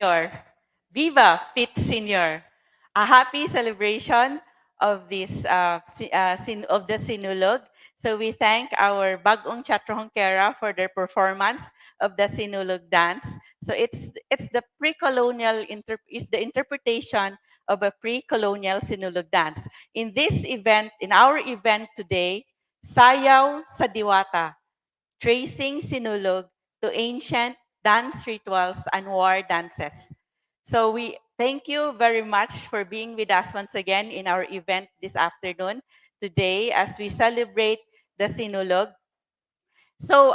Senior. Viva Fit Senior. A happy celebration of of the Sinulog. So we thank our Bag-ong Teatro for their performance of the Sinulog dance. So it's the pre-colonial is the interpretation of a pre-colonial Sinulog dance. In this event, in our event today, Sayaw sa Diwata, tracing Sinulog to ancient dance rituals and war dances. So we thank you very much for being with us once again in our event this afternoon, today, as we celebrate the Sinulog. So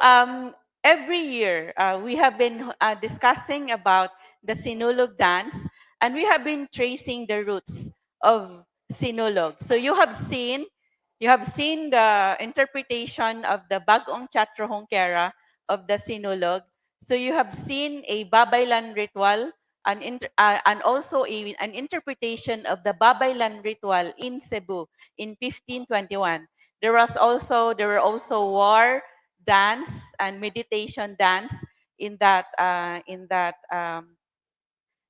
every year, we have been discussing about the Sinulog dance, and we have been tracing the roots of Sinulog. So you have seen the interpretation of the Bag-ong 𝗪𝗪 of the Sinulog. So you have seen a Babaylan ritual, and also an interpretation of the Babaylan ritual in Cebu in 1521. There were also war dance and meditation dance in that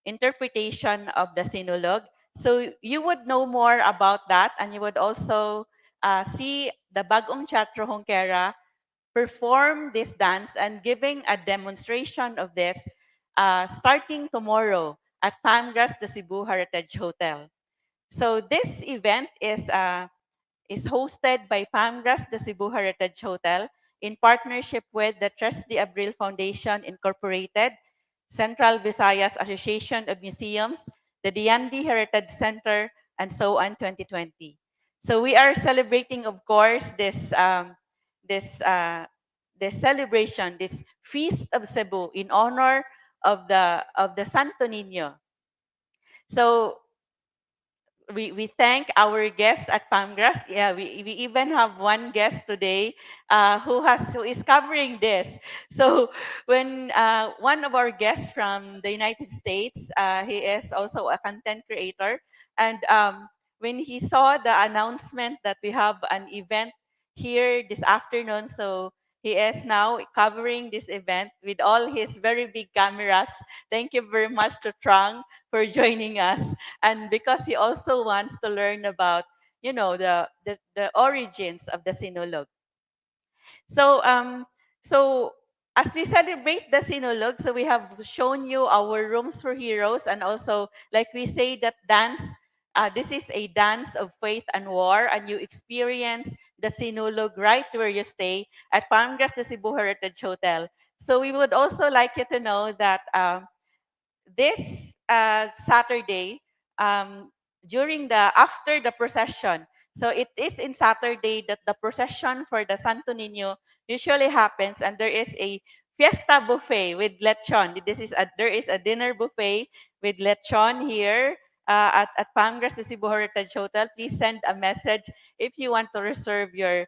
interpretation of the Sinulog. So you would know more about that, and you would also see the Bag-ong 𝗪𝗪 perform this dance and giving a demonstration of this starting tomorrow at Pamgras, the Cebu Heritage Hotel. So this event is hosted by Pamgras, the Cebu Heritage Hotel, in partnership with the 𝗕SDA Foundation Incorporated, Central Visayas Association of Museums, the Diandi Heritage Center, and so on 2020. So we are celebrating, of course, this, this celebration, this Feast of Cebu in honor of the Santo Niño. So we thank our guests at Pamgras. Yeah, we even have one guest today who is covering this. So when one of our guests from the United States, he is also a content creator, and when he saw the announcement that we have an event here this afternoon, so he is now covering this event with all his very big cameras. Thank you very much to Trang for joining us, and because he also wants to learn about the origins of the Sinulog. So so as we celebrate the Sinulog, so we have shown you our rooms for heroes, and also like we say that dance. This is a dance of faith and war, and you experience the Sinulog right where you stay at Pangras de Cebu Heritage Hotel. So we would also like you to know that this Saturday, during the after the procession. So it is in Saturday that the procession for the Santo Niño usually happens, and there is a fiesta buffet with lechon. There is a dinner buffet with lechon here at Pangras de Cebu Heritage Hotel. Please send a message if you want to reserve your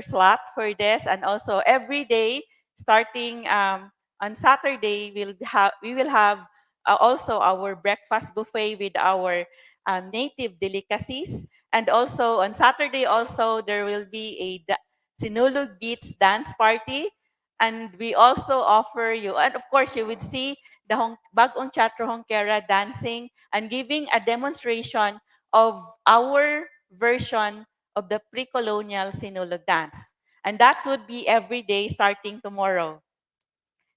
slot for this, and also every day starting on Saturday we will have also our breakfast buffet with our native delicacies. And also on Saturday also there will be a Sinulog Beats dance party. And we also offer you, and of course you would see the Bag-ong 𝗪𝗪 dancing and giving a demonstration of our version of the Precolonial Sinulog dance. And that would be every day starting tomorrow.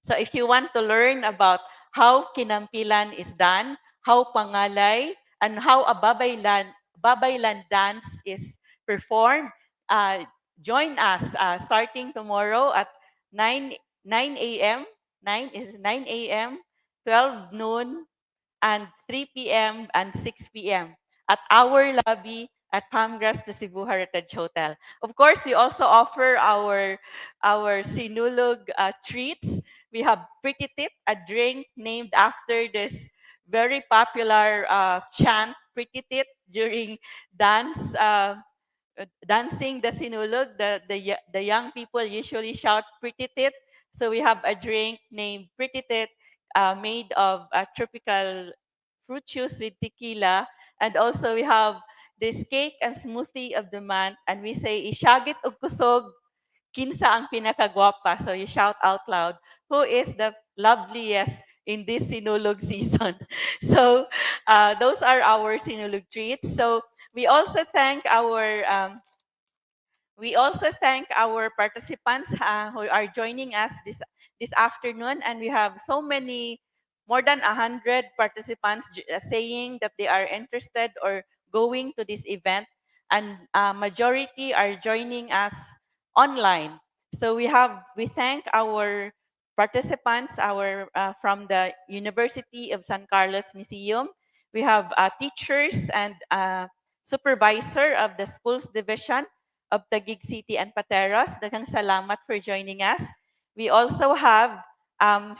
So if you want to learn about how kinampilan is done, how pangalay, and how a babaylan dance is performed, uh, join us starting tomorrow at 9, 9 a.m., 9 a.m., 12 noon, and 3 p.m. and 6 p.m. at our lobby at Pamgras, the Cebu Heritage Hotel. Of course, we also offer our Sinulog treats. We have Pretty Tit, a drink named after this very popular chant, Pretty Tit, during dance. Dancing the Sinulog, the young people usually shout Pretty Tit. So we have a drink named Pretty Tit, made of tropical fruit juice with tequila. And also we have this cake and smoothie of the month. And we say, Isyagit og kusog, kinsa ang pinakagwapa. So you shout out loud, who is the loveliest in this Sinulog season? So those are our Sinulog treats. So we also thank our participants who are joining us this afternoon, and we have so many, more than 100 participants saying that they are interested or going to this event, and majority are joining us online. So we thank our participants from the University of San Carlos Museum. We have teachers and supervisor of the schools division of Taguig City and Pateros. Daghang salamat for joining us. We also have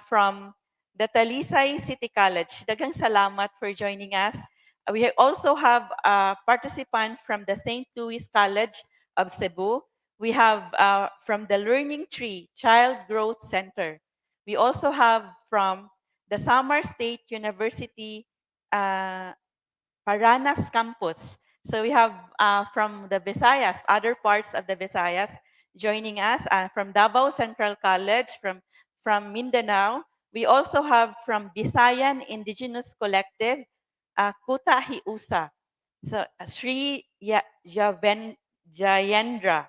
from the Talisay City College. Daghang salamat for joining us. We also have a participant from the St. Louis College of Cebu. We have from the Learning Tree Child Growth Center. We also have from the Samar State University Paranas campus. So we have from the Visayas, other parts of the Visayas joining us from Davao Central College, from Mindanao. We also have from Visayan Indigenous Collective, 𝗬𝗏 so 𝗕ᗏ𝗰𝗲.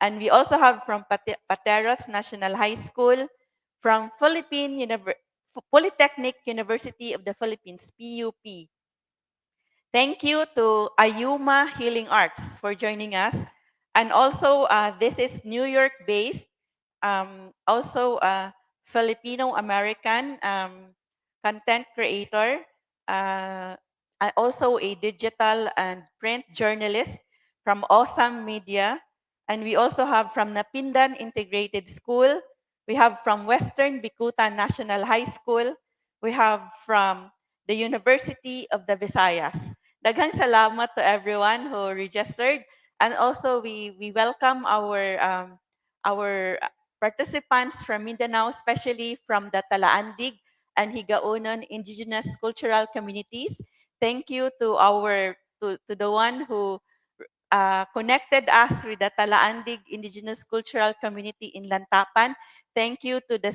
And we also have from Pateros National High School, from Polytechnic University of the Philippines, PUP. Thank you to Ayuma Healing Arts for joining us. And also, this is New York-based, also a Filipino-American content creator, also a digital and print journalist from Awesome Media. And we also have from Napindan Integrated School. We have from Western Bicutan National High School. We have from the University of the Visayas. Daghang salamat to everyone who registered. And also, we welcome our participants from Mindanao, especially from the Talaandig and 𝗕H𝗿𝗋 indigenous cultural communities. Thank you to the one who connected us with the Talaandig indigenous cultural community in Lantapan. Thank you to the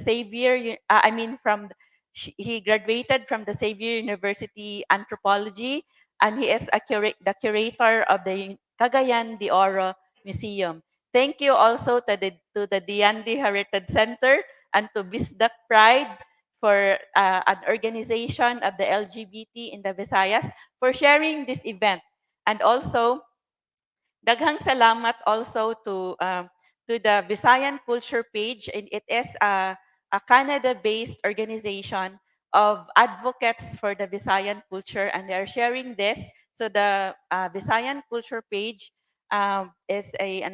he graduated from the Xavier University Anthropology, and he is the curator of the Cagayan de Oro Museum. Thank you also to the Diandi Heritage Center and to Bisdak Pride for an organization of the LGBT in the Visayas for sharing this event. And also, daghang salamat also to the Visayan Culture Page, and it is a Canada-based organization of advocates for the Visayan culture, and they are sharing this. So the Visayan Culture Page is a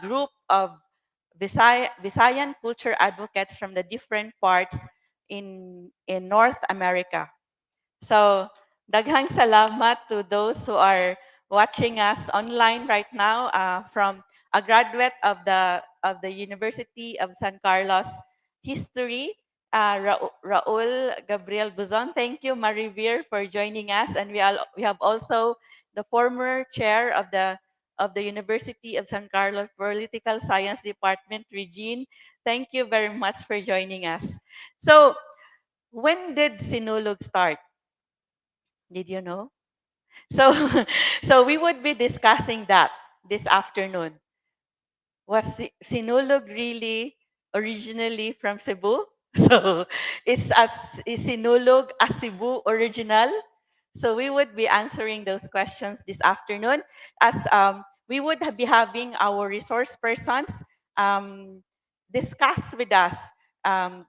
group of Visayan culture advocates from the different parts in North America. So, daghang salamat to those who are watching us online right now from a graduate of the University of San Carlos History, Raul Gabriel Buzon. Thank you, Marivir, for joining us. And we have also the former chair of the University of San Carlos Political Science Department, Regine. Thank you very much for joining us. So, when did Sinulog start? Did you know? So, so we would be discussing that this afternoon. Was Sinulog really originally from Cebu? So, is Sinulog a Cebu original? So we would be answering those questions this afternoon, as we would be having our resource persons um, discuss with us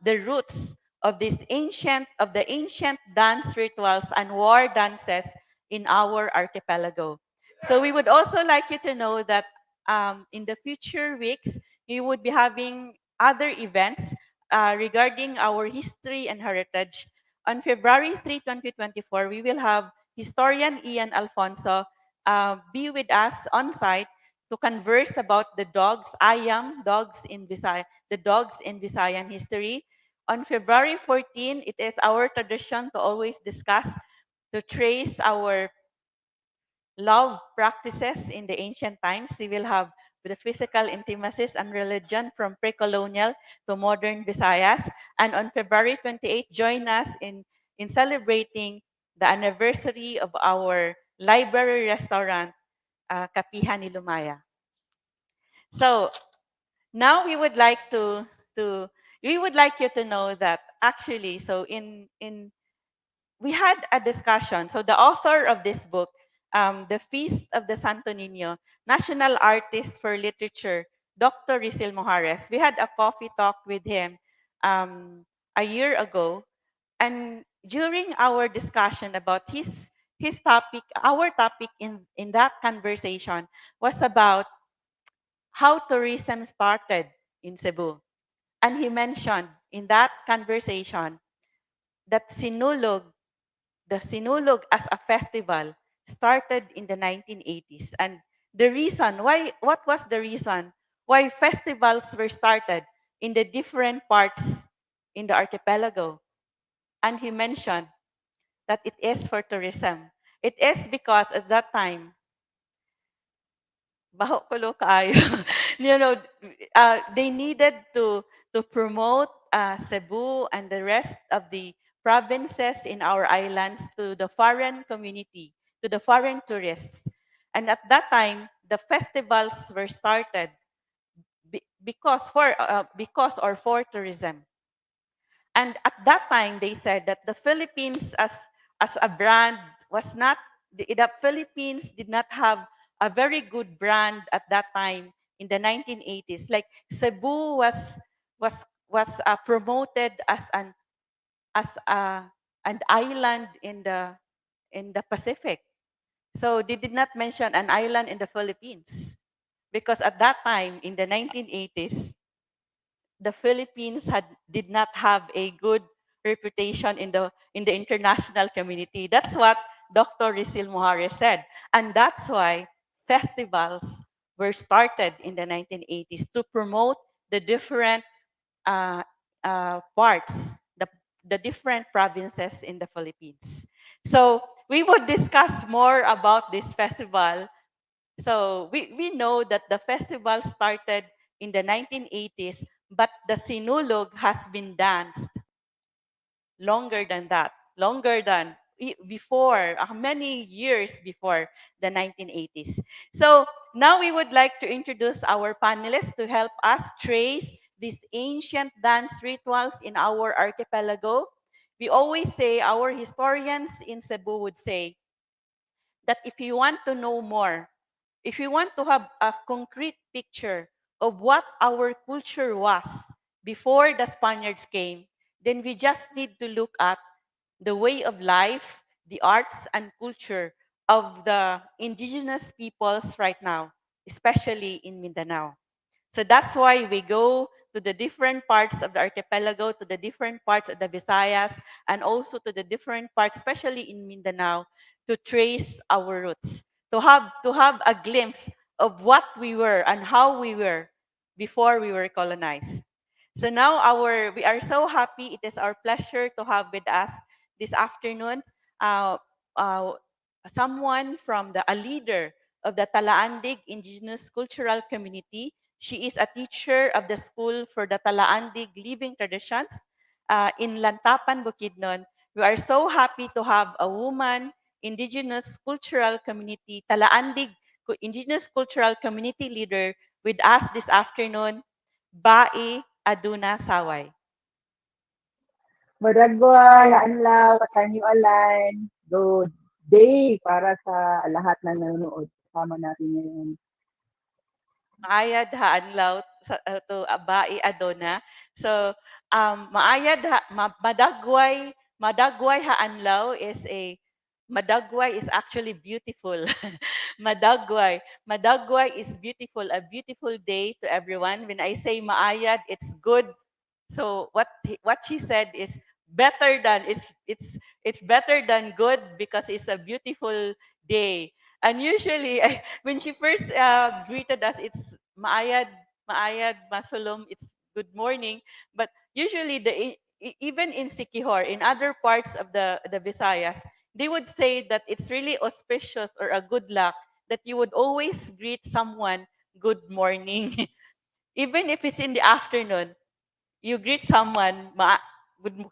the roots of the ancient dance rituals and war dances in our archipelago. So we would also like you to know that in the future weeks, we would be having other events regarding our history and heritage. On February 3, 2024, we will have historian Ian Alfonso be with us on site to converse about the dogs in Visayan history. On February 14, it is our tradition to always discuss, to trace our love practices in the ancient times. We will have the physical intimacies and religion from Precolonial to modern Visayas. And on February 28, join us in celebrating the anniversary of our library restaurant, 𝗕PHI So now we would like you to know that actually, so we had a discussion. So the author of this book, The Feast of the Santo Niño, National Artist for Literature, Dr. 𝗕𝗶𝗰𝗴. We had a coffee talk with him a year ago, and during our discussion about his topic, our topic in that conversation was about how tourism started in Cebu. And he mentioned in that conversation that the Sinulog as a festival started in the 1980s. And the reason why, what was the reason why festivals were started in the different parts in the archipelago? And he mentioned that it is for tourism. It is because at that time, 𝗕𝗶𝗰𝗲𝗂𝗹𝗏 you know, they needed to promote Cebu and the rest of the provinces in our islands to the foreign community, to the foreign tourists. And at that time, the festivals were started because or for tourism. And at that time, they said that the Philippines as a brand was not, the Philippines did not have a very good brand at that time in the 1980s. Like Cebu was promoted as as a, an island in the Pacific. So they did not mention an island in the Philippines because at that time in the 1980s, the Philippines did not have a good reputation in the international community. That's what Dr. 𝗕𝗏𝗰𝗴 said. And that's why festivals were started in the 1980s to promote the different uh, parts, the, the different provinces in the Philippines. So we would discuss more about this festival. So we know that the festival started in the 1980s, but the Sinulog has been danced longer than that, longer than before, many years before the 1980s. So now we would like to introduce our panelists to help us trace these ancient dance rituals in our archipelago. We always say, our historians in Cebu would say, that if you want to know more, if you want to have a concrete picture of what our culture was before the Spaniards came, then we just need to look at the way of life, the arts and culture of the indigenous peoples right now, especially in Mindanao. So that's why we go to the different parts of the archipelago, to the different parts of the Visayas, and also to the different parts, especially in Mindanao, to trace our roots, to have a glimpse of what we were and how we were before we were colonized. So now we are so happy. It is our pleasure to have with us this afternoon uh, uh, someone from a leader of the Talaandig Indigenous Cultural Community. She is a teacher of the School for the Talaandig Living Traditions in Lantapan, Bukidnon. We are so happy to have a woman, Indigenous Cultural Community, Talaandig Indigenous Cultural Community leader with us this afternoon, 𝗬𝗏𝗰𝗲𝗏. Madagway, Anlaw, Katanyo Alan. Good day para sa lahat na nanonood kasama natin ngayon. Maayad haanlaw to bai adona. So maayad madagway haanlaw is a madagway is actually beautiful. Madagway is beautiful, a beautiful day to everyone. When I say maayad, it's good. So what she said is better than it's better than good because it's a beautiful day. And usually, when she first greeted us, it's maayad, masulom, it's good morning. But usually, even in Siquijor, in other parts of the Visayas, they would say that it's really auspicious or a good luck that you would always greet someone good morning, even if it's in the afternoon. You greet someone, good,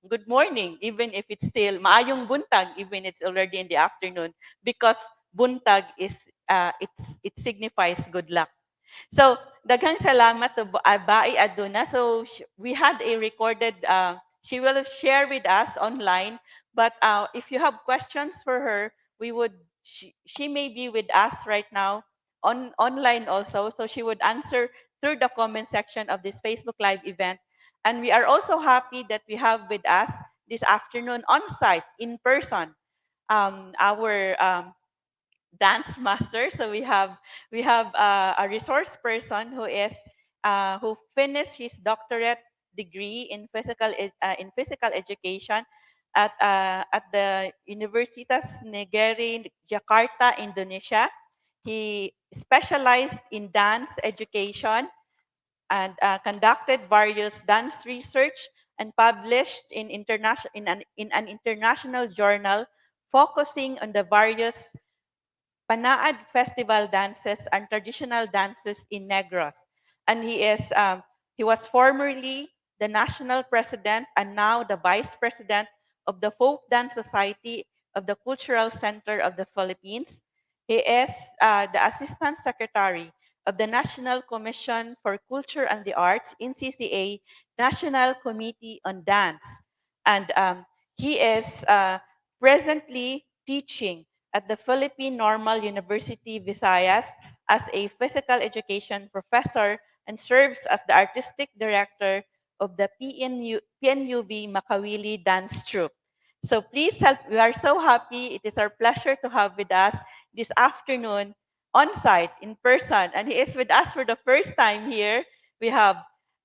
good morning, even if it's still maayong buntag, even it's already in the afternoon, because buntag is it signifies good luck. So daghang salamat to Bai Aduna. So we had a recorded. She will share with us online. But if you have questions for her, we would. She may be with us right now online also. So she would answer through the comment section of this Facebook Live event. And we are also happy that we have with us this afternoon on site, in person, our dance master. So we have a resource person who finished his doctorate degree in physical education at the Universitas Negeri Jakarta, Indonesia. He specialized in dance education and conducted various dance research and published in an international journal focusing on the various Panaad festival dances and traditional dances in Negros. And he was formerly the national president and now the vice president of the Folk Dance Society of the Cultural Center of the Philippines. He is the assistant secretary of the National Commission for Culture and the Arts, NCCA, National Committee on Dance. And he is presently teaching at the Philippine Normal University, Visayas, as a physical education professor and serves as the artistic director of the 𝗕ᝄ𝗶 Dance Troupe. So please help. We are so happy. It is our pleasure to have with us this afternoon on site, in person. And he is with us for the first time here. We have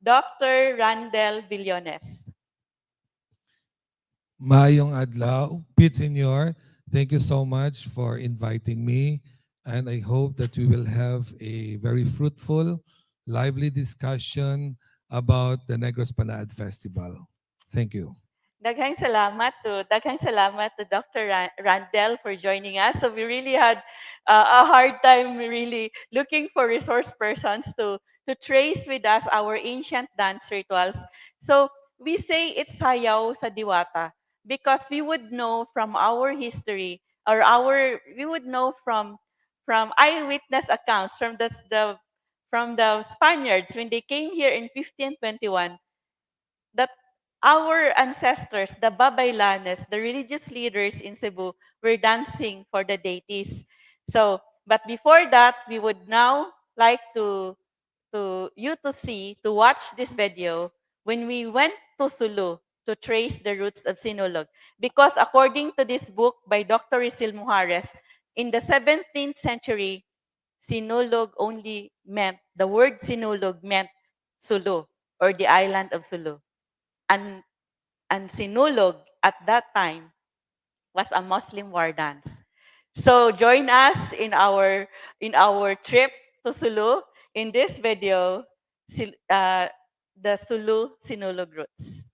Dr. Randel Villones. Maayong adlaw, Pete Senior. Thank you so much for inviting me. And I hope that we will have a very fruitful, lively discussion about the Negros Panaad Festival. Thank you. Daghang salamat to Dr. Randel for joining us. So we really had a hard time really looking for resource persons to trace with us our ancient dance rituals. So we say it's sayaw sa diwata because we would know from our history or we would know from eyewitness accounts from the Spaniards when they came here in 1521 that our ancestors, the Babaylanes, the religious leaders in Cebu, were dancing for the deities. So, but before that, we would now like to watch this video when we went to Sulu to trace the roots of Sinulog. Because according to this book by Dr. 𝗕᝗𝗰𝗶 in the 17th century, the word Sinulog meant Sulu or the island of Sulu. And, and Sinulog at that time was a Muslim war dance. So join us in our trip to Sulu in this video, the Sulu Sinulog roots.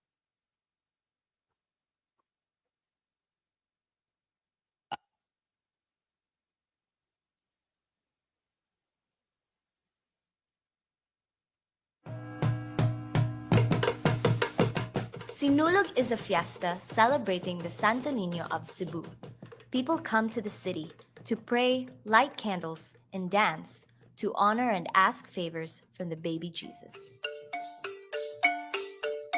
Sinulog is a fiesta celebrating the Santo Niño of Cebu. People come to the city to pray, light candles, and dance to honor and ask favors from the baby Jesus.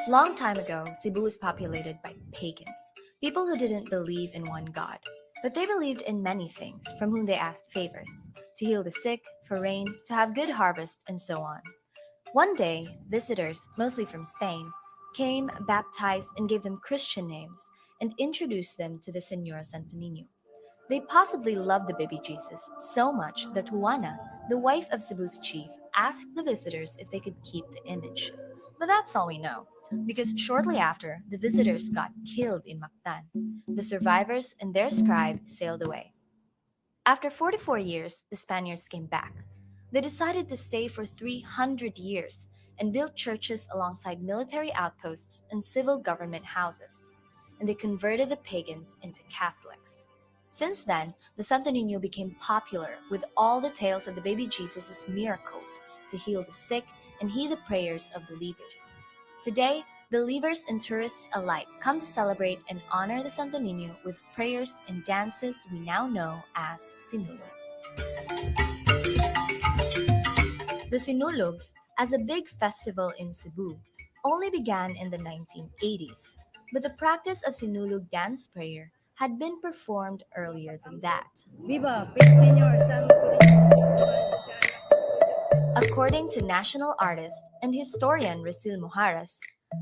Long time ago, Cebu was populated by pagans, people who didn't believe in one God. But they believed in many things from whom they asked favors, to heal the sick, for rain, to have good harvest, and so on. One day, visitors, mostly from Spain, came, baptized, and gave them Christian names, and introduced them to the Señora Santo Niño. They possibly loved the baby Jesus so much that Juana, the wife of Cebu's chief, asked the visitors if they could keep the image. But that's all we know, because shortly after, the visitors got killed in Mactan. The survivors and their scribe sailed away. After 44 years, the Spaniards came back. They decided to stay for 300 years and built churches alongside military outposts and civil government houses. And they converted the pagans into Catholics. Since then, the Santo Niño became popular with all the tales of the baby Jesus' miracles to heal the sick and heed the prayers of believers. Today, believers and tourists alike come to celebrate and honor the Santo Niño with prayers and dances we now know as Sinulog. The Sinulog, as a big festival in Cebu, only began in the 1980s, but the practice of Sinulog dance prayer had been performed earlier than that. Viva, Pete Senior, According to national artist and historian 𝗕ᗏ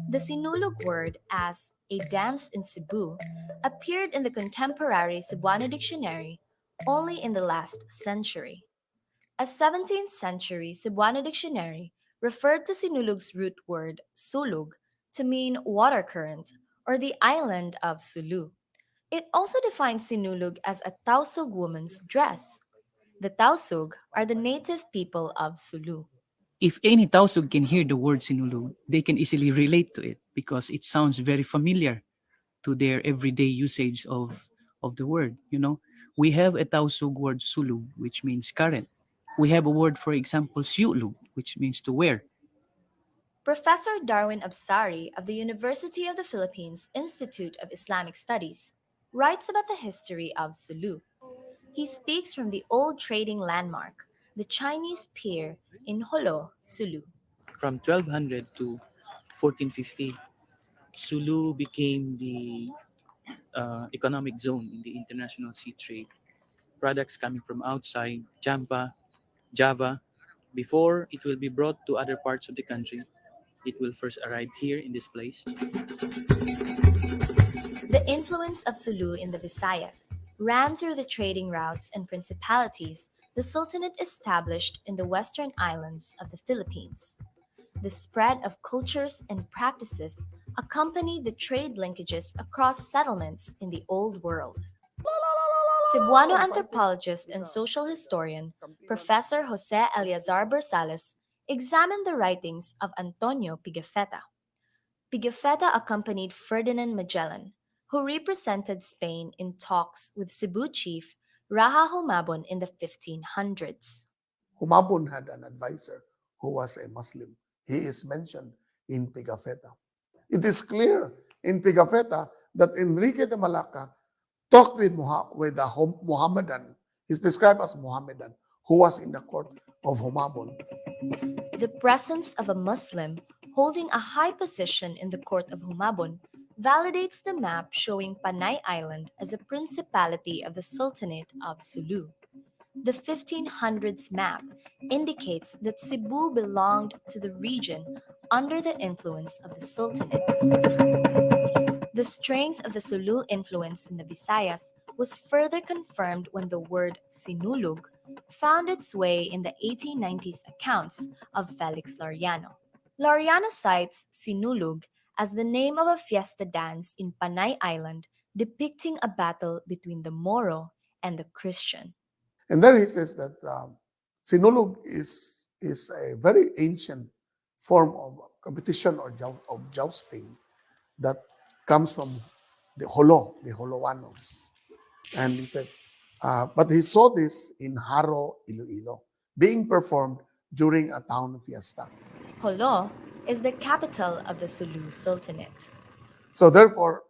the Sinulog word as a dance in Cebu appeared in the contemporary Cebuano dictionary only in the last century. A 17th century Cebuano dictionary referred to Sinulog's root word sulug to mean water current or the island of Sulu. It also defines Sinulog as a Tausug woman's dress. The Tausug are the native people of Sulu. If any Tausug can hear the word Sinulog, they can easily relate to it because it sounds very familiar to their everyday usage of the word. We have a Tausug word sulug, which means current. We have a word, for example, siulug, which means to wear. Professor Darwin Absari of the University of the Philippines Institute of Islamic Studies writes about the history of Sulu. He speaks from the old trading landmark, the Chinese pier in Holo, Sulu. From 1200 to 1450, Sulu became the economic zone in the international sea trade. Products coming from outside Champa, Java, before it will be brought to other parts of the country, it will first arrive here in this place. The influence of Sulu in the Visayas ran through the trading routes and principalities the Sultanate established in the western islands of the Philippines. The spread of cultures and practices accompanied the trade linkages across settlements in the Old World. Cebuano anthropologist and social historian Professor Jose Eleazar Bersales examined the writings of Antonio Pigafetta. Pigafetta accompanied Ferdinand Magellan, who represented Spain in talks with Cebu chief 𝗏𝗏 in the 1500s. 𝗏𝗏 had an advisor who was a Muslim. He is mentioned in Pigafetta. It is clear in Pigafetta that Enrique de Malacca talked with a Mohammedan. He's described as Mohammedan, who was in the court of 𝗏𝗏. The presence of a Muslim holding a high position in the court of 𝗏𝗏 validates the map showing Panay Island as a principality of the Sultanate of Sulu. The 1500s map indicates that Cebu belonged to the region under the influence of the Sultanate. The strength of the Sulu influence in the Visayas was further confirmed when the word Sinulog found its way in the 1890s accounts of Felix Laureano. Laureano cites Sinulog as the name of a fiesta dance in Panay Island depicting a battle between the Moro and the Christian. And there he says that Sinulog is a very ancient form of competition or of jousting that comes from the Holowanos. And he says, but he saw this in Haro, Iloilo, being performed during a town fiesta. Jolo is the capital of the Sulu Sultanate. So therefore,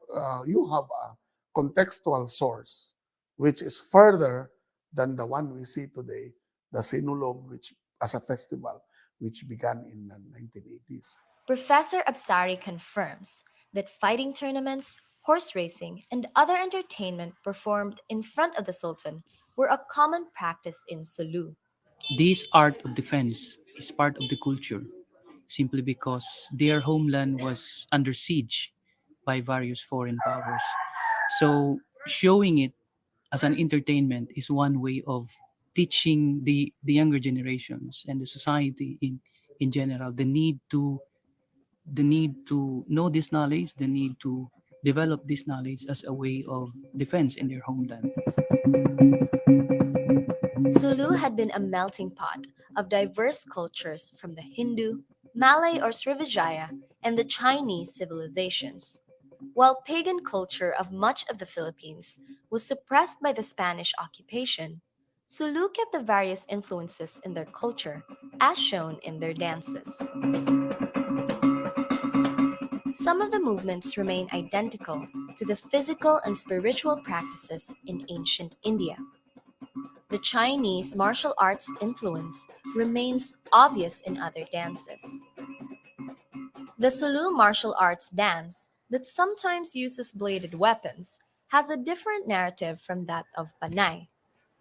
you have a contextual source, which is further than the one we see today, the Sinulog, which as a festival, which began in the 1980s. Professor Absari confirms that fighting tournaments, horse racing, and other entertainment performed in front of the Sultan were a common practice in Sulu. This art of defense is part of the culture simply because their homeland was under siege by various foreign powers. So showing it as an entertainment is one way of teaching the younger generations and the society in general the need to know this knowledge, the need to develop this knowledge as a way of defense in their homeland. Sulu had been a melting pot of diverse cultures from the Hindu, Malay or Srivijaya, and the Chinese civilizations. While pagan culture of much of the Philippines was suppressed by the Spanish occupation, Sulu kept the various influences in their culture, as shown in their dances. Some of the movements remain identical to the physical and spiritual practices in ancient India. The Chinese martial arts influence remains obvious in other dances. The Sulu martial arts dance, that sometimes uses bladed weapons, has a different narrative from that of Panay.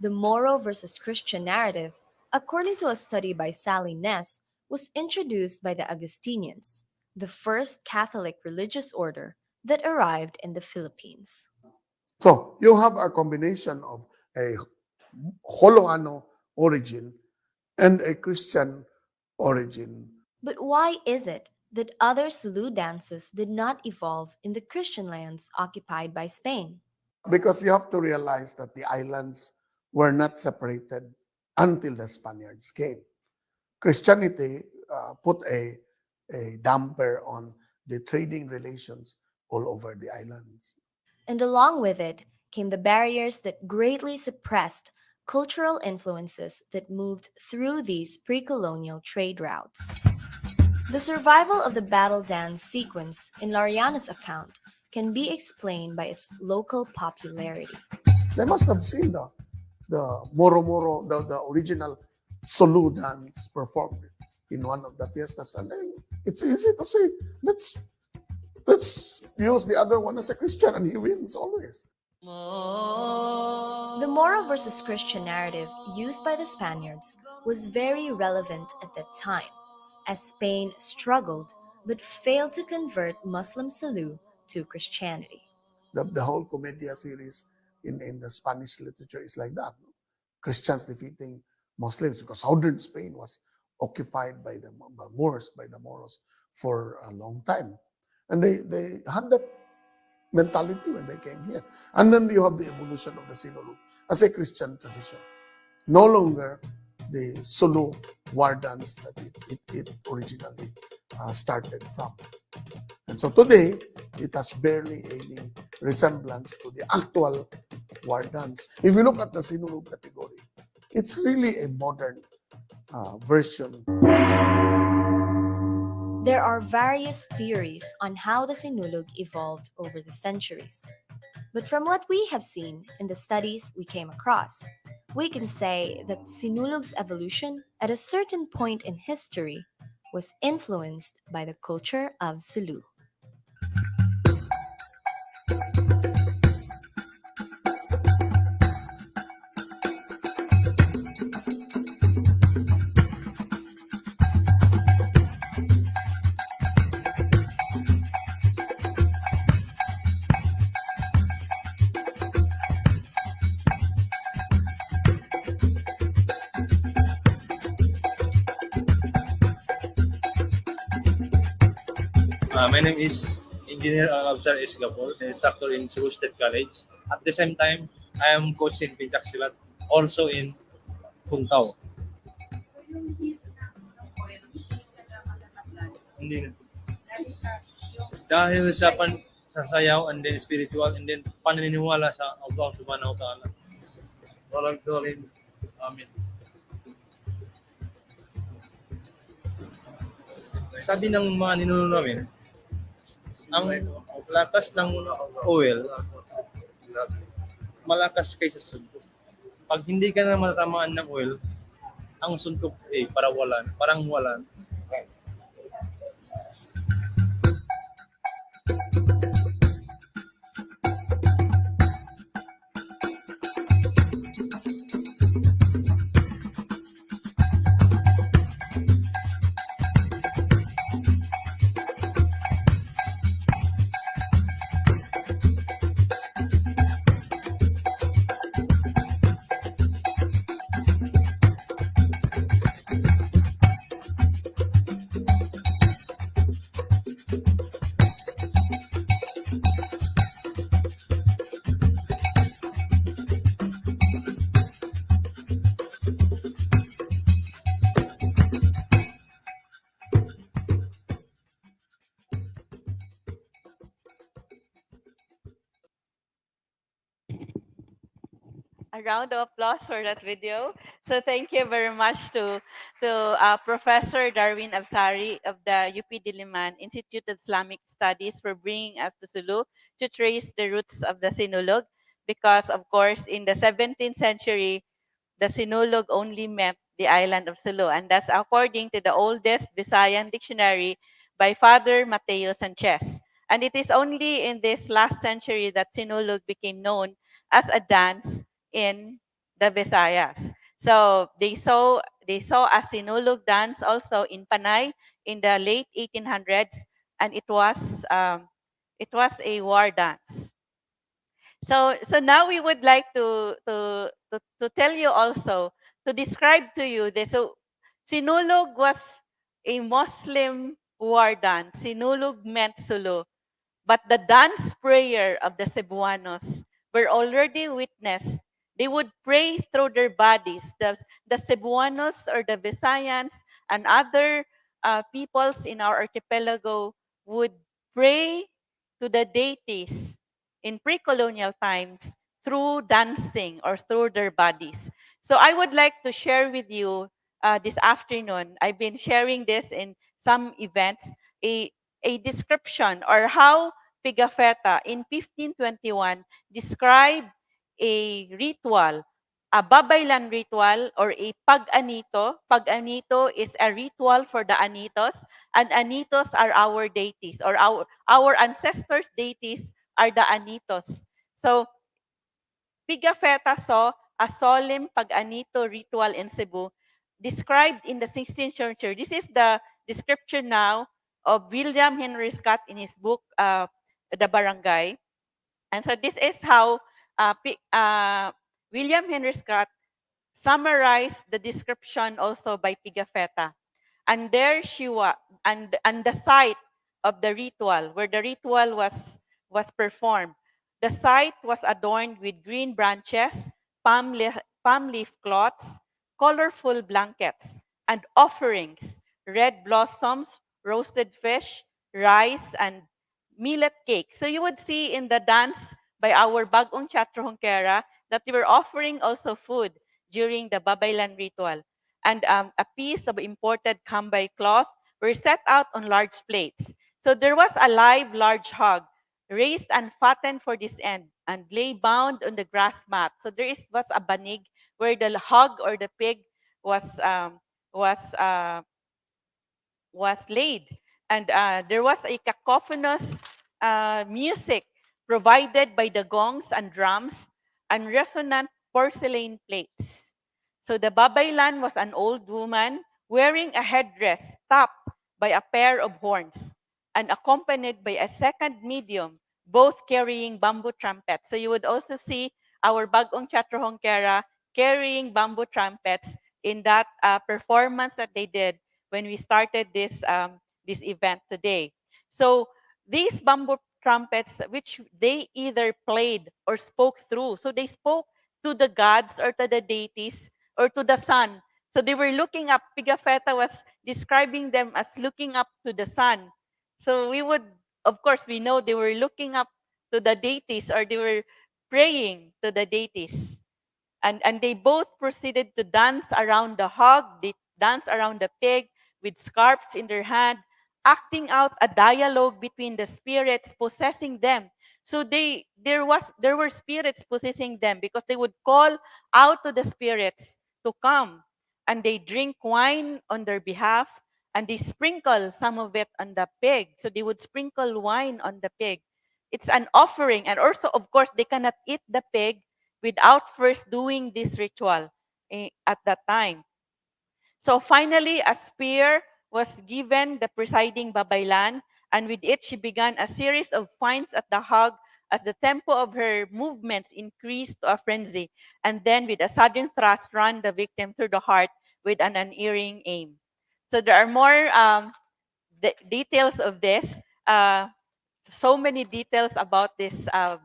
The Moro versus Christian narrative according to a study by Sally Ness, was introduced by the Augustinians, the first Catholic religious order that arrived in the Philippines. So you have a combination of a Holoano origin and a Christian origin. But why is it that other Sulu dances did not evolve in the Christian lands occupied by Spain? Because you have to realize that the islands were not separated until the Spaniards came. Christianity put a damper on the trading relations all over the islands. And along with it came the barriers that greatly suppressed cultural influences that moved through these pre-colonial trade routes. The survival of the battle dance sequence in Lariano's account can be explained by its local popularity. They must have seen the Moro Moro, the original Sulu dance performed in one of the fiestas. And then it's easy to say, let's use the other one as a Christian, and he wins always. The Moro versus Christian narrative used by the Spaniards was very relevant at that time, as Spain struggled but failed to convert Muslim Sulu to Christianity. The whole Comedia series in the Spanish literature is like that. No? Christians defeating Muslims, because southern Spain was occupied by the Moors, by the Moros for a long time. And they had that mentality when they came here. And then you have the evolution of the Sinulog as a Christian tradition. No longer the Sulu war dance that it originally started from. And so today, it has barely any resemblance to the actual war dance. If you look at the Sinulog category, it's really a modern version. There are various theories on how the Sinulog evolved over the centuries. But from what we have seen in the studies we came across, we can say that Sinulog's evolution at a certain point in history was influenced by the culture of Sulu. My name is Engineer 𝗕₶𝗶 instructor in Cebu State College. At the same time, I am coach in Pencak also in Puntao. Hindi na. Dahil sa sayaw and then spiritual and then paniniwala sa Allah subhanahu wa ta'ala. Walang tuloy. Amen. Sabi ng mga ninuno namin, ang lakas ng oil malakas kaysa suntok. Pag hindi ka na matatamaan ng oil, ang suntok parang walan. A round of applause for that video. So thank you very much to Professor Darwin Absari of the UP Diliman Institute of Islamic Studies for bringing us to Sulu to trace the roots of the Sinulog. Because of course, in the 17th century, the Sinulog only met the island of Sulu. And that's according to the oldest Visayan dictionary by Father Mateo Sanchez. And it is only in this last century that Sinulog became known as a dance in the Visayas. So they saw a Sinulog dance also in Panay in the late 1800s, and it was a war dance. So now we would like to tell you also, to describe to you this. So Sinulog was a Muslim war dance. Sinulog meant Sulu. But the dance prayer of the Cebuanos were already witnessed. They would pray through their bodies. The Cebuanos or the Visayans and other peoples in our archipelago would pray to the deities in pre-colonial times through dancing or through their bodies. So I would like to share with you this afternoon. I've been sharing this in some events, a, a description or how Pigafetta in 1521 described a ritual, a babaylan ritual or a pag-anito. Pag-anito is a ritual for the anitos, and anitos are our deities or our ancestors' deities are the anitos. So Pigafetta saw a solemn pag-anito ritual in Cebu described in the 16th century. This is the description now of William Henry Scott in his book, The Barangay. And so this is how William Henry Scott summarized the description also by Pigafetta. And there she was, and the site of the ritual, where the ritual was performed. The site was adorned with green branches, palm leaf cloths, colorful blankets, and offerings, red blossoms, roasted fish, rice, and millet cake. So you would see in the dance by our Bag-ong 𝗬𝗏𝗏 that they were offering also food during the Babaylan ritual. And a piece of imported Cambay cloth were set out on large plates. So there was a live large hog, raised and fattened for this end, and lay bound on the grass mat. So was a banig where the hog or the pig was um, was uh, was laid. And there was a cacophonous music provided by the gongs and drums and resonant porcelain plates. So the babaylan was an old woman wearing a headdress topped by a pair of horns and accompanied by a second medium, both carrying bamboo trumpets. So you would also see our Bag-ong 𝗬𝗏𝗏 carrying bamboo trumpets in that performance that they did when we started this event today. So these bamboo trumpets, which they either played or spoke through. So they spoke to the gods or to the deities or to the sun. So they were looking up. Pigafetta was describing them as looking up to the sun. So we would, of course, we know they were looking up to the deities or they were praying to the deities. And they both proceeded to dance around the hog, they danced around the pig with scarps in their hand, acting out a dialogue between the spirits possessing them. So there were spirits possessing them because they would call out to the spirits to come, and they drink wine on their behalf, and they sprinkle some of it on the pig. So they would sprinkle wine on the pig. It's an offering, and also, of course, they cannot eat the pig without first doing this ritual at that time. So finally, a spear was given the presiding babaylan, and with it she began a series of fines at the hog as the tempo of her movements increased to a frenzy, and then with a sudden thrust ran the victim through the heart with an unerring aim. So there are more details of this. So many details about this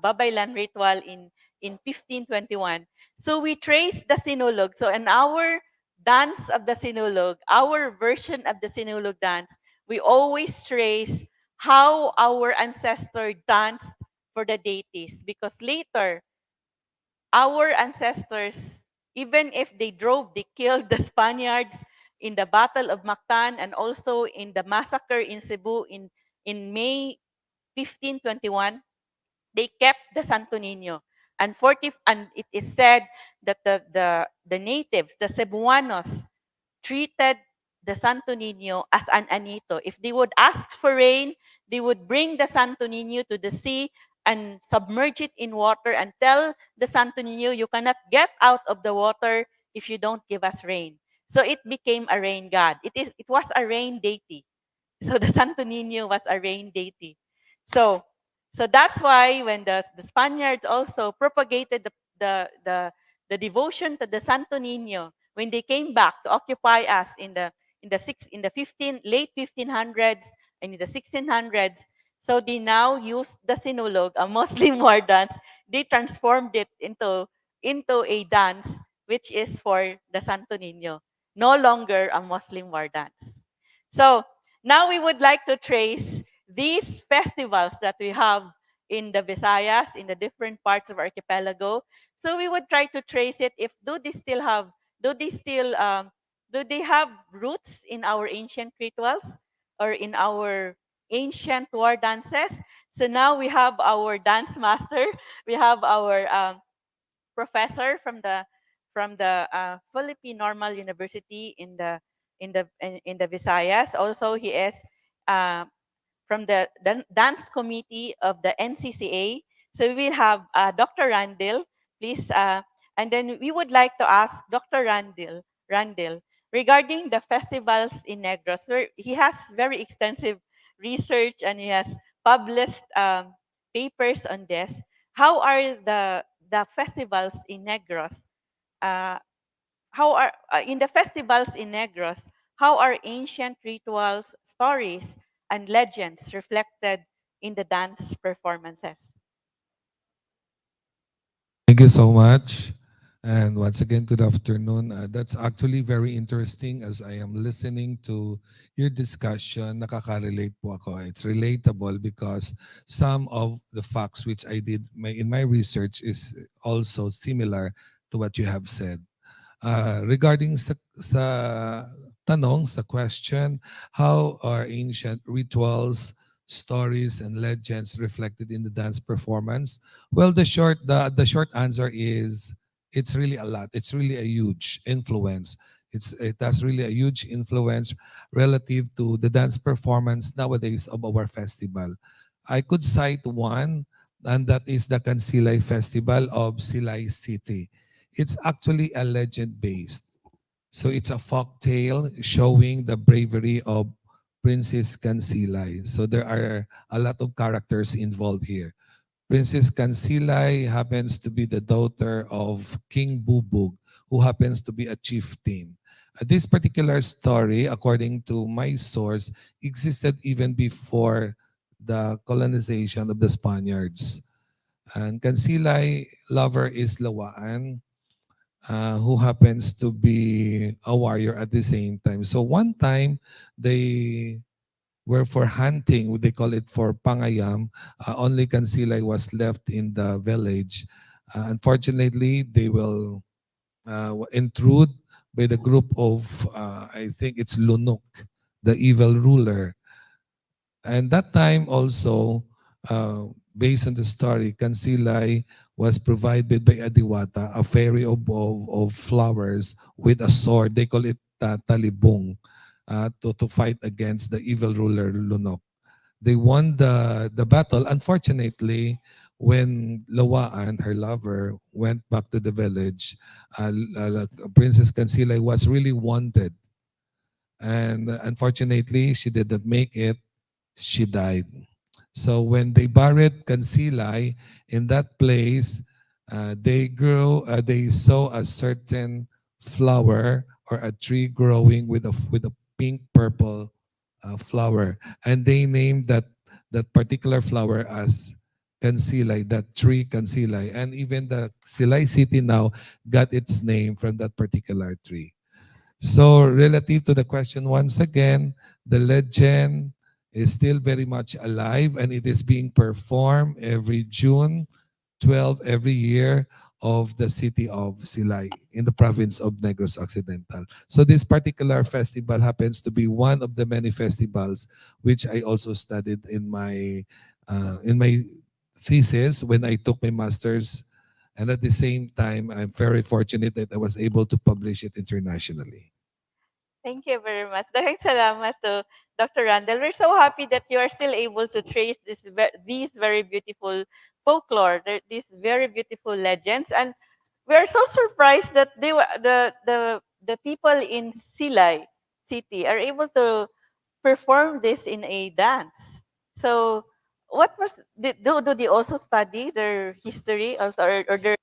babaylan ritual in 1521. So we trace the Sinulog. So in our dance of the Sinulog, our version of the Sinulog dance, we always trace how our ancestor danced for the deities. Because later, our ancestors, even if they drove, they killed the Spaniards in the Battle of Mactan and also in the massacre in Cebu in May 1521, they kept the Santo Niño. And it is said that the natives, the Cebuanos, treated the Santo Niño as an anito. If they would ask for rain, they would bring the Santo Niño to the sea and submerge it in water and tell the Santo Niño, you cannot get out of the water if you don't give us rain. So it became a rain god. It was a rain deity. So the Santo Niño was a rain deity. So so that's why when the Spaniards also propagated the devotion to the Santo Niño, when they came back to occupy us in the 1500s and in the 1600s, so they now used the Sinulog, a Muslim war dance. They transformed it into a dance which is for the Santo Niño, no longer a Muslim war dance. So now we would like to trace these festivals that we have in the Visayas, in the different parts of archipelago. So we would try to trace it. If do they still, do they have roots in our ancient rituals or in our ancient war dances? So now we have our dance master. We have our professor from the Philippine Normal University in the Visayas. Also, he is uh, from the dance committee of the NCCA. So we will have Dr. Randall, please, and then we would like to ask Dr. Randall regarding the festivals in Negros. Where he has very extensive research and he has published papers on this. How are the festivals in Negros? Uh, how are in the festivals in Negros? How are ancient rituals, stories, and legends reflected in the dance performances? Thank you so much. And once again, good afternoon. That's actually very interesting as I am listening to your discussion. Nakaka-relate po ako. It's relatable because some of the facts which I did in my research is also similar to what you have said. Regarding sa tanong, sa question, how are ancient rituals, stories, and legends reflected in the dance performance? Well, the short answer is it's really a lot. It's really a huge influence. It has really a huge influence relative to the dance performance nowadays of our festival. I could cite one, and that is the Kansilay Festival of Silay City. It's actually a legend based. So it's a folk tale showing the bravery of Princess Kansilay. So there are a lot of characters involved here. Princess Kansilay happens to be the daughter of King Bubug, who happens to be a chieftain. This particular story, according to my source, existed even before the colonization of the Spaniards. And Kansilay lover is Lawaan, who happens to be a warrior at the same time. So one time, they were for hunting, they call it for pangayam. Only Kansilay was left in the village. Unfortunately, they will intrude by the group of, I think it's Lunok, the evil ruler. And that time also, based on the story, Kansilay was provided by Adiwata, a fairy of flowers with a sword. They call it talibong, to fight against the evil ruler Lunok. They won the battle. Unfortunately, when Lawaan, her lover, went back to the village, Princess Kansilay was really wanted. And unfortunately, she did not make it. She died. So when they buried Kansilay in that place, they saw a certain flower or a tree growing with a pink purple flower, and they named that particular flower as Kansilay, that tree Kansilay, and even the Silay city now got its name from that particular tree. So relative to the question, once again, the legend is still very much alive and it is being performed every June 12 every year of the city of Silay in the province of Negros Occidental. So this particular festival happens to be one of the many festivals which I also studied in my thesis when I took my master's, and at the same time I'm very fortunate that I was able to publish it internationally. Thank you very much. Daghang salamat to Dr. Randall. We're so happy that you are still able to trace these very beautiful folklore, these very beautiful legends. And we are so surprised that they were the people in Silay city are able to perform this in a dance. So what was do they also study their history also, or their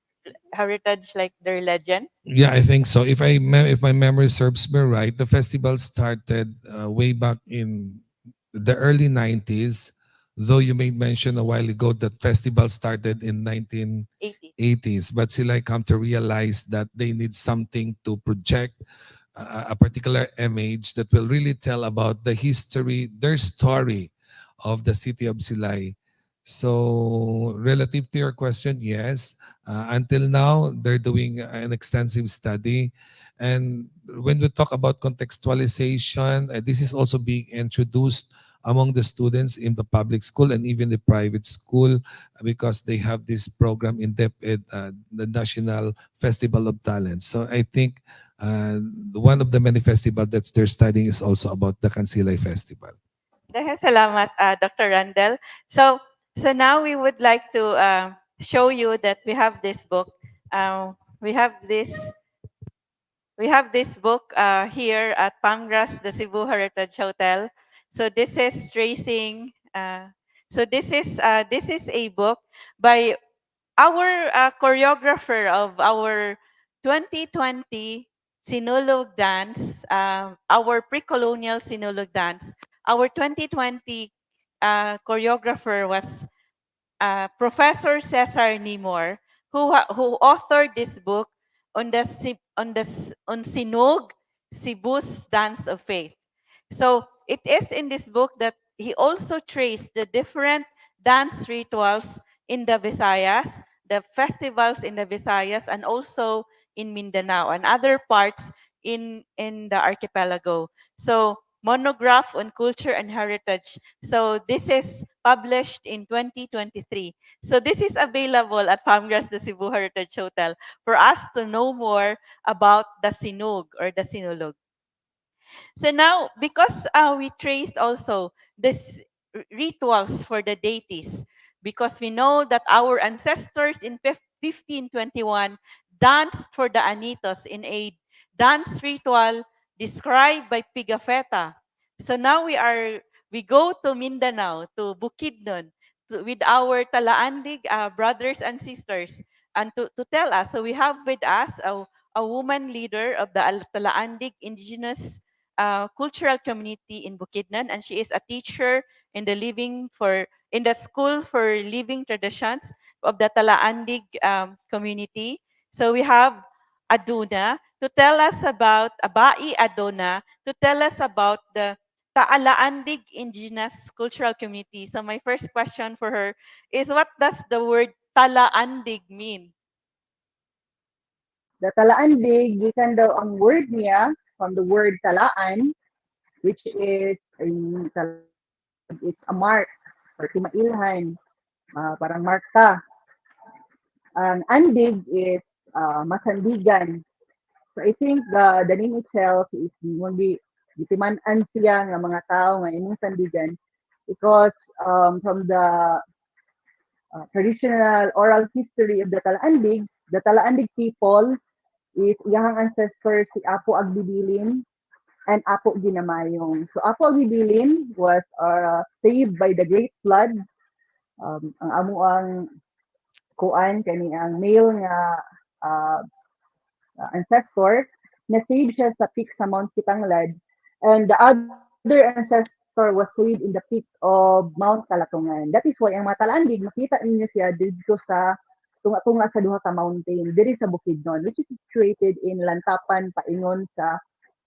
heritage, like their legend? Yeah, I think so. If my memory serves me right, the festival started way back in the early 90s. Though you made mention a while ago that festival started in 80s. 1980s, but still I come to realize that they need something to project a particular image that will really tell about the history, their story of the city of Silay. So, relative to your question, yes. Until now, they're doing an extensive study. And when we talk about contextualization, this is also being introduced among the students in the public school and even the private school because they have this program in depth at the National Festival of Talent. So I think one of the many festivals that they're studying is also about the Kansilay Festival. Dahil salamat, Dr. Randall. So, so now we would like to show you that we have this book. We have this book here at Pangras, the Cebu Heritage Hotel. So this is tracing. This is a book by our choreographer of our 2020 Sinulog dance, our Precolonial Sinulog dance. Our 2020 choreographer was Professor 𝗱𝗶 who authored this book on on Sinog, Cebu's Dance of Faith. So it is in this book that he also traced the different dance rituals in the Visayas, the festivals in the Visayas, and also in Mindanao and other parts in the archipelago. So monograph on culture and heritage. So this is published in 2023. So this is available at Pamgras the Cebu Heritage Hotel for us to know more about the Sinug or the Sinulog. So now, because we traced also this rituals for the deities, because we know that our ancestors in 1521 danced for the Anitos in a dance ritual described by Pigafetta. So now we go to Mindanao, to Bukidnon, with our Talaandig brothers and sisters, and to tell us. So we have with us a woman leader of the Talaandig indigenous cultural community in Bukidnon, and she is a teacher in the school for living traditions of the Talaandig community. So we have Aduna to tell us about Abai Adona to tell us about the Taalaandig indigenous cultural community. So my first question for her is, what does the word Talaandig mean? The Talaandig, gikan daw ang word niya from the word talaan, which is it's a mark or timailhan, parang marka. Ang andig is masandigan. So I think the name itself is hindi gitiman-an siya nga mga tao nga imong sandigan because from the traditional oral history of the Talaandig people is iyahang ancestor si Apo Agbibilin and Apo Ginamayong. So Apo Agbibilin was saved by the Great Flood. Ang amuang kuan kani ang male nga uh, ancestor na save siya sa peak sa Mount Kitanglad, and the other ancestor was saved in the peak of Mount Kalatungan. That is why ang mga Talaandig makita ninyo siya dito sa tunga-tunga sa duha ka mountain diri sa Bukidnon, which is situated in Lantapan paingon sa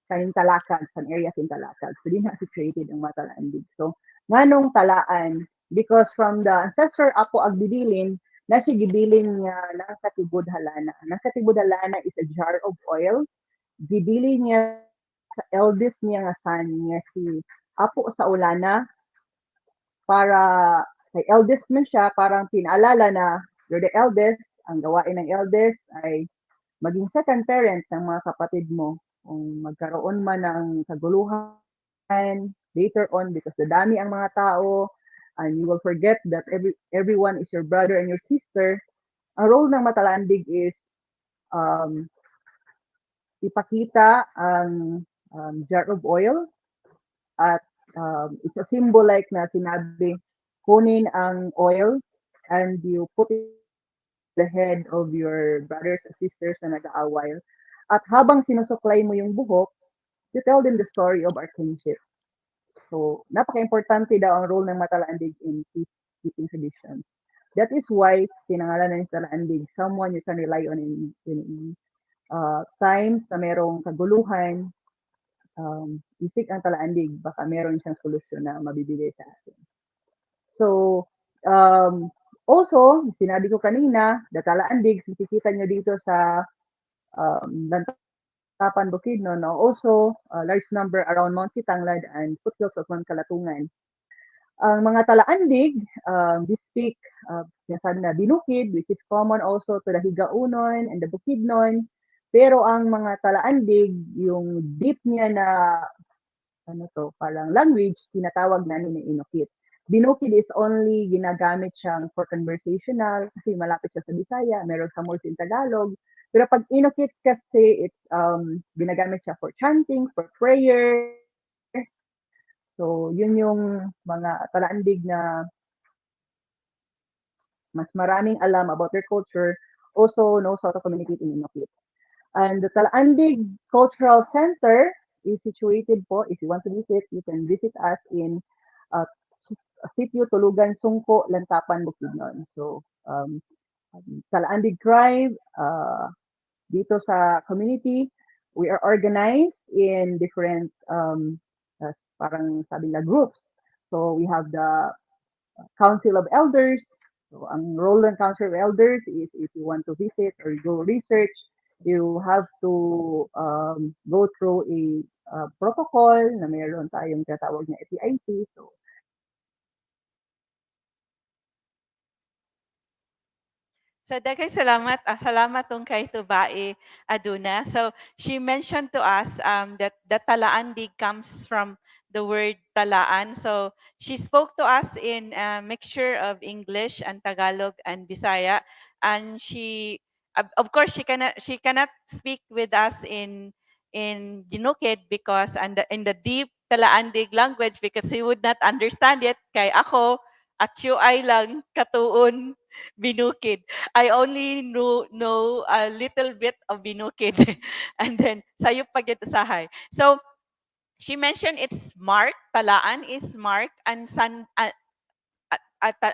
kaning Talakag, sa areas in Talakag. So din na situated ang mga Talaandig. So nganong talaan, because from the ancestor Apo Agbibilin na siya gibilin nga nasa tibod halana. Nasa tibod halana is a jar of oil. Gibilin niya sa eldest niya nga son niya si Apo sa Ulana para kay eldest man siya, parang pinaalala na you're the eldest, ang gawain ng eldest ay maging second parent ng mga kapatid mo. Kung magkaroon man ng kaguluhan later on because dadami ang mga tao and you will forget that everyone is your brother and your sister, ang role ng Matalandig is um, ipakita ang jar of oil at it's a symbol like na sinabi, kunin ang oil and you put it on the head of your brothers and sisters na nag-aaway. At habang sinusuklay mo yung buhok, you tell them the story of our kinship. So, napaka-importante daw ang role ng Matalaandig in peacekeeping traditions. That is why pinangalan ng Talaandig, someone you can rely on in times na merong kaguluhan, isik ang Talaandig, baka meron siyang solusyon na mabibigay sa atin. So, also, sinabi ko kanina, the Talaandig, makikita nyo dito sa Lantapan, Bukidnon, no? Also a large number around Mount Kitanglad and foothills of Mount Kalatungan. Ang mga Talaandig, they speak sinasabi na Binukid, which is common also to the Higaonon and the Bukidnon. Pero ang mga Talaandig, yung deep niya na parang language, tinatawag namin na Inukit. Binukid is only ginagamit siyang for conversational kasi malapit siya sa Bisaya, meron sa more in Tagalog. Pero pag Inukit kasi, it's ginagamit siya for chanting, for prayer. So, yun yung mga Talaandig na mas maraming alam about their culture, also knows how to communicate in Inukit. And the Talaandig Cultural Center is situated po, if you want to visit, you can visit us in uh, Sitio Tulugan, Sungko, Lantapan, Bukidnon. So, Talaandig tribe, dito sa community, we are organized in different, parang sabi na groups. So, we have the Council of Elders. So, ang role ng Council of Elders is if you want to visit or go research, you have to go through a protocol na mayroon tayong tatawag na FEIC. So, So daghang salamat. Salamat tong kay Tubai Aduna. So she mentioned to us that the Talaandig comes from the word talaan. So she spoke to us in a mixture of English and Tagalog and Bisaya. And she, of course, she cannot speak with us in Dinukid because in the deep Talaandig language because she would not understand it. Kay ako at ay lang katuon binukid. I only know a little bit of Binukid and then sayop pagitasahay. So she mentioned it's mark, talaan is mark, and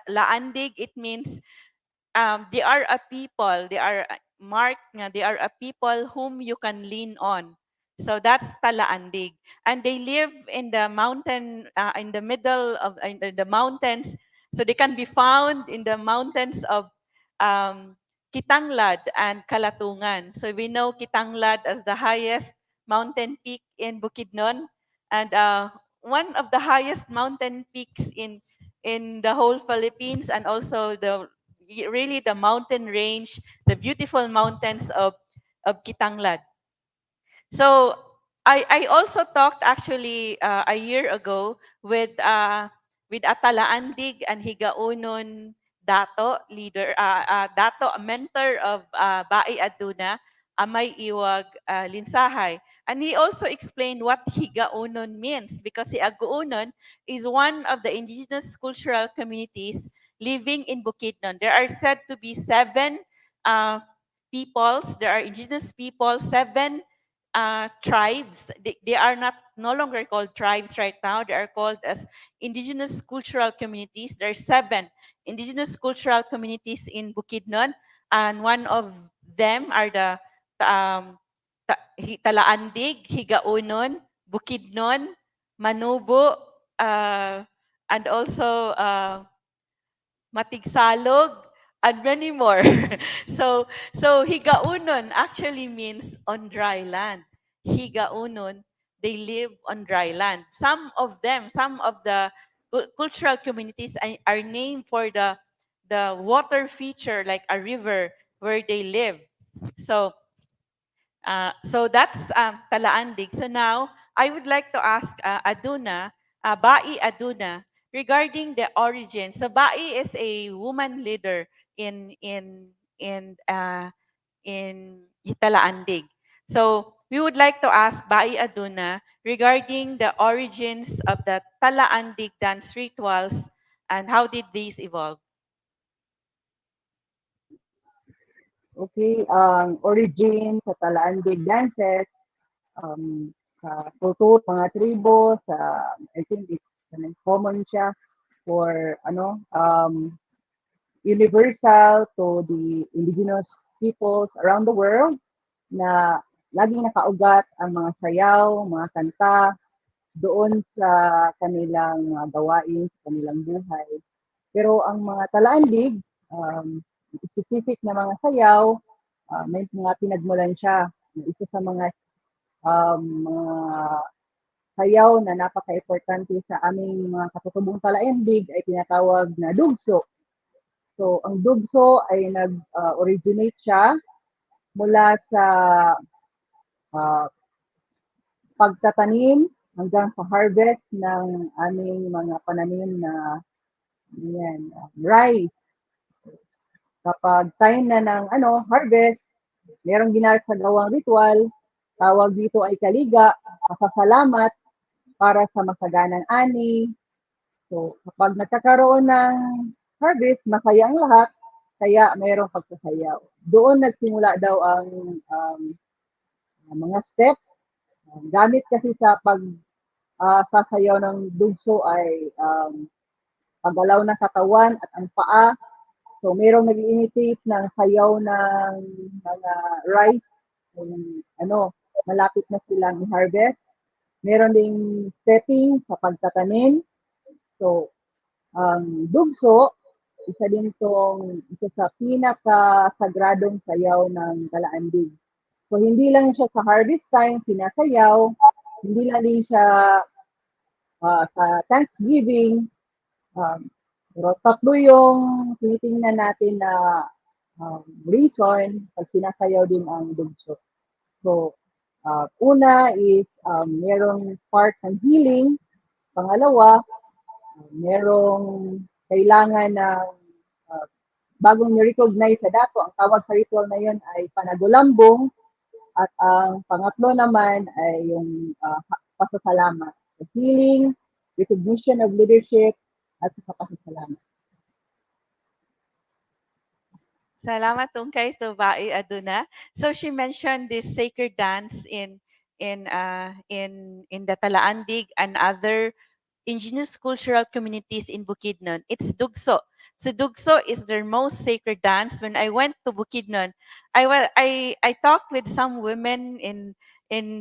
laandig it means they are a people, they are mark nga, they are a people whom you can lean on. So that's Talaandig. And they live in the mountain, in the middle of in the mountains. So they can be found in the mountains of Kitanglad and Kalatungan. So we know Kitanglad as the highest mountain peak in Bukidnon and one of the highest mountain peaks in the whole Philippines and also really the mountain range, the beautiful mountains of Kitanglad. So I also talked actually a year ago with Atalaandig and Higaonon Dato leader, Dato a mentor of Bai Aduna, 𝗍𝗶𝗰𝗲, and he also explained what Higaonon means because Higaonon is one of the indigenous cultural communities living in Bukidnon. There are said to be 7 peoples. There are indigenous people, 7 tribes. They are not no longer called tribes right now. They are called as indigenous cultural communities. There are 7 indigenous cultural communities in Bukidnon, and one of them are the Talaandig, Higaonon, Bukidnon, Manubo, and also Matigsalog, and many more. so Higaonon actually means on dry land. Higaonon, they live on dry land. Some of them, some of the cultural communities are named for the water feature like a river where they live. So that's Talaandig. So now I would like to ask Aduna, Bai Aduna, regarding the origin. So Bai is a woman leader in in uh, Talaandig. So we would like to ask Bai Aduna regarding the origins of the Talaandig dance rituals and how did these evolve? Okay, ang origin sa Talaandig dances, sa kultur, mga tribo, I think it's common siya for, universal to the indigenous peoples around the world na laging nakaugat ang mga sayaw, mga kanta doon sa kanilang gawain, sa kanilang buhay. Pero ang mga Talaandig, specific na mga sayaw, may mga pinagmulan siya. Isa sa mga sayaw na napaka-importante sa aming mga katutubong Talaandig ay tinatawag na dugso. So, ang dugso ay nag-originate siya mula sa uh, pagtatanim hanggang sa harvest ng aming mga pananim na rice. Kapag time na ng harvest, merong ginagawang ritual, tawag dito ay kaliga, pasasalamat para sa masaganang ani. So, kapag nagkakaroon ng harvest, masaya ang lahat, kaya mayroong pagsasayaw. Doon nagsimula daw ang mga steps. Gamit kasi sa sasayaw ng dugso ay paggalaw ng katawan at ang paa. So, mayroong nag-imitate ng sayaw ng mga rice, kung malapit na silang i-harvest. Meron ding stepping sa pagtatanim. So, ang dugso, isa sa pinaka-sagradong sayaw ng Talaandig. So, hindi lang siya sa harvest time, sinasayaw, hindi lang din siya sa Thanksgiving, pero tatlo yung tinitingnan natin na reason pag sinasayaw din ang dugso. So, una is merong part ng healing. Pangalawa, merong kailangan ng bagong ni-recognize sa dato. Ang tawag sa ritual na yun ay panagulambong. At ang pangatlo naman ay yung pasasalamat. The healing, recognition of leadership, at saka pasasalamat. Salamat tungkay to Bai Aduna. So she mentioned this sacred dance in the Talaandig and other indigenous cultural communities in Bukidnon. It's Dugso. So Dugso is their most sacred dance. When I went to Bukidnon, I talked with some women in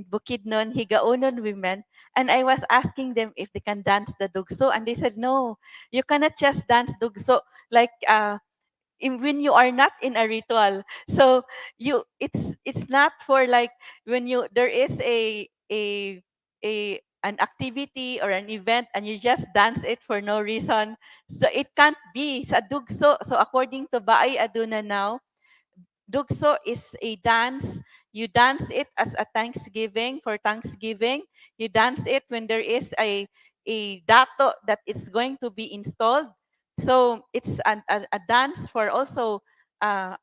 Bukidnon, Higaonon women, and I was asking them if they can dance the Dugso, and they said no, you cannot just dance Dugso like when you are not in a ritual. So it's not for like when you there is a an activity or an event and you just dance it for no reason. So it can't be sa dugso. So according to Baay Aduna now, Dugso is a dance. You dance it as a Thanksgiving, for Thanksgiving. You dance it when there is a dato that is going to be installed. So it's a dance for also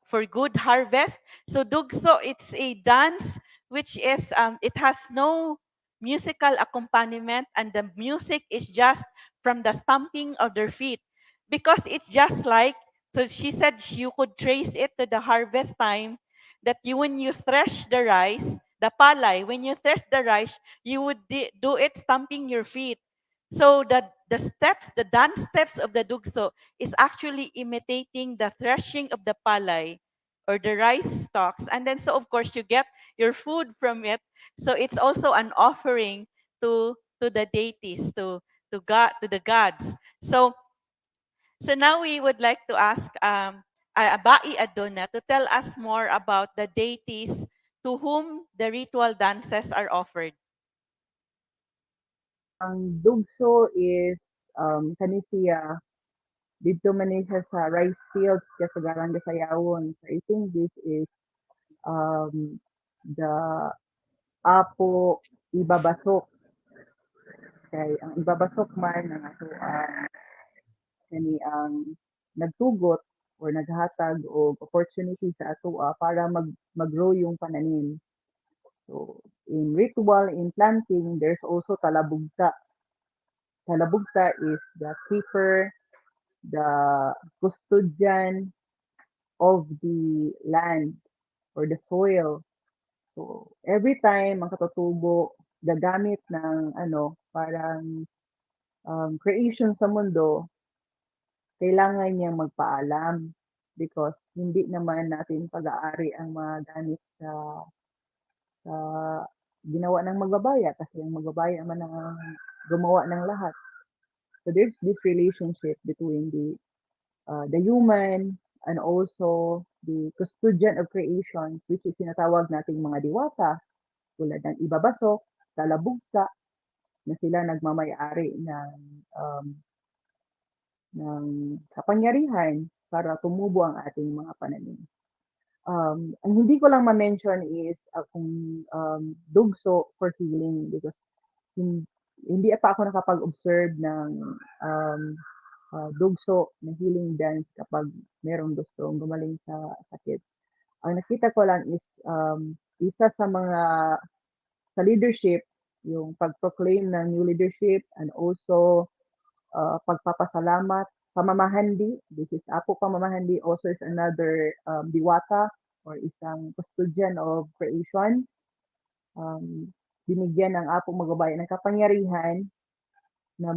for good harvest. So Dugso, it's a dance which is it has no musical accompaniment, and the music is just from the stamping of their feet, because it's just like, so she said you could trace it to the harvest time, that when you thresh the rice, the palay, when you thresh the rice, you would do it stamping your feet. So the steps, the dance steps of the dugso is actually imitating the threshing of the palay or the rice stalks. And then so of course you get your food from it. So it's also an offering to the deities, to God, to the gods. So now we would like to ask Bai Aduna to tell us more about the deities to whom the ritual dances are offered. Ang dugso is kanisiya dito man ni siya sa rice fields kasagaran sa sayawon. So I think this is the apo ibabasok. Kay ang ibabasok man ang ato kani ang nagtugot or naghatag og opportunity sa ato para mag-grow yung pananim. So, in ritual, in planting, there's also talabugta. Talabugta is the keeper, the custodian of the land or the soil. So, every time ang katutubo gagamit ng parang creation sa mundo, kailangan niyang magpaalam because hindi naman natin pag-aari ang mga gamit sa ginawa ng magbabaya kasi ang magbabaya man ang gumawa ng lahat. So there's this relationship between the human and also the custodian of creation, which is tinatawag nating mga diwata tulad ng ibabasok, talabugta, na sila nagmamay-ari um, ng kapangyarihan para tumubo ang ating mga pananim. Ang hindi ko lang ma-mention is kung dugso for healing because hindi pa ako nakapag-observe ng um, dugso na healing dance kapag merong gustong gumaling sa sakit. Ang nakita ko lang is isa sa mga sa leadership, yung pag-proclaim ng new leadership and also pagpapasalamat, pamamahandi. This is Apo Pamamahandi also is another diwata or isang custodian of creation. Binigyan ng Apo Magbabayan ng kapangyarihan na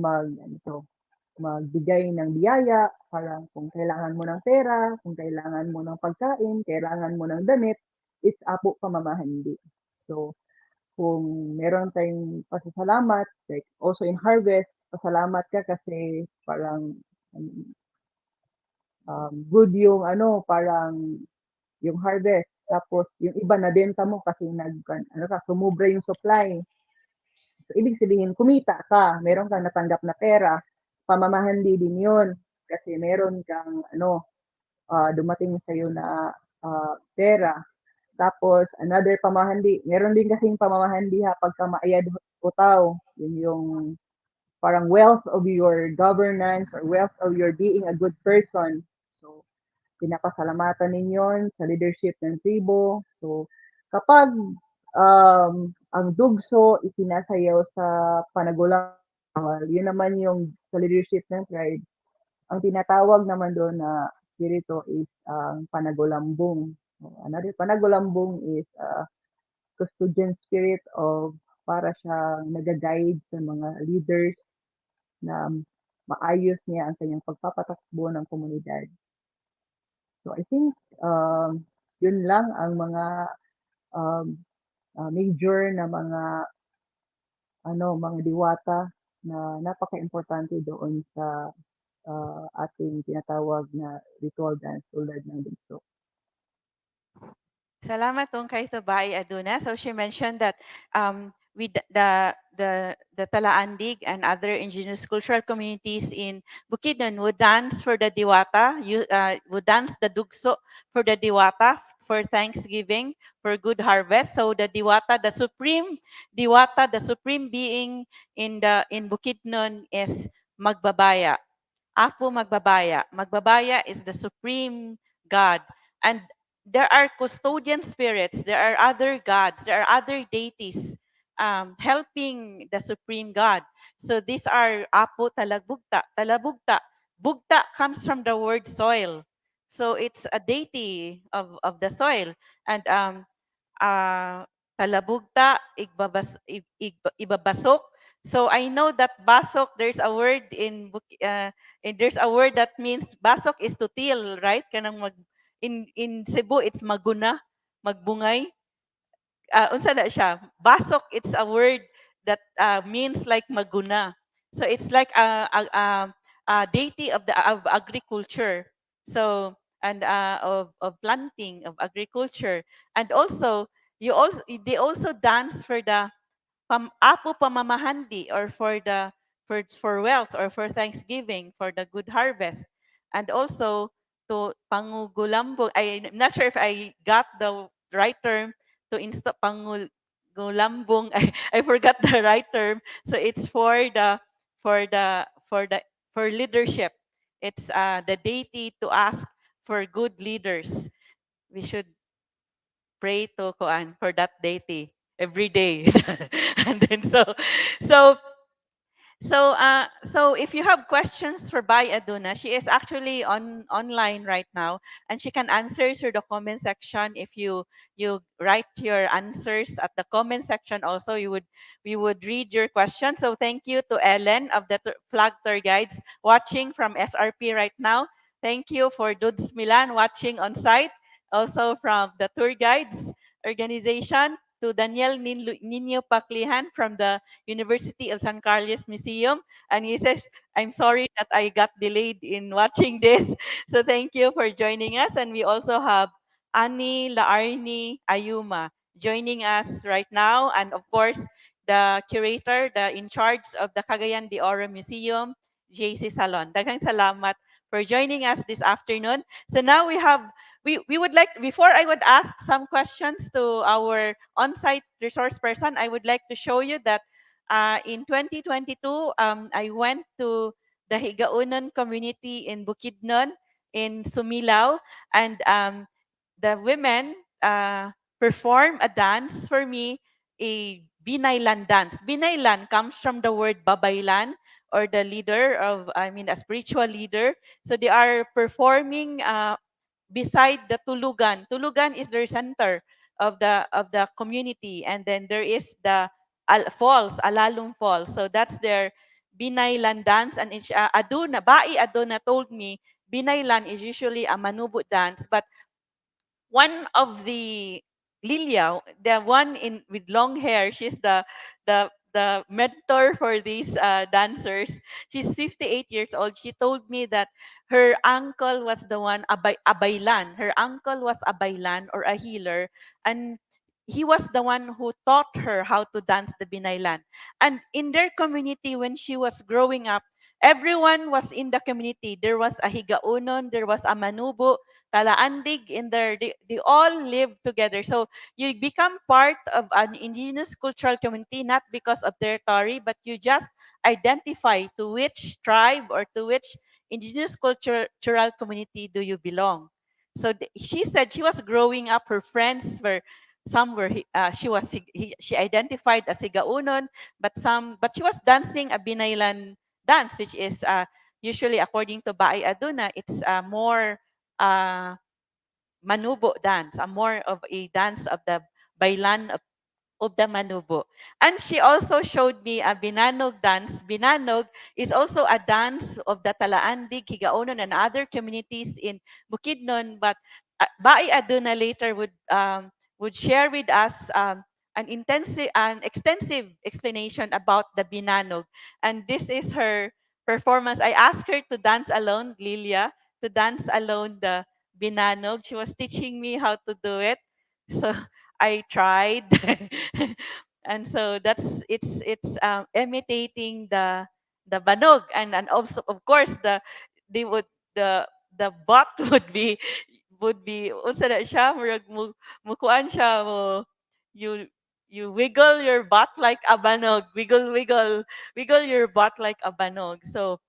magbigay ng biyaya, parang kung kailangan mo ng pera, kung kailangan mo ng pagkain, kailangan mo ng damit, it's Apo Pamamahandi. So, kung meron tayong pasasalamat, like also in harvest, pasalamat ka kasi parang good yung parang yung harvest. Tapos yung iba nabenta mo kasi sumubra yung supply. So, ibig sabihin, kumita ka, meron kang natanggap na pera, pamamahandi din yun. Kasi meron kang dumating sa'yo na pera. Tapos, another pamahandi, meron din kasing pamamahandi pagka maayad utaw. Yun yung parang wealth of your governance or wealth of your being a good person. So, pinapasalamatan ninyo sa leadership ng tribo. So, kapag ang dugso isinasayaw sa panagulang, yun naman yung sa leadership ng tribe, ang tinatawag naman doon na spirito is ang panagulambong. So, another panagulambong is custodian spirit of para siyang nag-guide sa mga leaders na maayos niya ang kanyang pagpapatakbo ng komunidad. So I think yun lang ang mga um, major na mga diwata na napaka-importante doon sa ating tinatawag na ritual dance tulad ng dito. Salamat tong kay Tabay Aduna. So she mentioned that with the Talaandig and other indigenous cultural communities in Bukidnon would dance for the Diwata, would dance the Dugso for the Diwata for Thanksgiving, for good harvest. So the Diwata, the supreme Diwata, the supreme being in Bukidnon is Magbabaya. Apo Magbabaya. Magbabaya is the supreme God. And there are custodian spirits, there are other gods, there are other deities helping the supreme God. So these are Apo Talagbugta. Talabugta. Bugta comes from the word soil. So it's a deity of the soil. And uh, Talabugta, Ibabasok. So I know that basok, there's a word and there's a word that means basok is to till, right? Kanang in Cebu it's maguna, magbungay. Unsa na siya? Basok, it's a word that means like maguna. So it's like a deity of agriculture. So and of planting, of agriculture. And also they also dance for the Apo Pamamahandi or for wealth or for Thanksgiving, for the good harvest. And also to Pangugulambong. I'm not sure if I got the right term to insta Pangugulambong. I forgot the right term. So it's for the for the for leadership. It's the deity to ask for good leaders. We should pray to Kuan for that deity every day. And then so so if you have questions for Bai Aduna, she is actually online right now, and she can answer through the comment section. If you write your answers at the comment section, also we would read your questions. So thank you to Ellen of the Flag Tour Guides watching from SRP right now. Thank you for Dudes Milan watching on site, also from the tour guides organization, to Daniel Nino Paclihan from the University of San Carlos Museum. And he says, I'm sorry that I got delayed in watching this. So thank you for joining us. And we also have Annie Laarni Ayuma joining us right now. And of course, the curator, the in charge of the Cagayan de Oro Museum, JC Salon. Daghang salamat for joining us this afternoon. So now we would like, before I would ask some questions to our on-site resource person, I would like to show you that in 2022, I went to the Higaunon community in Bukidnon, in Sumilao, and the women perform a dance for me, a Binaylan dance. Binaylan comes from the word babaylan, or the leader of, I mean, a spiritual leader. So they are performing beside the tulugan. Tulugan is their center of the community, and then there is the falls, Alalum Falls. So that's their Binaylan dance, and it's Aduna, Bai Aduna told me Binaylan is usually a manubo dance, but one of the Lilia, the one in with long hair, she's the mentor for these dancers. She's 58 years old. She told me that her uncle was the one abaylan. Her uncle was abaylan, or a healer, and he was the one who taught her how to dance the binaylan. And in their community, when she was growing up, everyone was in the community. There was a higaunon, there was a manubo, Talaandig in there. They all live together. So you become part of an indigenous cultural community, not because of territory, but you just identify to which tribe or to which indigenous cultural community do you belong. So she said she was growing up, her friends were, some were, she identified as Higaunon, but she was dancing a Binaylan dance, which is usually, according to Baay Aduna, it's more uh, manubo dance, more of a dance of the Baylan of the Manubo. And she also showed me a Binanog dance. Binanog is also a dance of the Talaandig, Higaunon, and other communities in Bukidnon. But Bai Aduna later would share with us an extensive explanation about the Binanog. And this is her performance. I asked her to dance alone, Lilia, to dance alone the Binanog. She was teaching me how to do it. So I tried, and so it's imitating the banog, and also of course they would the butt would be unsa na siya, murag mukuan siya mo, you you wiggle your butt like a banog, wiggle your butt like a banog. So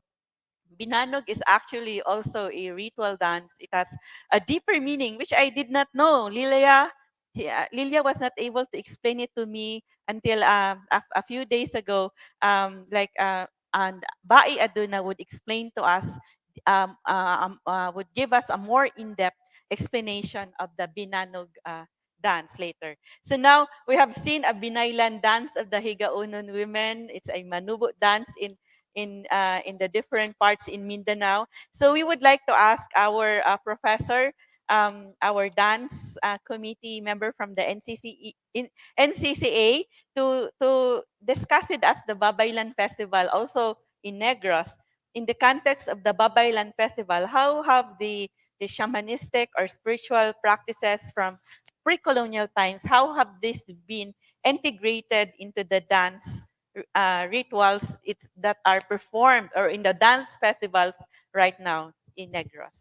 Binanog is actually also a ritual dance. It has a deeper meaning, which I did not know. Lilia was not able to explain it to me until a few days ago. And Bai Aduna would explain to us, would give us a more in-depth explanation of the Binanog dance later. So now we have seen a Binaylan dance of the Higaunon women. It's a Manubo dance in the different parts in Mindanao. So we would like to ask our professor, our dance committee member from the NCCA, to discuss with us the Babaylan Festival, also in Negros. In the context of the Babaylan Festival, how have the shamanistic or spiritual practices from pre-colonial times, how have this been integrated into the dance rituals that are performed or in the dance festivals right now in Negros?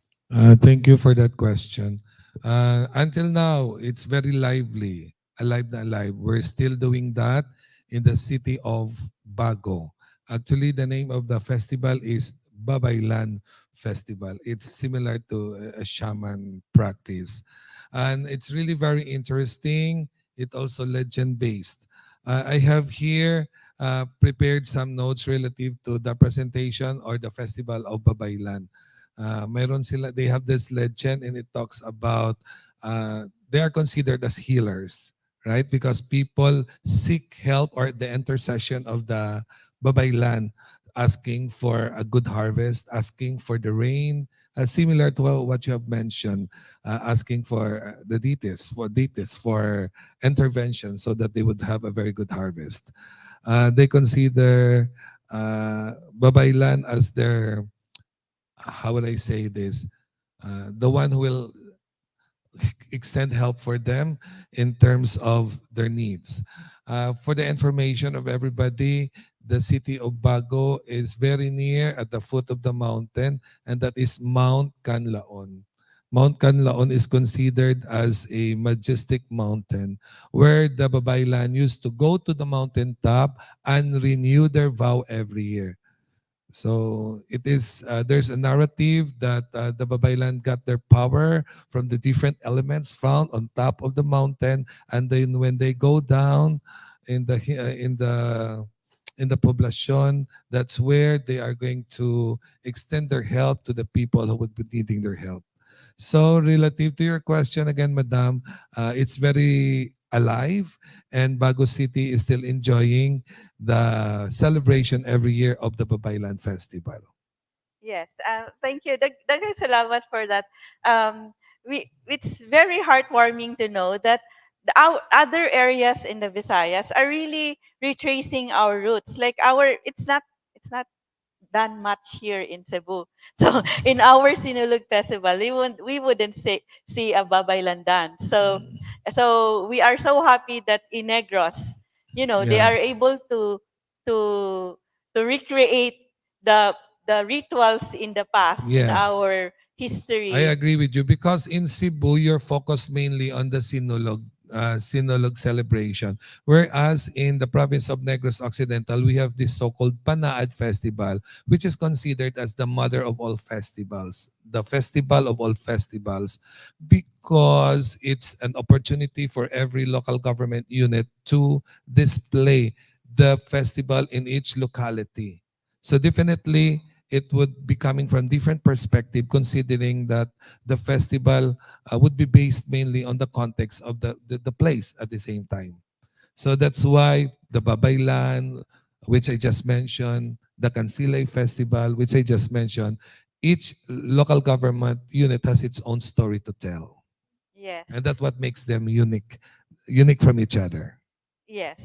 Thank you for that question. Until now, it's very lively, alive na alive. We're still doing that in the city of Bago. Actually, the name of the festival is Babaylan Festival. It's similar to a shaman practice. And it's really very interesting. It also legend-based. I have here prepared some notes relative to the presentation or the Festival of Babaylan. Mayroon sila, they have this legend and it talks about they are considered as healers, right? Because people seek help or the intercession of the Babaylan, asking for a good harvest, asking for the rain, similar to what you have mentioned, asking for the deities for intervention so that they would have a very good harvest. They consider Babaylan as their, how would I say this, the one who will extend help for them in terms of their needs. For the information of everybody, the city of Bago is very near at the foot of the mountain, and that is Mount Canlaon. Mount Canlaon is considered as a majestic mountain where the Babaylan used to go to the mountain top and renew their vow every year. So it is there's a narrative that the Babaylan got their power from the different elements found on top of the mountain, and then when they go down in the in the poblacion, that's where they are going to extend their help to the people who would be needing their help. So relative to your question again, Madam, it's very alive, and Bago City is still enjoying the celebration every year of the Babaylan Festival. Yes, thank you. Daghang salamat for that. It's very heartwarming to know that our other areas in the Visayas are really retracing our roots. Like it's not done much here in Cebu. So in our Sinulog Festival, we wouldn't see a Babaylan dance. So we are so happy that in Negros, they Yeah. are able to to recreate the the rituals in the past in Yeah. our I history. agree with you because in Cebu, you're focused mainly on the Sinulog celebration. Whereas in the province of Negros Occidental, we have this so-called Panaad Festival, which is considered as the mother of all festivals, the festival of all festivals, because it's an opportunity for every local government unit to display the festival in each locality. So definitely, it would be coming from different perspective, considering that the festival would be based mainly on the context of the place at the same time. So that's why the Babaylan, which I just mentioned, the Kansilay Festival, which I just mentioned, each local government unit has its own story to tell. Yes. And that's what makes them unique from each other. Yes.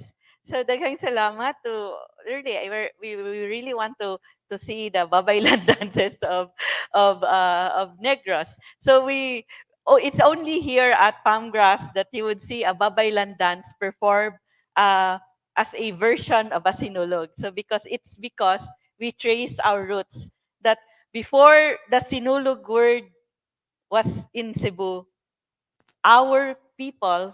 So daghang salamat to really we really want to see the babaylan dances of Negros. So it's only here at Palmgrass that you would see a babaylan dance performed uh, as a version of a sinulog. So because we trace our roots that before the sinulog word was in Cebu, our people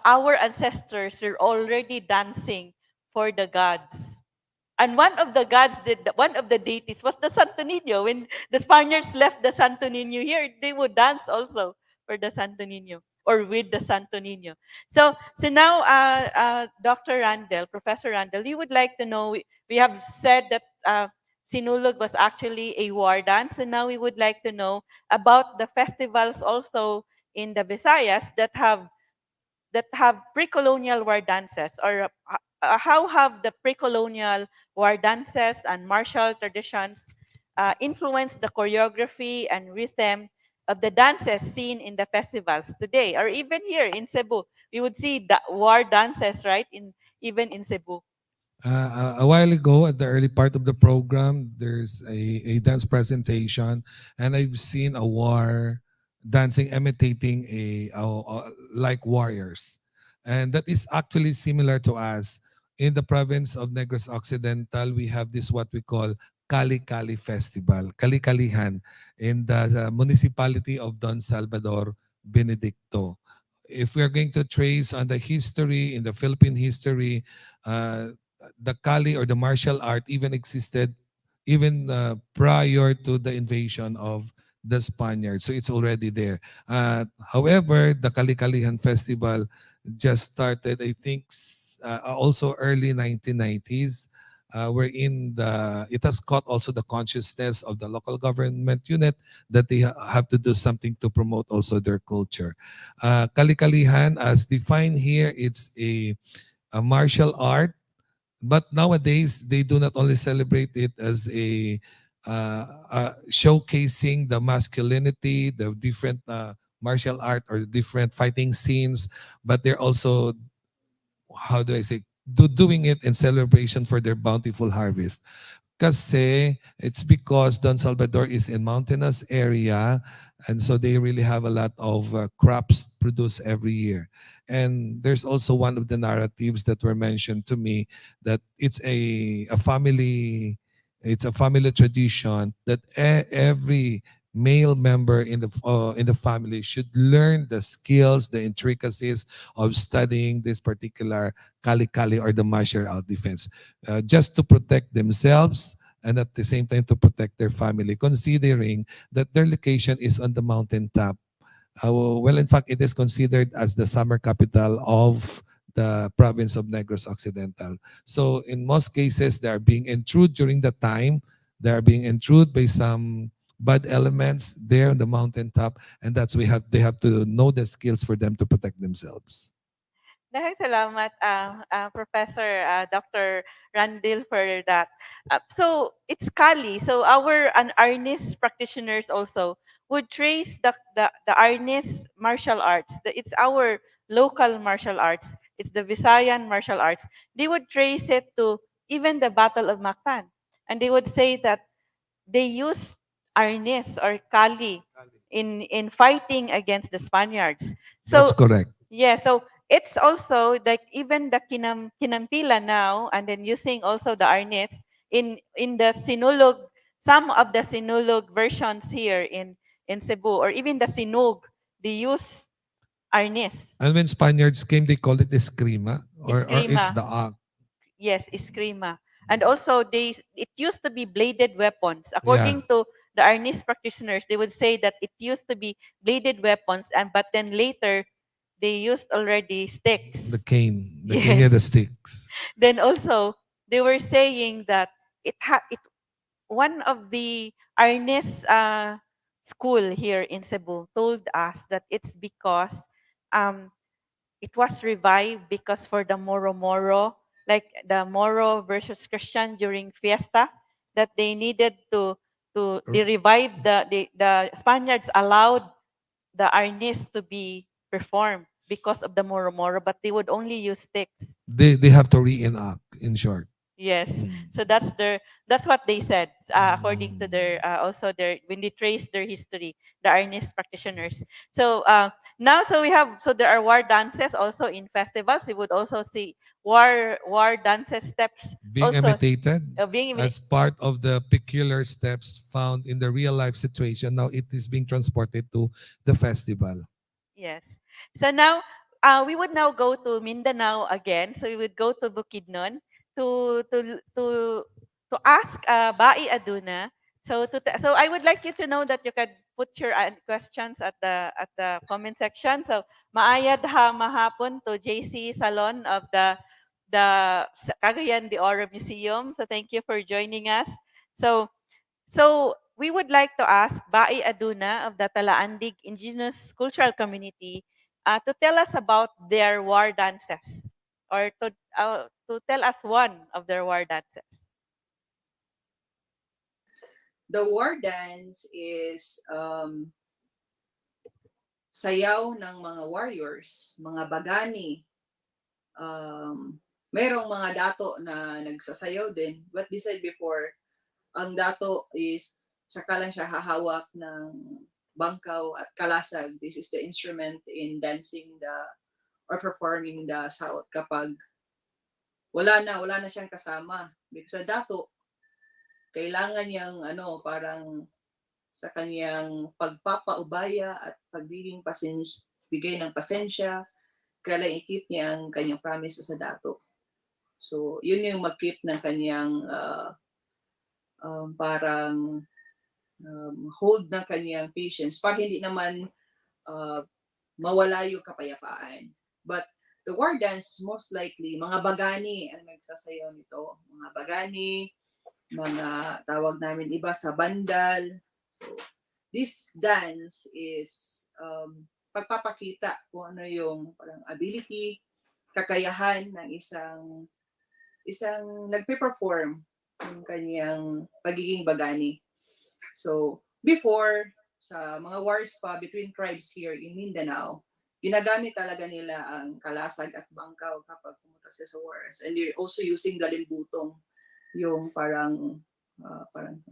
our ancestors were already dancing for the gods. And one of the deities was the Santo Niño. When the Spaniards left the Santo Niño here, they would dance also for the Santo Niño or with the Santo Niño. So now, Dr. Randall, Professor Randall, you would like to know, we have said that Sinulog was actually a war dance, and now we would like to know about the festivals also in the Visayas that have pre-colonial war dances, or how have the pre-colonial war dances and martial traditions influenced the choreography and rhythm of the dances seen in the festivals today, or even here in Cebu? We would see war dances, right? Even in Cebu. A while ago, at the early part of the program, there's a dance presentation, and I've seen a war dancing imitating like warriors, and that is actually similar to us. In the province of Negros Occidental, we have this what we call Kali Kali Festival, Kali Kalihan, in the municipality of Don Salvador, Benedicto. If we are going to trace on the history, in the Philippine history, uh, the Kali or the martial art even existed even prior to the invasion of the Spaniards. So it's already there. However, the 𝗂𝗶𝗰 Festival just started, I think, also early 1990s. It has caught also the consciousness of the local government unit that they have to do something to promote also their culture. 𝗂𝗶𝗰, as defined here, it's a martial art, but nowadays they do not only celebrate it as a showcasing the masculinity, the different martial art or different fighting scenes, but they're also, how do I say, doing it in celebration for their bountiful harvest. Kasi it's because Don Salvador is in mountainous area, and so they really have a lot of crops produced every year. And there's also one of the narratives that were mentioned to me that it's a family tradition that every male member in the family should learn the skills, the intricacies of studying this particular 𝗂𝗂𝗃 or the martial art defense, just to protect themselves and at the same time to protect their family, considering that their location is on the mountaintop. Well, in fact, it is considered as the summer capital of the province of Negros Occidental. So in most cases, they are being intruded during the time. They are being intruded by some bad elements there on the mountaintop, and that's they have to know the skills for them to protect themselves. Dahil salamat, Professor Dr. Randil, for that. So it's Kali. So our Arnis practitioners also would trace the Arnis martial arts. It's our local martial arts. It's the Visayan martial arts. They would trace it to even the Battle of Mactan. And they would say that they use Arnis or Kali in fighting against the Spaniards. That's So correct. yeah, so it's also like even the kinampila now, and then using also the arnis in the Sinulog, some of the Sinulog versions here in Cebu, or even the Sinug, they use arnis, And when Spaniards came, they called it eskrima, or it's eskrima. the act. Yes, eskrima. And also it used to be bladed weapons. Yeah, According to the arnis practitioners, they would say that it used to be bladed weapons, and but then later they used already sticks. the cane Yes. and the sticks. Then also they were saying that it one of the Arnis school here in Cebu told us that it's because um it was revived because for the Moro Moro, like the Moro versus Christian during fiesta, that they needed to they revived the Spaniards allowed the Arnis to be performed because of the Moro Moro, but they would only use sticks. They have to reenact, in short. Yes. Mm. So that's what they said, according to their also their when they trace their history, the Arnis practitioners. So now so there are war dances also in festivals. We would also see war dances steps Being also imitated being as part of the peculiar steps found in the real life situation. Now it is being transported to the festival. yes. So now we would now go to Mindanao again. So we would go to Bukidnon to to to to ask 𝗂𝗶𝗰. So I would like you to know that you can put your questions at the comment section. So maayad ha mahapon to JC Salon of the Cagayan de Oro Museum. So thank you for joining us. So we would like to ask Bai Aduna of the Talaandig Indigenous Cultural Community to tell us about their war dances, or to tell us one of their war dances. The war dance is sayaw ng mga warriors, mga bagani. Merong mga dato na nagsasayaw din. What they said before, ang dato is saka lang siya hahawak ng bangkaw at kalasag. This is the instrument in dancing or performing the saot kapag wala na siyang kasama. Because sa dato, kailangan niyang parang sa kanyang pagpapaubaya at pagbigay ng pasensya, kailangan i-keep niya ang kanyang promise sa dato. So, yun yung mag-keep ng kanyang parang hold ng kanyang patience para hindi naman mawala yung kapayapaan. But the war dance, most likely, mga bagani ang nagsasayaw nito. Mga bagani, mga tawag namin iba sa bandal. So, this dance is pagpapakita kung ano yung parang ability, kakayahan ng isang nagpe-perform ng kanyang pagiging bagani. So, before, sa mga wars pa between tribes here in Mindanao, ginagamit talaga nila ang kalasag at bangkaw kapag pumunta sila sa wars. And they're also using galimbutong, yung parang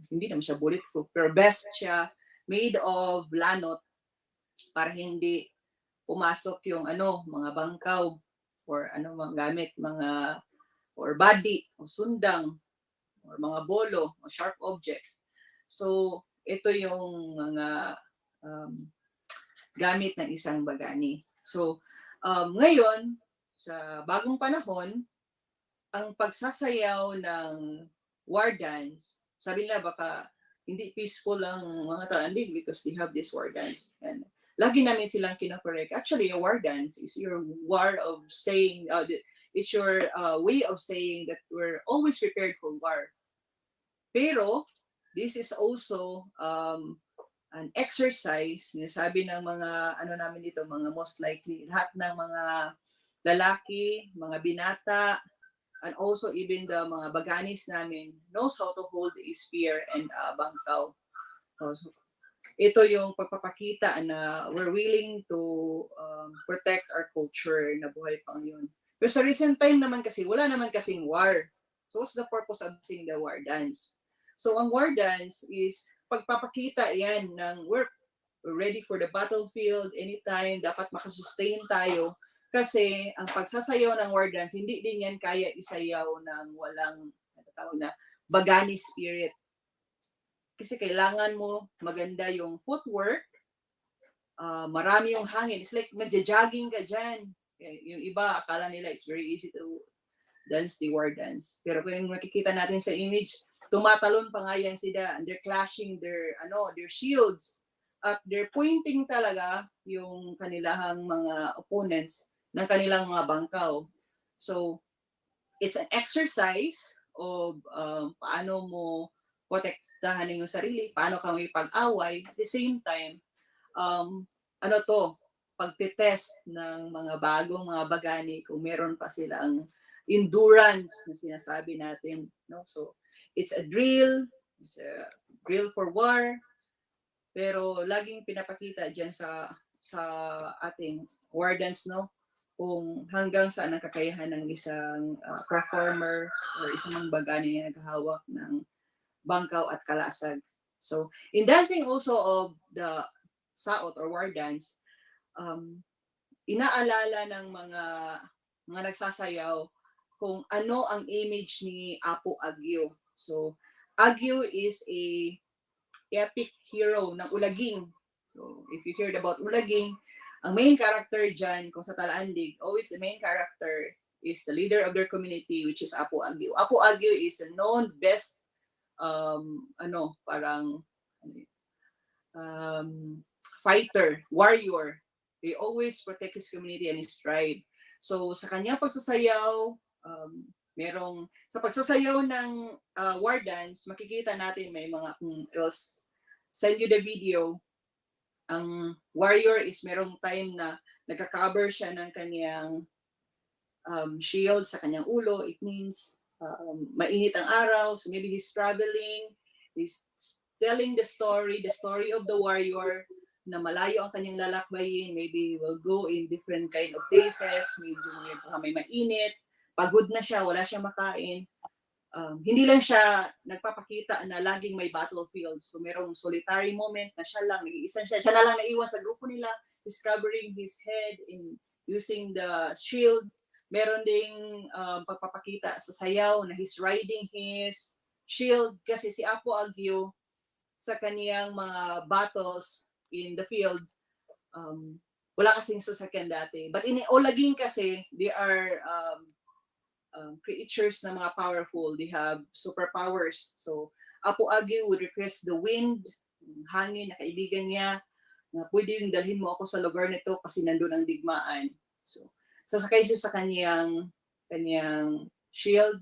hindi naman siya bulletproof, pero best siya, made of lanot para hindi pumasok yung mga bangkaw or mga gamit, or body, o sundang, or mga bolo, o sharp objects. So, ito yung mga gamit ng isang bagani. So, ngayon, sa bagong panahon, ang pagsasayaw ng war dance, sabi nila baka hindi peaceful lang mga Talaandig because they have this war dance. And lagi namin silang kinakorek. Actually, a war dance is your war of saying, it's your way of saying that we're always prepared for war. Pero, this is also an exercise, sinasabi ng mga, namin dito, mga most likely, lahat ng mga lalaki, mga binata, and also even the mga baganis namin knows how to hold a spear and bangkaw. So, ito yung pagpapakita na we're willing to protect our culture na buhay pang yun. Pero sa recent time naman kasi, wala naman kasing war. So what's the purpose of seeing the war dance? So ang war dance is pagpapakita yan ng we're ready for the battlefield anytime, dapat makasustain tayo. Kasi ang pagsasayaw ng war dance, hindi din yan kaya isayaw ng walang bagani spirit. Kasi kailangan mo maganda yung footwork, marami yung hangin. It's like nagja-jogging ka dyan. Yung iba, akala nila it's very easy to dance the war dance. Pero kung makikita natin sa image, tumatalon pa nga yan sila, and they're clashing their shields, at they're pointing talaga yung kanilang mga opponents ng kanilang mga bangkaw. So, it's an exercise of paano mo protektahan yung sarili, paano ka may pag-away. At the same time, pagtitest ng mga bagong mga bagani kung meron pa silang endurance na sinasabi natin. No? So, it's a drill for war, pero laging pinapakita dyan sa ating war dance, no? Kung hanggang saan ang kakayahan ng isang performer or isang bagani na naghahawak ng bangkaw at kalasag. So, in dancing also of the saot or war dance, inaalala ng mga nagsasayaw kung ano ang image ni 𝗵𝗄. So, 𝗵𝗄 is a epic hero ng Ulaging. So, if you heard about Ulaging, ang main character dyan, kung sa Talaandig, always the main character is the leader of their community, which is 𝗵𝗄. 𝗵𝗄 is a known best, fighter, warrior. He always protect his community and his tribe. So, sa kanyang pagsasayaw, sa pagsasayaw ng war dance, makikita natin may mga, I'll send you the video. Ang warrior is merong time na nagka-cover siya ng kanyang shield sa kanyang ulo. It means mainit ang araw, so maybe he's traveling, he's telling the story of the warrior, na malayo ang kanyang lalakbayin, maybe he will go in different kind of places, maybe may mainit, pagod na siya, wala siyang makain. Hindi lang siya nagpapakita na laging may battlefield. So merong solitary moment na siya lang, nag-iisa siya na lang naiwan sa grupo nila, he's covering his head in using the shield. Meron ding pagpapakita sa sayaw na he's riding his shield, kasi si 𝗵𝗄 sa kaniyang mga battles in the field, wala kasing sasakyan dati. But in Ulaging kasi, they are creatures na mga powerful. They have superpowers. So, 𝗵𝗄 would request the wind, hangin na kaibigan niya, na pwede yung dalhin mo ako sa lugar nito kasi nandun ang digmaan. So, sasakay siya sa kanyang shield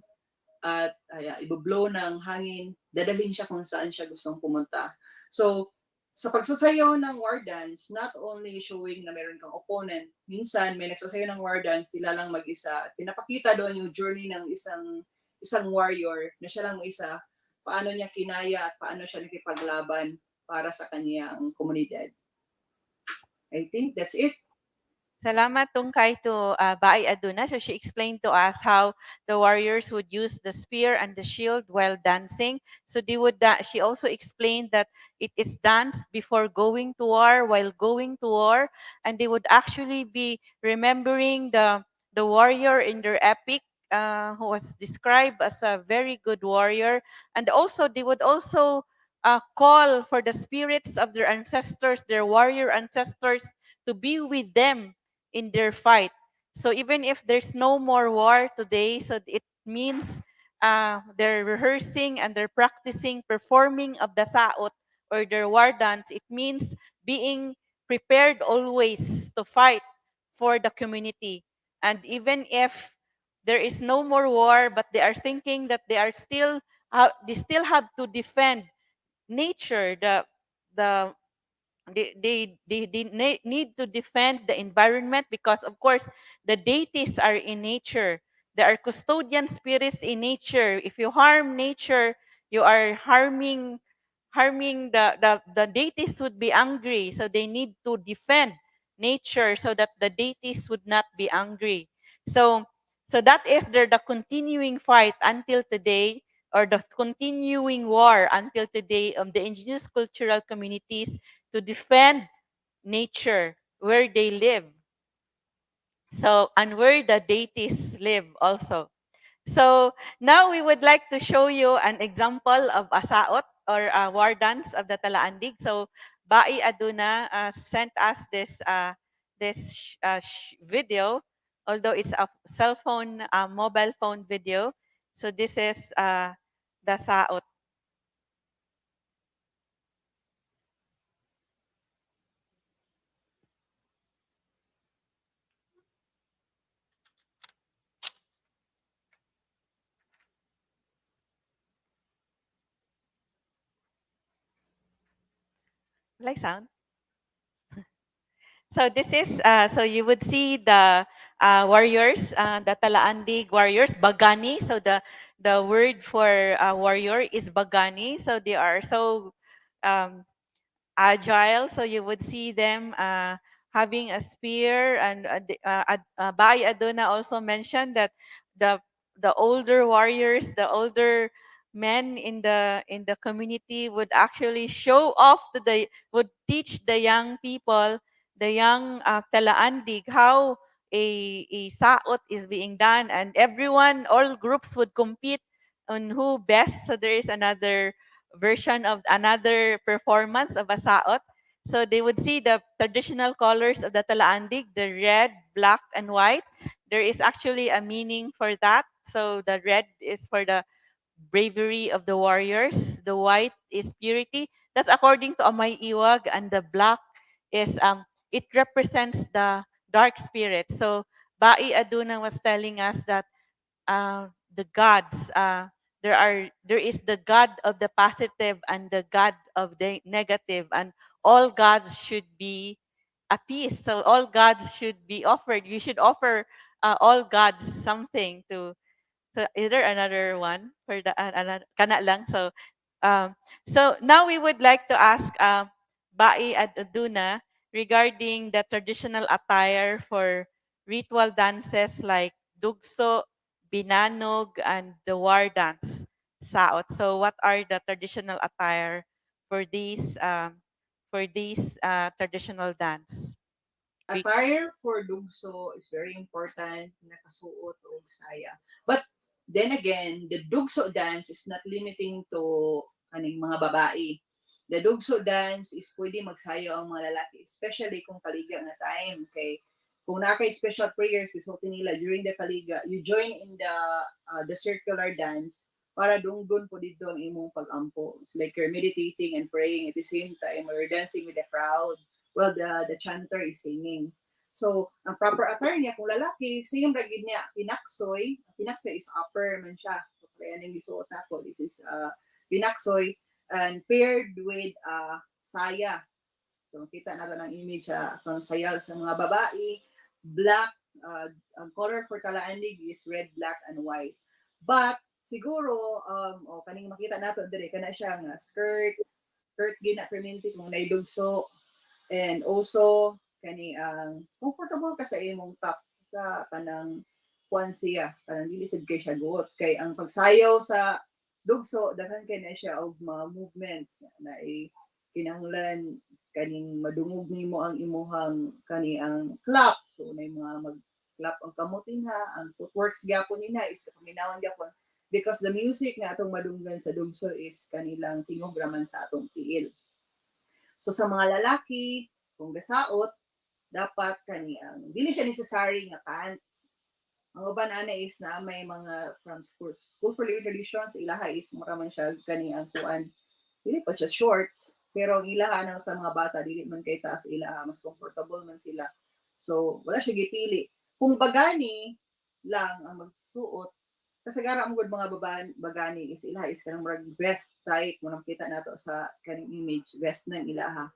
at ibublow ng hangin, dadalhin siya kung saan siya gustong pumunta. So, sa pagsasayaw ng war dance, not only showing na meron kang opponent, minsan may nagsasayaw ng war dance, sila lang mag-isa. Pinapakita doon yung journey ng isang warrior na siya lang mag-isa, paano niya kinaya at paano siya nakipaglaban para sa kanyang komunidad. I think that's it. Salamat tungkay to Bai Aduna. So she explained to us how the warriors would use the spear and the shield while dancing. So they would. She also explained that it is danced before going to war, while going to war, and they would actually be remembering the warrior in their epic, who was described as a very good warrior, and also they would also call for the spirits of their ancestors, their warrior ancestors, to be with them in their fight. So even if there's no more war today, so it means they're rehearsing and they're practicing performing of the saot or their war dance. It means being prepared always to fight for the community. And even if there is no more war, but they are thinking that they still have to defend nature, the they need to defend the environment because of course the deities are in nature. There are custodian spirits in nature. If you harm nature, you are harming the deities would be angry, so they need to defend nature so that the deities would not be angry. So that is the continuing fight until today, or the continuing war until today of the indigenous cultural communities to defend nature where they live. So, and where the deities live also. So now we would like to show you an example of a saot or a war dance of the Talaandig. So Bai Aduna sent us this video, although it's a cell phone, mobile phone video. So this is the saot. Like sound? So this is so you would see the warriors, the Talaandig warriors, Bagani. So the word for warrior is Bagani. So they are so um, agile. So you would see them having a spear. And Bai Aduna also mentioned that the the older warriors, the older men in the community would actually show off to would teach the young people, the young Talaandig, how a saot is being done, and everyone, all groups would compete on who best. So there is another version of another performance of a saot. So they would see the traditional colors of the Talaandig, the red, black, and white. There is actually a meaning for that. So the red is for the bravery of the warriors. The white is purity. That's according to 𝗕᾿𾃗𝗋, and the black is it represents the dark spirit. So Bai Aduna was telling us that the gods. There is the God of the positive and the God of the negative, and all gods should be a peace. So all gods should be offered. You should offer all gods something to. So is there another one for the another kana lang? Um, so now we would like to ask Bai at Aduna regarding the traditional attire for ritual dances like dugso, binanog, and the war dance, saot. So what are the traditional attire for these traditional dance? Attire for dugso is very important, nakasuot og saya. But then again, the dugso dance is not limiting to kaning mga babae. The dugso dance is pwede magsayo ang mga lalaki, especially kung kaliga na time. Okay? Kung nakay special prayers, gusto nila during the kaliga, you join in the circular dance para dunggon po dito ang imong pag-ampo. It's like you're meditating and praying at the same time, or you're dancing with the crowd while the chanter is singing. So, ang proper attire niya, kung lalaki, same ragid niya, pinaksoy. Pinaksoy is upper man siya. So, kaya nang isuot ako, this is pinaksoy, and paired with saya. So, kita natin ang image pang sayal sa mga babae. Black, ang color for Talaandig is red, black, and white. But, siguro, kaning makita nato dire kana siya nga skirt gina permanente kung naidugso, and also kani ang comfortable ka sa imong top sa kanang kuan siya, kanang dili sad kay siya guot kay ang pagsayaw sa dugso daghan kay na siya og mga movements na kinahanglan kaning madungog nimo ang imuhang kani ang clap, so may mga mag clap ang kamutin ha, ang footworks gyapon nina is paminawan gyapon because the music nga atong madunggan sa dugso is kanilang tingog raman sa atong tiil. So sa mga lalaki, kung gasaot, dapat kaniyang dili siya necessary nga pants. Ang uban ana is na may mga from school for living traditions, ilaha is mura man siya kaniyang kuan. Dili pa siya shorts, pero ang ilaha nang sa mga bata dili man kay taas ilaha, mas comfortable man sila. So wala siya gipili. Kung bagani lang ang magsuot, kasagara mo gud mga bagani is ilaha is kanang murag vest type mo nakita nato sa kaning image, vest nang ilaha.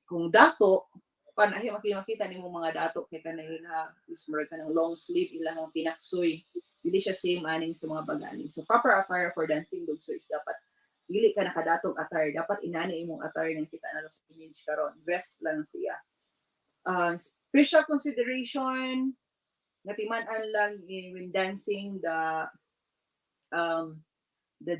Kung dato panahi makita nimo mga dato kay kanila is murag kanang long sleeve ilang pinaksoy, dili siya same aning sa mga bagani. So proper attire for dancing dugso is dapat dili ka nakadatong attire, dapat inani imong attire nang kita nato sa image karon, vest lang siya. Special consideration natiman-an lang when dancing the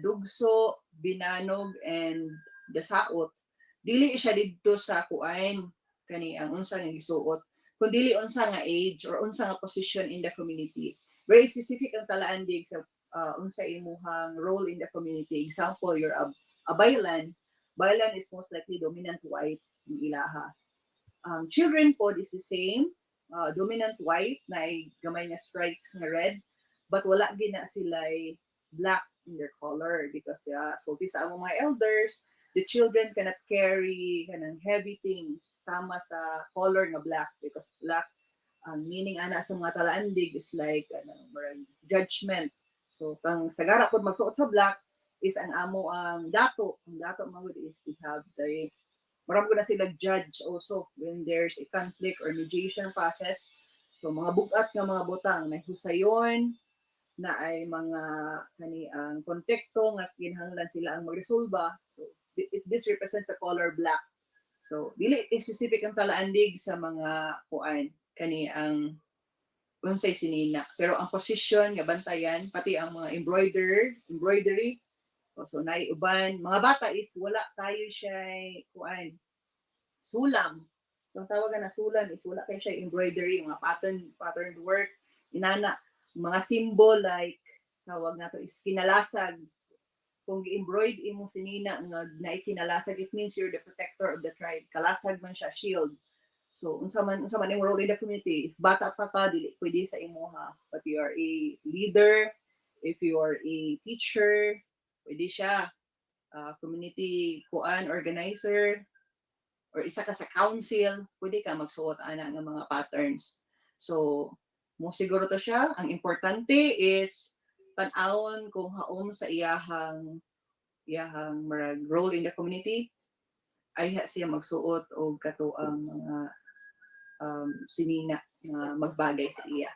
dugso, binanog, and the saot, dili siya didto sa kuan kani ang unsa nga gisuot, kun dili unsa nga age or unsa nga position in the community. Very specific ang Talaandig sa unsa imuhang role in the community. Example, you're a baylan. Baylan is most likely dominant white ng ilaha. Children po is the same. Dominant white na gamay nga stripes nga red, but wala gina sila black in their color because so sa among mga elders, the children cannot carry kanang heavy things sama sa color nga black because black ang meaning ana sa mga Talaandig is like judgment. So kang sagara pud magsuot sa black is ang amo ang dato magud is to have the marami ko na sila judge also when there's a conflict or mediation process. So mga bugat nga mga butang may husayon na ay mga ang konteksto nga kinahanglan sila ang magresolba. So this represents the color black. So dili specific ang Talaandig sa mga kuan kani ang unsay sinina, pero ang position nga bantayan pati ang mga embroidery. So naay uban mga bata is wala tayo siya kuan sulam. Ang tawagan na sulam is wala kayo siya embroidery, mga patterned work, inana mga symbol like tawag nato is kinalasag. Kung gi-embroid imo sinina nga naay kinalasag, it means you're the protector of the tribe. Kalasag man siya, shield. So unsa man yung role in the community, bata pa ka dili pwede sa imo ha, but you are a leader, if you are a teacher, pwede siya community kuan organizer or isa ka sa council, pwede ka magsuot ana nga mga patterns. So mo siguro to siya, ang importante is tan-awon kung haom sa iyahang marag role in the community ay siya magsuot og katuang mga sinina nga magbagay sa iya.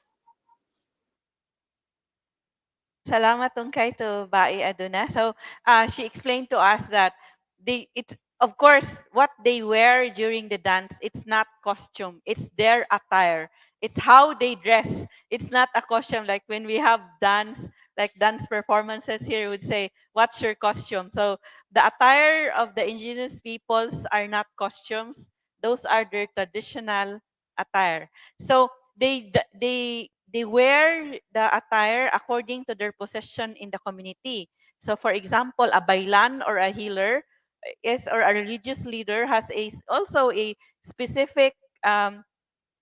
Salamat kay 𝗕𝗶 So she explained to us that it's of course what they wear during the dance. It's not costume. It's their attire. It's how they dress. It's not a costume like when we have dance performances here. We would say, "What's your costume?" So the attire of the indigenous peoples are not costumes. Those are their traditional attire. So they wear the attire according to their possession in the community. So for example, a baylan or a healer or a religious leader has also a specific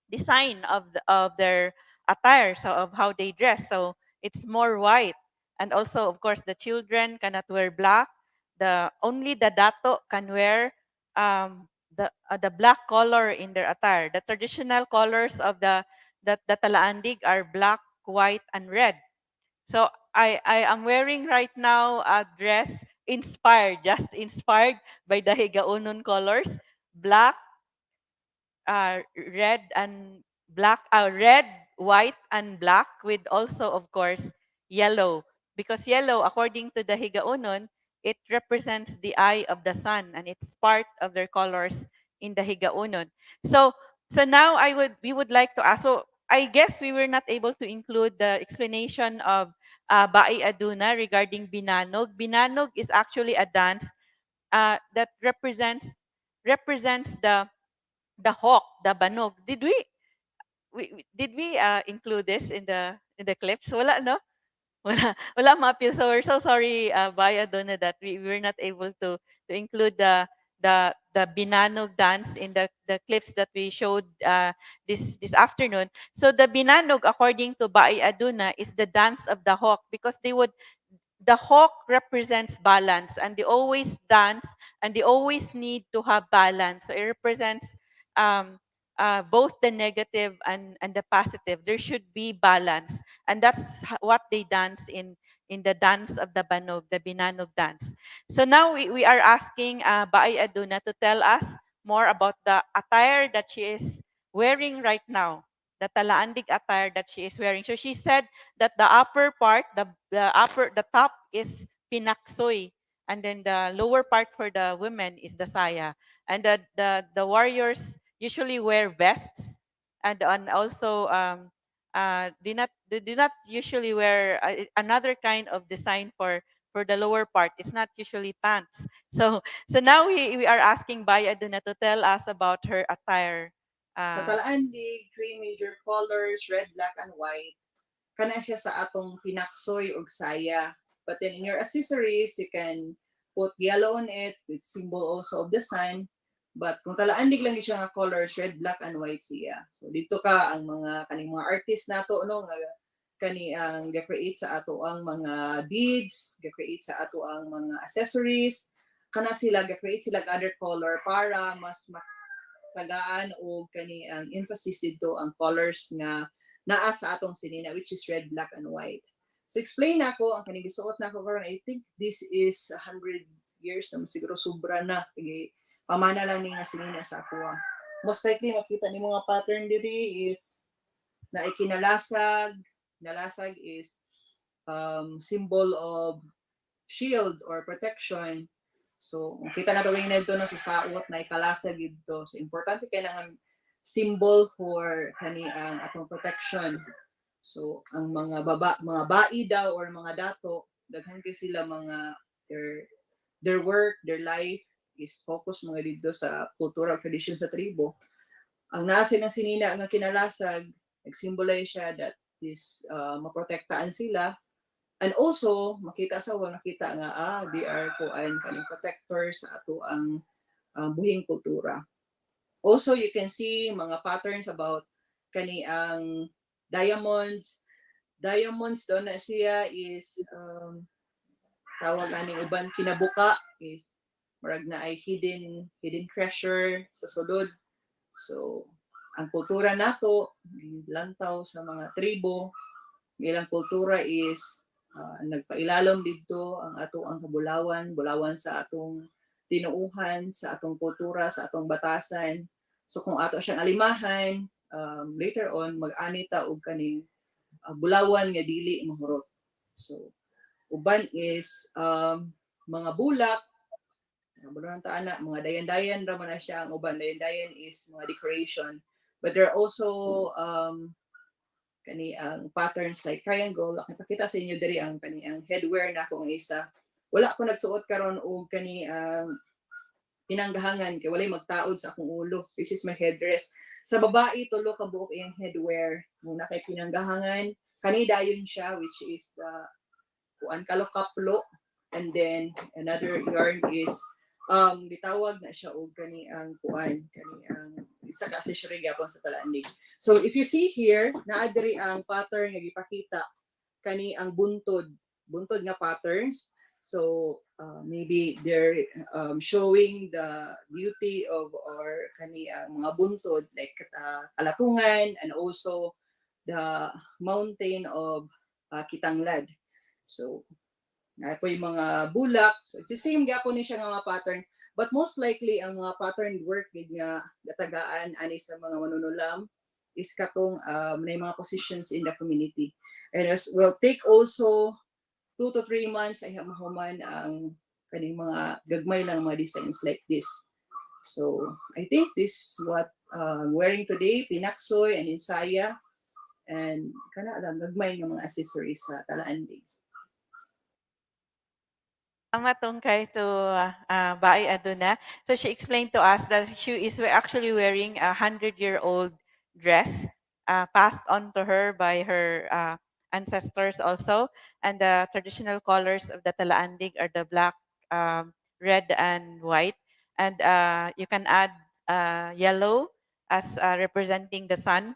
design of their attire, so of how they dress. So it's more white. And also, of course, the children cannot wear black. Only the dato can wear the black color in their attire. The traditional colors of the Talaandig are black, white, and red. So I am wearing right now a dress inspired, just inspired by the Higaonon colors, black, red and black, red, white, and black, with also, of course, yellow. Because yellow, according to the Higaonon, it represents the eye of the sun, and it's part of their colors in the Higaonon. So, so now we would like to ask. So I guess we were not able to include the explanation of Baay Aduna regarding Binanog. Binanog is actually a dance that represents the hawk, the banog. Did we include this in the clips? Wala, no? Wala ma-appeal. So we're so sorry, Baya Donna, that we were not able to include the Binanog dance in the clips that we showed this afternoon. So the Binanog, according to Baay Aduna, is the dance of the hawk, because the hawk represents balance, and they always dance, and they always need to have balance. So it represents um, both the negative and the positive. There should be balance, and that's what they dance in the dance of the banog, the binanog dance. So now we are asking Baay Aduna to tell us more about the attire that she is wearing right now, the Talaandig attire that she is wearing. So she said that the upper part, the top is pinaksoy, and then the lower part for the women is the saya. And the warriors usually wear vests, and also they do not usually wear another kind of design for the lower part. It's not usually pants. So now we are asking Baya Aduna to tell us about her attire. Sa Talaandig, three major colors, red, black, and white. Kana siya sa atong pinaksoy og saya. But then in your accessories, you can put yellow on it with symbol also of the sun. But kung Talaandig lang siya nga colors, red, black, and white siya. So dito ka ang kaning mga artist nato no nga kani ang ga-create sa ato ang mga beads, ga-create sa ato ang mga accessories. Kana sila ga-create sila other color para mas tagaan o kani ang emphasis dito ang colors nga naa sa atong sinina, which is red, black, and white. So explain ako ang kaning gisuot nako karon. I think this is 100 years na siguro sobra na. Kaya pamana lang ni nga sinina sa ako. Most likely makita ni mga pattern diri is na ikinalasag. Nalasag is symbol of shield or protection. So, kita na gawin na ito no, sa saot na ikalasag ito. So, importante kaya nga symbol for kani ang atong protection. So, ang mga bai daw or mga dato, daghan kay sila mga their work, their life is focus mga dito sa kultura o tradition sa tribo. Ang nasa ng sinina nga kinalasag, nag-symbolize siya that is maprotektaan sila. And also, makita nga, they are kaning protectors sa ato ang buhing kultura. Also, you can see mga patterns about kani ang diamonds. Diamonds doon na siya is tawag aning uban kinabuka is marag na ay hidden treasure sa sulod. So, ang kultura nato lantaw sa mga tribo, ilang kultura is nagpailalom dito ang ato ang bulawan sa atong tinuuhan, sa atong kultura, sa atong batasan. So kung ato siyang alimahan, later on mag-ani ta og kaning bulawan nga dili mahurot. So uban is mga bulak, mga dayan-dayan ra man na siya. Ang uban dayan-dayan is mga decoration. But there are also kani ang patterns like triangle. Nakita sa inyo diri ang kani ang headwear na akong isa. Wala ko nagsuot karon og kani ang pinanggahangan kay walay magtaod sa akong ulo. This is my headdress. Sa babae tulo ka buok iyang headwear. Muna kay pinanggahangan, kani dayon siya which is the 𝗕𝗶𝗆𝗆, and then another yarn is gitawag na siya og kani ang isa ka accessory gyapon sa Talaandig. So if you see here, naa diri ang pattern nga gipakita kani ang buntod buntod nga patterns. So maybe they're showing the beauty of our mga buntod like Kalatungan and also the mountain of Kitanglad. So po yung mga bulak. So it's the same gapon ni siya nga mga pattern. But most likely ang mga pattern work gid nga gatagaan ani sa mga manunulam is katong na mga positions in the community. And as will take also 2 to 3 months ay mahuman ang kaning mga gagmay lang mga designs like this. So I think this what wearing today, pinaksoy and insaya and kana lang gagmay ng mga accessories sa Talaandig. Matungkay to Bai Aduna. So she explained to us that she is actually wearing a 100-year-old dress passed on to her by her ancestors also. And the traditional colors of the Talaandig are the black, red, and white. And you can add yellow as representing the sun.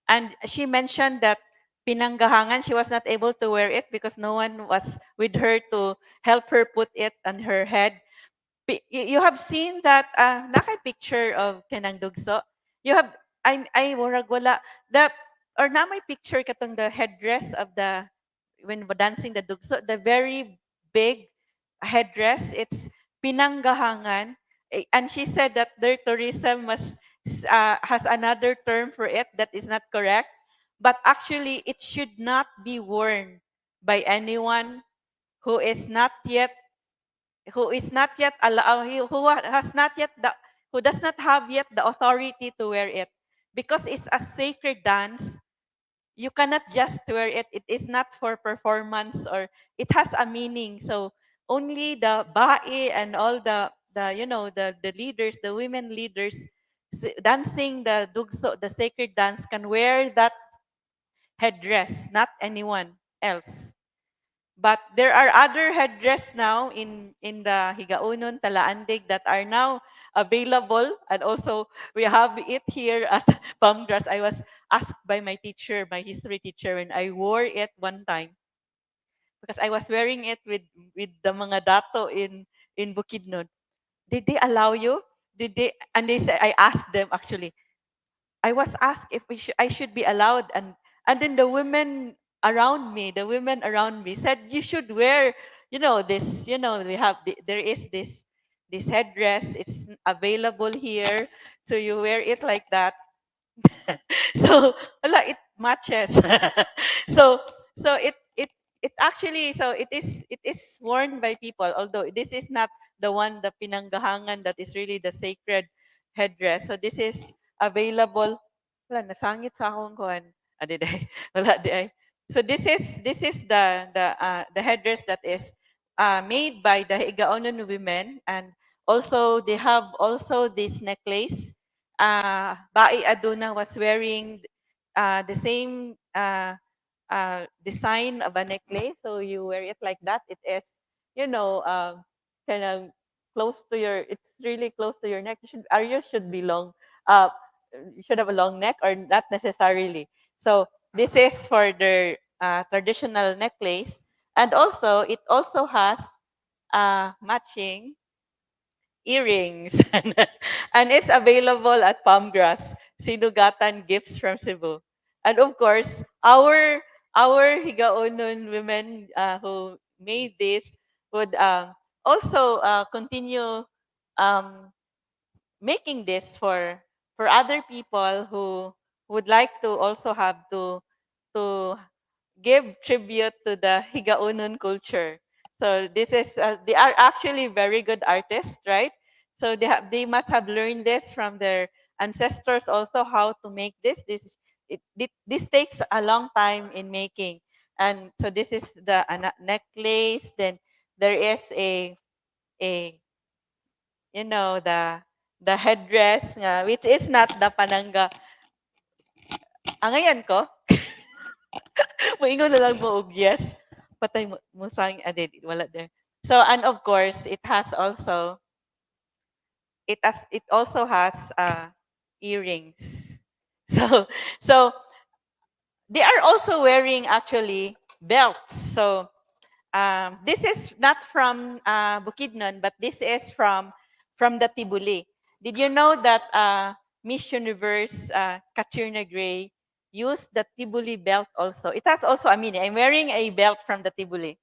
And she mentioned that pinanggahangan, she was not able to wear it because no one was with her to help her put it on her head. You have seen that naka-picture of kanang dugso. You have I warag wala the or na may picture katong the headdress of the when dancing the dugso, the very big headdress. It's pinanggahangan. And she said that their tourism has another term for it that is not correct. But actually, it should not be worn by anyone who is not yet allowed, who has not yet who does not have yet the authority to wear it, because it's a sacred dance. You cannot just wear it. It is not for performance, or it has a meaning. So only the bae and all the the leaders, the women leaders dancing the dugso, the sacred dance, can wear that headdress, not anyone else. But there are other headdress now in the Higaunon, Talaandig that are now available, and also we have it here at Pamdras. I was asked by my teacher, my history teacher, when I wore it one time because I was wearing it with the mga dato in Bukidnon. Did they allow you? Did they? And they said, I asked them actually. I was asked if I should be allowed, and then the women around me said you should wear, this, we have there is this headdress. It's available here, so you wear it like that. So wala, it matches. so so it actually, so it is worn by people, although this is not the one, the pinanggahangan, that is really the sacred headdress. So this is available. Wala, nasangit sa akong kuan. Di day. Wala di ay. So this is the headdress that is made by the Higaonon women. And also they have also this necklace. Bai Aduna was wearing the same design of a necklace. So you wear it like that. It is, kind of close to your. It's really close to your neck. Yours should be long. Uh, you should have a long neck, or not necessarily. So this is for their traditional necklace, and also it also has matching earrings. And it's available at Palmgrass, Sinugatan Gifts from Cebu. And of course, our Higaonon women who made this would also continue um, making this for other people who would like to also have to give tribute to the Higaonon culture. So this is they are actually very good artists, right? So they must have learned this from their ancestors also, how to make this. This takes a long time in making. And so this is the necklace. Then there is a the headdress nga, which is not the panangga. Ngayon ko, moingon na lang mo og yes. Patay mo sang wala there. So, and of course, it also has earrings. So they are also wearing actually belts. So This is not from Bukidnon, but this is from the Tibuli. Did you know that Miss Universe Katrina Gray used the Tibuli belt also? It has also a meaning. I'm wearing a belt from the Tibuli.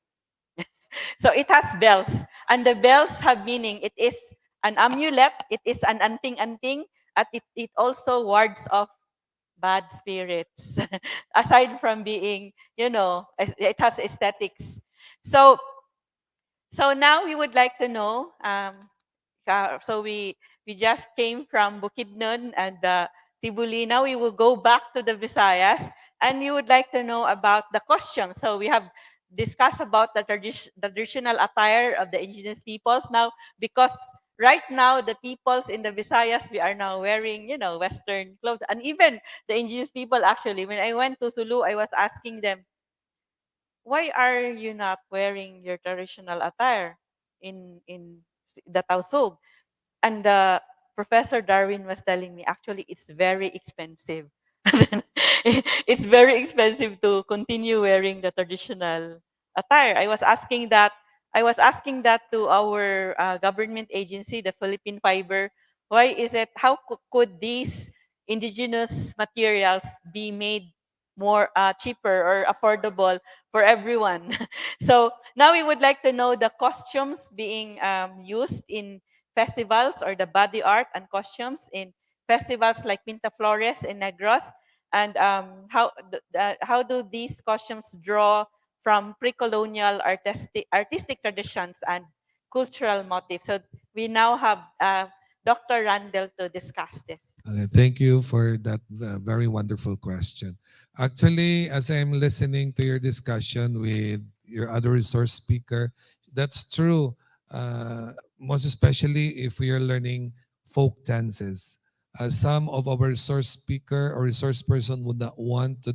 So it has bells. And the bells have meaning. It is an amulet. It is an anting-anting. At it also wards off bad spirits. Aside from being, it has aesthetics. So now we would like to know, so we just came from Bukidnon and Tibuli. Now we will go back to the Visayas, and we would like to know about the costume. So we have discussed about the traditional attire of the indigenous peoples. Now, because right now the peoples in the Visayas, we are now wearing, Western clothes, and even the indigenous people actually. When I went to Sulu, I was asking them, why are you not wearing your traditional attire in the Tausug? And Professor Darwin was telling me, actually, it's very expensive. It's very expensive to continue wearing the traditional attire. I was asking that to our government agency, the Philippine Fiber. Why is it? How could these indigenous materials be made more cheaper or affordable for everyone? So now we would like to know the costumes being used in festivals, or the body art and costumes in festivals like Pinta Flores in Negros, and how do these costumes draw from pre-colonial artistic traditions and cultural motifs? So we now have Dr. Randall to discuss this. Okay, thank you for that very wonderful question. Actually, as I'm listening to your discussion with your other resource speaker, that's true. Most especially if we are learning folk dances. Some of our resource speaker or resource person would not want to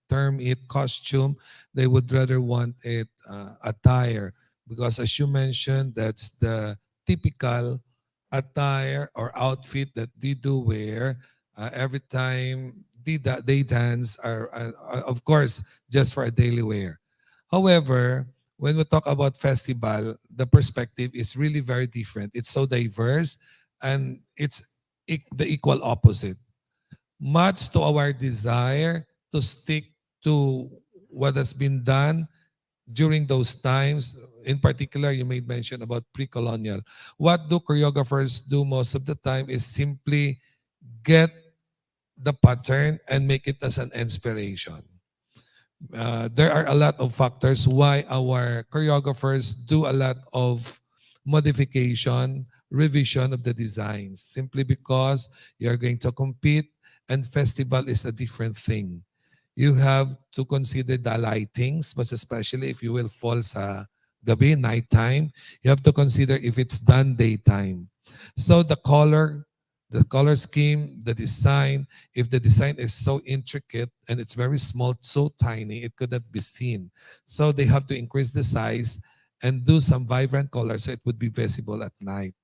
term it costume. They would rather want it attire, because as you mentioned, that's the typical attire or outfit that they do wear every time they dance, are of course just for a daily wear. However, when we talk about festival, the perspective is really very different. It's so diverse, and it's the equal opposite. Much to our desire to stick to what has been done during those times. In particular, you made mention about pre-colonial. What do choreographers do most of the time is simply get the pattern and make it as an inspiration. There are a lot of factors why our choreographers do a lot of modification, revision of the designs, simply because you're going to compete, and festival is a different thing. You have to consider the lightings, but especially if you will fall sa gabi, nighttime, you have to consider if it's done daytime. So the color scheme, the design, if the design is so intricate and it's very small, so tiny, it could not be seen. So they have to increase the size and do some vibrant colors so it would be visible at night.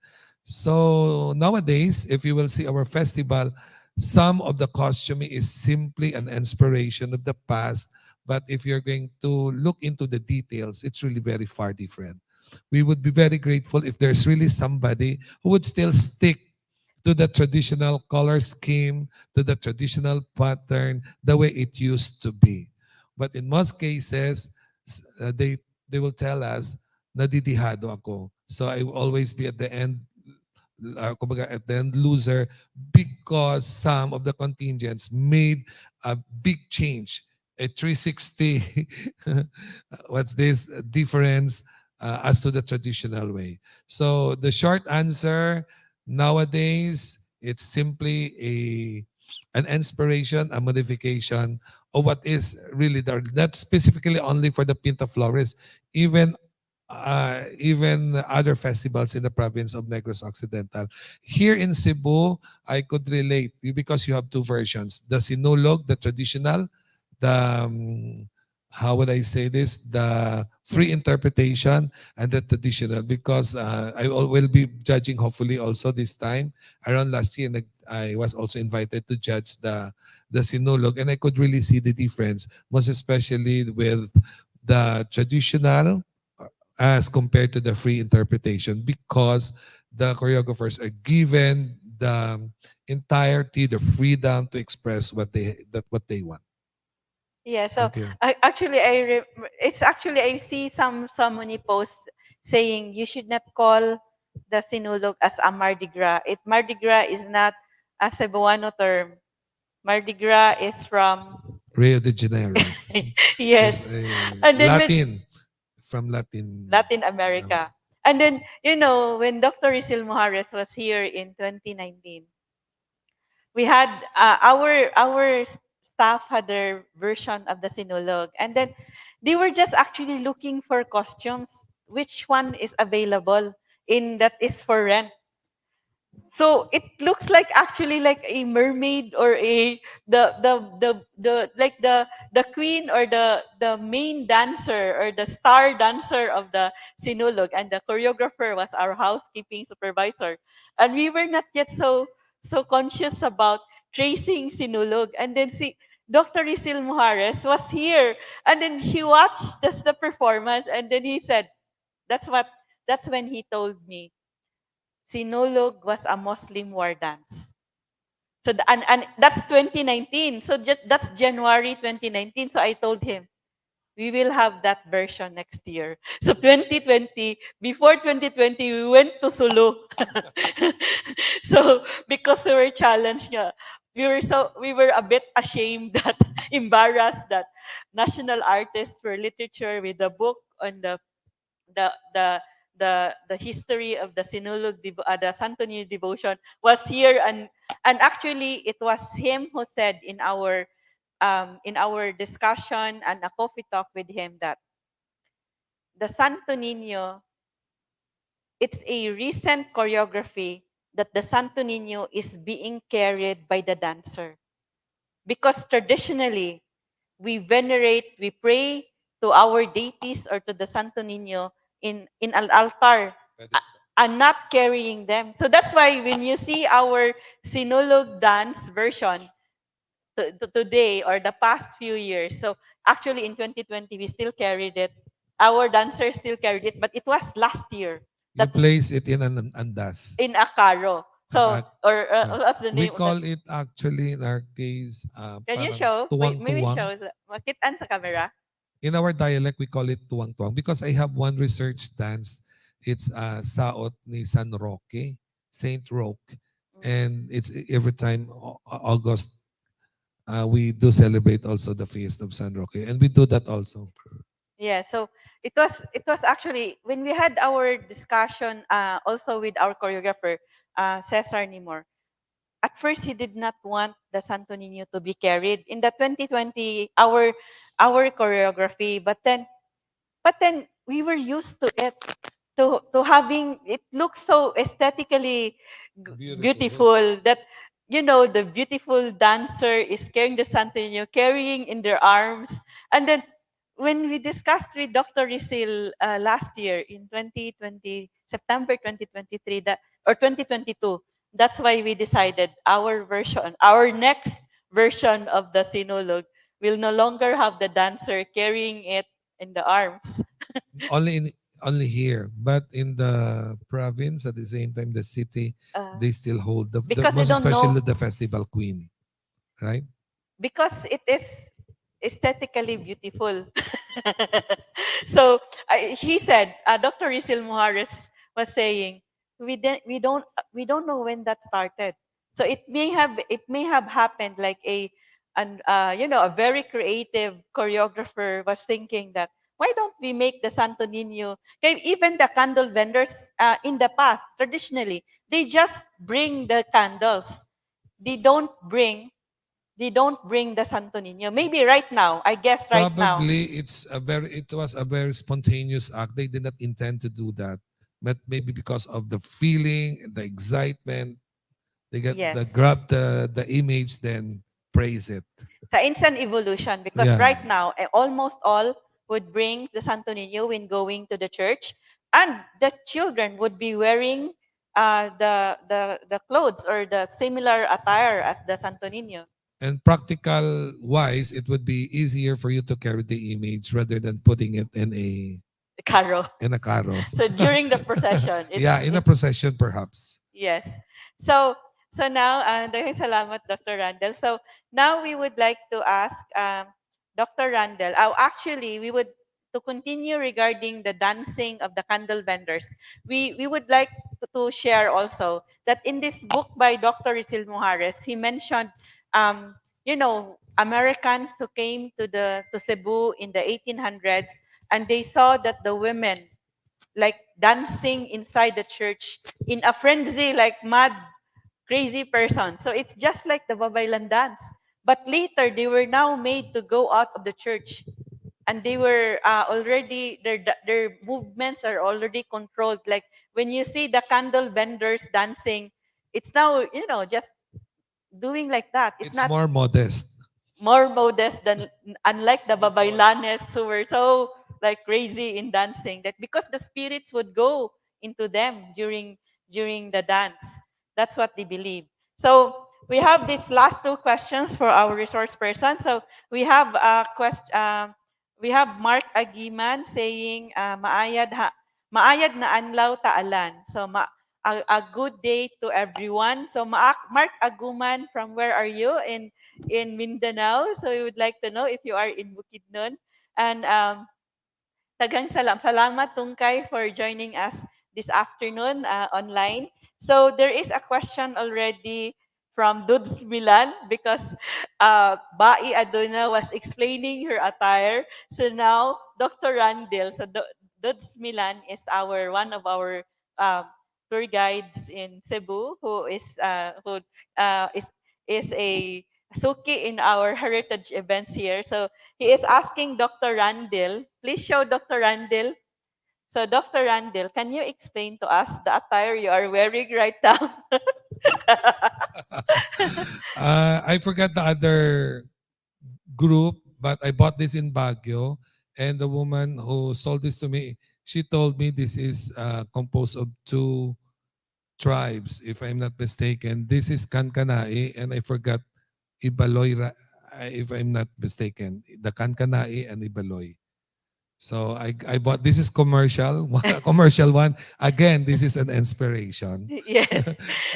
So nowadays, if you will see our festival, some of the costuming is simply an inspiration of the past. But if you're going to look into the details, it's really very far different. We would be very grateful if there's really somebody who would still stick to the traditional color scheme, to the traditional pattern, the way it used to be. But in most cases, they will tell us, nadidihado ako. So I will always be at the end, kumbaga at the end loser, because some of the contingents made a big change, a 360 what's this difference as to the traditional way. So the short answer, nowadays it's simply an inspiration, a modification of what is really there, not specifically only for the Pinta Flores, even even other festivals in the province of Negros Occidental. Here in Cebu, I could relate because you have two versions: the Sinulog, the traditional, the how would I say this? The free interpretation, and the traditional. Because will be judging hopefully also this time. Around last year, I was also invited to judge the Sinulog, and I could really see the difference, most especially with the traditional as compared to the free interpretation, because the choreographers are given the entirety, the freedom to express what they want. Yeah, so Thank you. it's actually I see some many posts saying you should not call the Sinulog as a Mardi Gras. It Mardi Gras is not a Cebuano term. Mardi Gras is from Rio de Janeiro. yes, It's a and then when Latin, from Latin. Latin America, and then when Dr. 𝗕𝗶𝗰𝗶 was here in 2019, we had our staff had their version of the Sinulog, and then they were just actually looking for costumes, which one is available in that is for rent. So it looks like actually like a mermaid or a the like the queen or the main dancer or the star dancer of the Sinulog, and the choreographer was our housekeeping supervisor, and we were not yet so conscious about tracing Sinulog, and then see Dr. 𝗕𝗏𝗰𝗂 was here, and then he watched the performance, and then he said, that's what that's when he told me Sinulog was a Muslim war dance. So and that's 2019. So just that's January 2019. So I told him we will have that version next year. So 2020, before 2020, we went to Sulu. So because we were challenged, we were a bit ashamed that embarrassed that national artists for literature with a book on the the the history of the the Santo Niño devotion was here, and actually it was him who said in our discussion and a coffee talk with him that the Santo Niño, it's a recent choreography that the Santo Niño is being carried by the dancer, because traditionally we pray to our deities or to the Santo Niño in an altar, and not carrying them. So that's why when you see our Sinulog dance version today or the past few years, so actually in 2020 we still carried it. Our dancers still carried it, but it was last year You that place it in an andas. in a caro. So or what's the We name of that? call it actually in our case, Can you parang show? Maybe tuwang-tuwang. show. Makitaan sa camera. In our dialect, we call it tuwang-tuwang because I have one research dance. It's Saot ni San Roque, Saint Roque. And it's every time August, we do celebrate also the feast of San Roque. And we do that also. Yeah, so it was actually when we had our discussion also with our choreographer Cesar Nimor. At first he did not want the Santo Niño to be carried in the 2020 our choreography, but then we were used to it, to having it look so aesthetically beautiful that the beautiful dancer is carrying the Santo Niño, carrying in their arms. And then when we discussed with Dr. Risil last year in 2020, September 2023, that or 2022, that's why we decided our next version of the Sinulog will no longer have the dancer carrying it in the arms. Only in only here, but in the province at the same time, the city, Uh, they still hold because they most don't know, especially the festival queen, right? because it is aesthetically beautiful. So he said, Dr. 𝗕𝗏𝗰𝗂𝗏 was saying, we don't know when that started. So it may have happened like a very creative choreographer was thinking that why don't we make the Santo Niño? Okay, even the candle vendors in the past traditionally they just bring the candles. They don't bring they don't bring the Santo Niño. Maybe right now, I guess right now. Probably it was a very spontaneous act. They did not intend to do that, but maybe because of the feeling, the excitement, they get Yes. the grab the image, then praise it. So it's an evolution because Yeah. right now, almost all would bring the Santo Niño when going to the church, and the children would be wearing the clothes or the similar attire as the Santo Niño. And practical wise, it would be easier for you to carry the image rather than putting it in a carro. In a carro. So during the procession, Yeah, in a procession perhaps. yes. So now, daghang salamat, Dr. Randall. So now we would like to ask Dr. Randall. Actually, we would to continue regarding the dancing of the candle vendors. We would like to share also that in this book by Dr. 𝗕ᗶ he mentioned, Americans who came to Cebu in the 1800s, and they saw that the women like dancing inside the church in a frenzy, like mad, crazy person. So it's just like the Babaylan dance. But later, they were now made to go out of the church. And they were already, their movements are already controlled. Like when you see the candle vendors dancing, it's now, just doing like that. It's It's not more modest. more modest than unlike the babaylanes who were so like crazy in dancing, that because the spirits would go into them during the dance. That's what they believe. So we have these last two questions for our resource person. So we have a question. We have Mark Agiman saying, maayad na anlaw taalan. So a good day to everyone. So Mark Aguman, from where are you? In Mindanao. So we would like to know if you are in Bukidnon. And salamat Tungkay for joining us this afternoon online. So there is a question already from Dudes Milan because Bai Aduna was explaining her attire. So now Dr. Randall, so Dudes Milan is one of our tour guides in Cebu who uh, is is a Suki in our heritage events here. So he is asking Dr. Randall, please show Dr. Randall. So Dr. Randall, can you explain to us the attire you are wearing right now? I forgot the other group, but I bought this in Baguio. And the woman who sold this to me, she told me this is composed of two tribes, if I'm not mistaken. This is Kankanae, and I forgot Ibaloy, if I'm not mistaken. The Kankanae and Ibaloy. So I bought, this is commercial, commercial one. Again, this is an inspiration. Yes,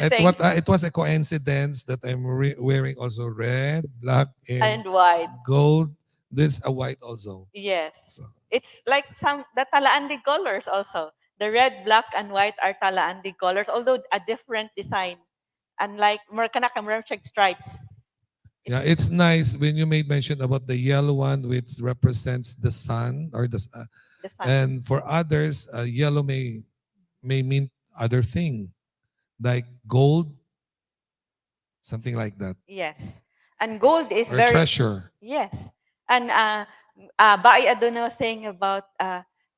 thanks. It was a coincidence that I'm wearing also red, black, and And white. gold. This a white also. Yes. So It's like the Talaandig colors also. The red, black, and white are Talaandig colors, although a different design. Unlike Merkanaka Merchant stripes. yeah, it's nice when you made mention about the yellow one, which represents the sun or The sun. and for others, yellow may mean other thing like gold, something like that, Yes. And gold is or very, treasure. yes. And Bai Aduna was saying about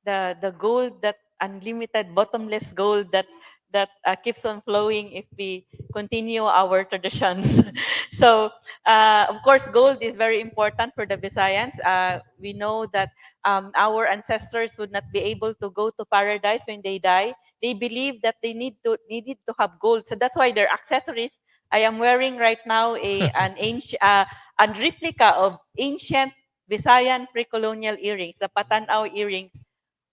the gold, that unlimited bottomless gold that keeps on flowing if we continue our traditions. So of course gold is very important for the Visayans. We know that our ancestors would not be able to go to paradise when they die. They believe that they needed to have gold. So that's why their accessories, I am wearing right now a replica of ancient Visayan Precolonial earrings, the Patanaw earrings,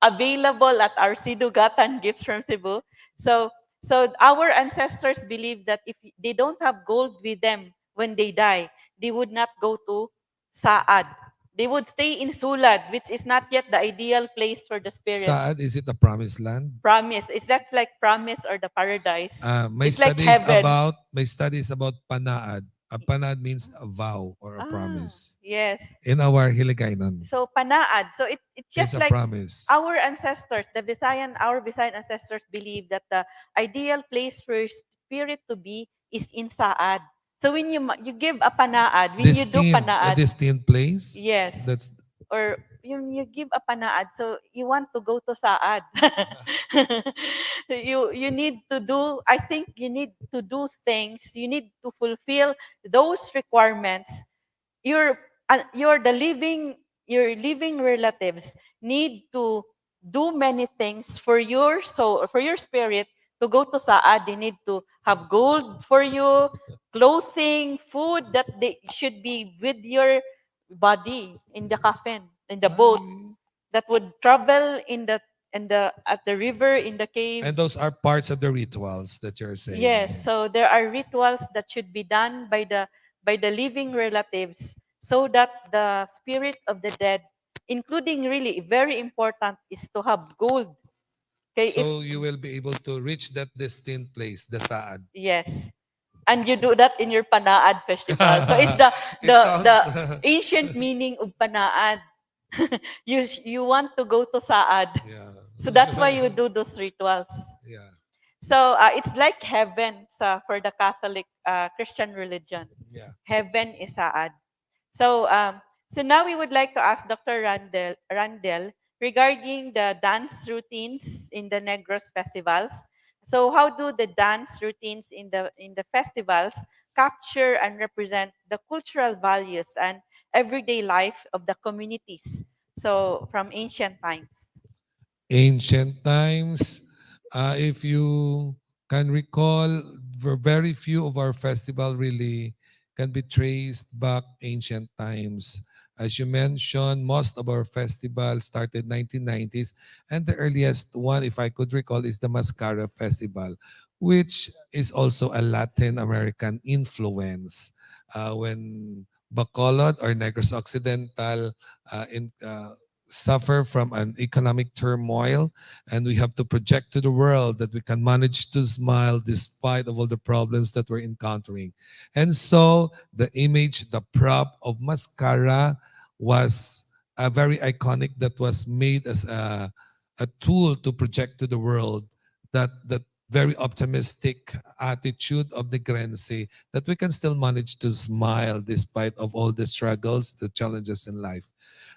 available at our Sidugatan Gifts from Cebu. So our ancestors believe that if they don't have gold with them when they die, they would not go to Saad. They would stay in Sulad, which is not yet the ideal place for the spirit. Saad, is it the promised land? Promise. It's that's like promise or the paradise. My It's like study is heaven. about panaad. A panaad means a vow or a Ah, promise. yes. In our Hiligaynon, So panaad. So it's it's just a like promise. our ancestors, our Visayan ancestors believe that the ideal place for spirit to be is in Saad. So when you give a panaad, when you do A panaad, destined place. yes, That's or you give a panaad, so you want to go to Saad. You need to do, I think you need to do things, you need to fulfill those requirements. your your living relatives need to do many things for your soul or for your spirit to go to Saad. They need to have gold for you, clothing, food that they should be with your body in the coffin, in the boat Ay, that would travel in the and the at the river, in the cave. And those are parts of the rituals that you're saying. Yes, so there are rituals that should be done by the living relatives so that the spirit of the dead, including really very important is to have gold. Okay, if So you will be able to reach that destined place, the Saad. yes. And you do that in your Panaad festival. So it's the It sounds ancient meaning of Panaad. You want to go to Saad. yeah. So that's why you do those rituals. Yeah. So it's like heaven for the Catholic Christian religion. Yeah. Heaven is Saad. So so now we would like to ask Dr. Randel regarding the dance routines in the Negros festivals. So how do the dance routines in the festivals capture and represent the cultural values and everyday life of the communities? So from ancient times. Ancient times, if you can recall, very few of our festival really can be traced back ancient times. As you mentioned, most of our festivals started 1990s, and the earliest one, if I could recall, is the Mascara Festival, which is also a Latin American influence. When Bacolod or Negros Occidental suffer from an economic turmoil, and we have to project to the world that we can manage to smile despite of all the problems that we're encountering. And so the image, the prop of mascara was a very iconic, that was made as a tool to project to the world that very optimistic attitude of the Grense, that we can still manage to smile despite of all the struggles, the challenges in life.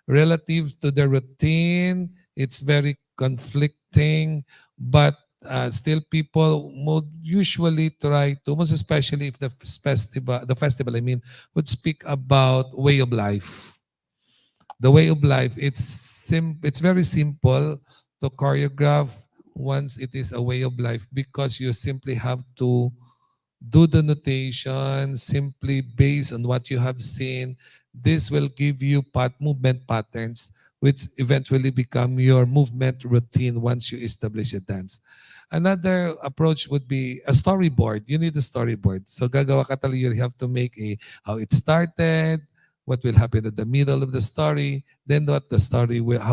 Relative to the routine, it's very conflicting, but still people would usually try to, most especially if the festival, I mean, would speak about way of life. The way of life, it's very simple to choreograph once it is a way of life, because you simply have to do the notation simply based on what you have seen. This will give you movement patterns, which eventually become your movement routine once you establish a dance. Another approach would be a storyboard. You need a storyboard. So gagawa ka talaga, you have to make a how it started, what will happen at the middle of the story, then how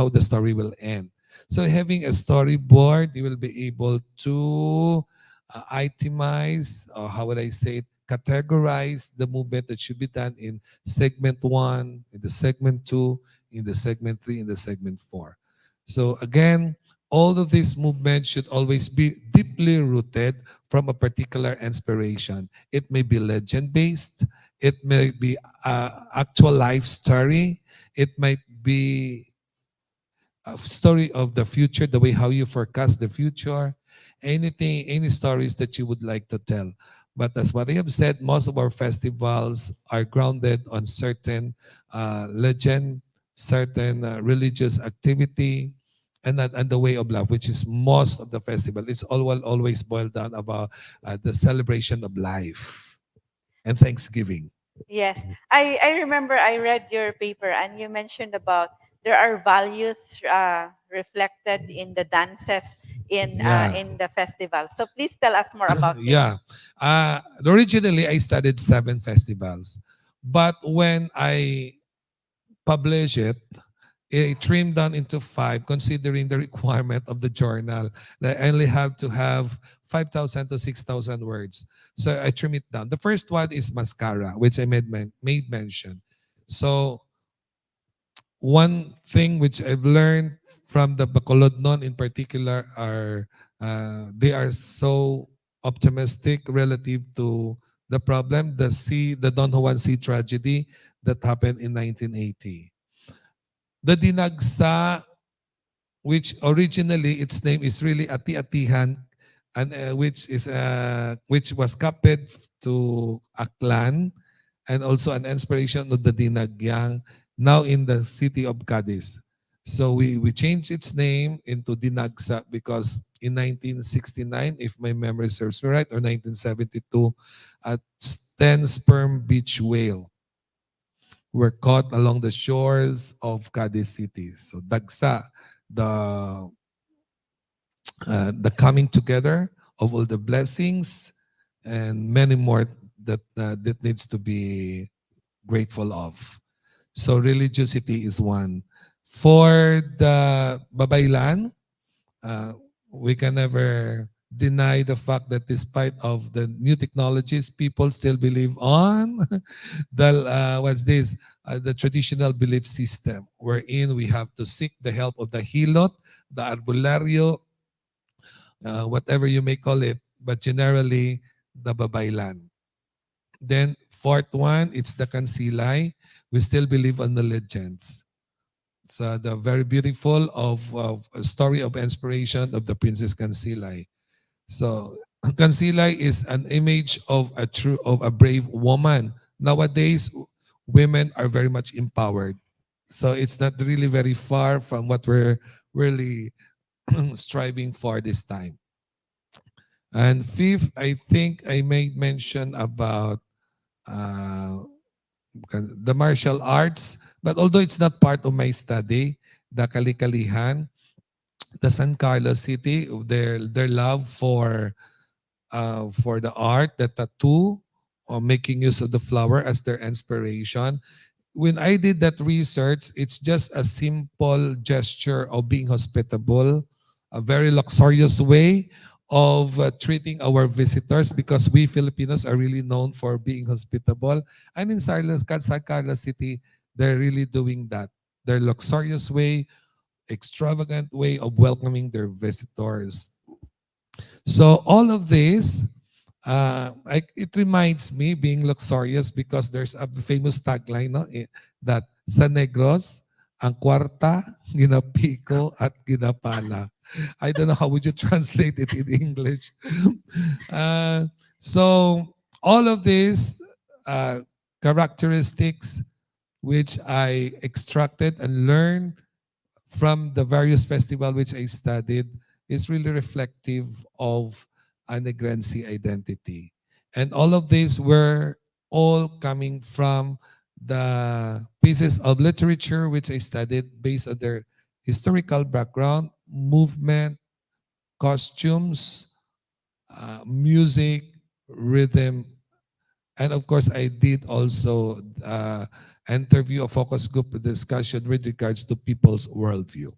the story will end. So having a storyboard, you will be able to itemize, or how would I say it, categorize the movement that should be done in segment one, in the segment two, in the segment three, in the segment four. So again, all of these movements should always be deeply rooted from a particular inspiration. It may be legend based, it may be actual life story, it might be a story of the future, the way how you forecast the future, anything, any stories that you would like to tell. But as what I have said, most of our festivals are grounded on certain legend, certain religious activity, and the way of life, which is most of the festival. It's all will always boil down about the celebration of life and Thanksgiving. Yes, I remember I read your paper and you mentioned about there are values reflected in the dances Yeah. in the festival. So please tell us more about this. Yeah. Originally, I studied 7 festivals. But when I published it, it trimmed down into 5, considering the requirement of the journal. That I only have to have 5,000 to 6,000 words. So I trim it down. The first one is mascara, which I made mention. So one thing which I've learned from the Bacolodnon in particular are they are so optimistic relative to the problem, the Don Juan Sea tragedy that happened in 1980. The Dinagsa, which originally its name is really Ati-Atihan, and which was copied to Aklan, and also an inspiration of the Dinagyang, now in the city of Cadiz. So we changed its name into Dinagsa because in 1969, if my memory serves me right, or 1972, a 10 sperm beach whale were caught along the shores of Cadiz City. So Dagsa, the the coming together of all the blessings and many more that needs to be grateful of. So religiosity is one. For the Babaylan, uh, we can never deny the fact that despite of the new technologies, people still believe on what's this? The traditional belief system, wherein we have to seek the help of the hilot, the albularyo, whatever you may call it, but generally the babaylan. Then fourth one, it's the kansilay. We still believe on the legends. So the very beautiful of a story of inspiration of the Princess Kansilay. So Kansilay is an image of a brave woman. Nowadays, women are very much empowered. So it's not really very far from what we're really striving for this time. And fifth, I think I made mention about uh, the martial arts, but although it's not part of my study, the Kalikalihan, the San Carlos City, their love for the art, the tattoo, or making use of the flower as their inspiration. When I did that research, it's just a simple gesture of being hospitable, a very luxurious way of treating our visitors because we Filipinos are really known for being hospitable. And in San Carlos City, they're really doing that. Their luxurious way, extravagant way of welcoming their visitors. So all of this, it reminds me being luxurious because there's a famous tagline no, that sa Negros, ang kwarta, ginapiko at ginapala. I don't know how would you translate it in English. uh, so all of these characteristics which I extracted and learned from the various festival which I studied is really reflective of a Negrense identity. And all of these were all coming from the pieces of literature which I studied based on their historical background, movement, costumes, music, rhythm, and of course I did also interview a focus group discussion with regards to people's worldview.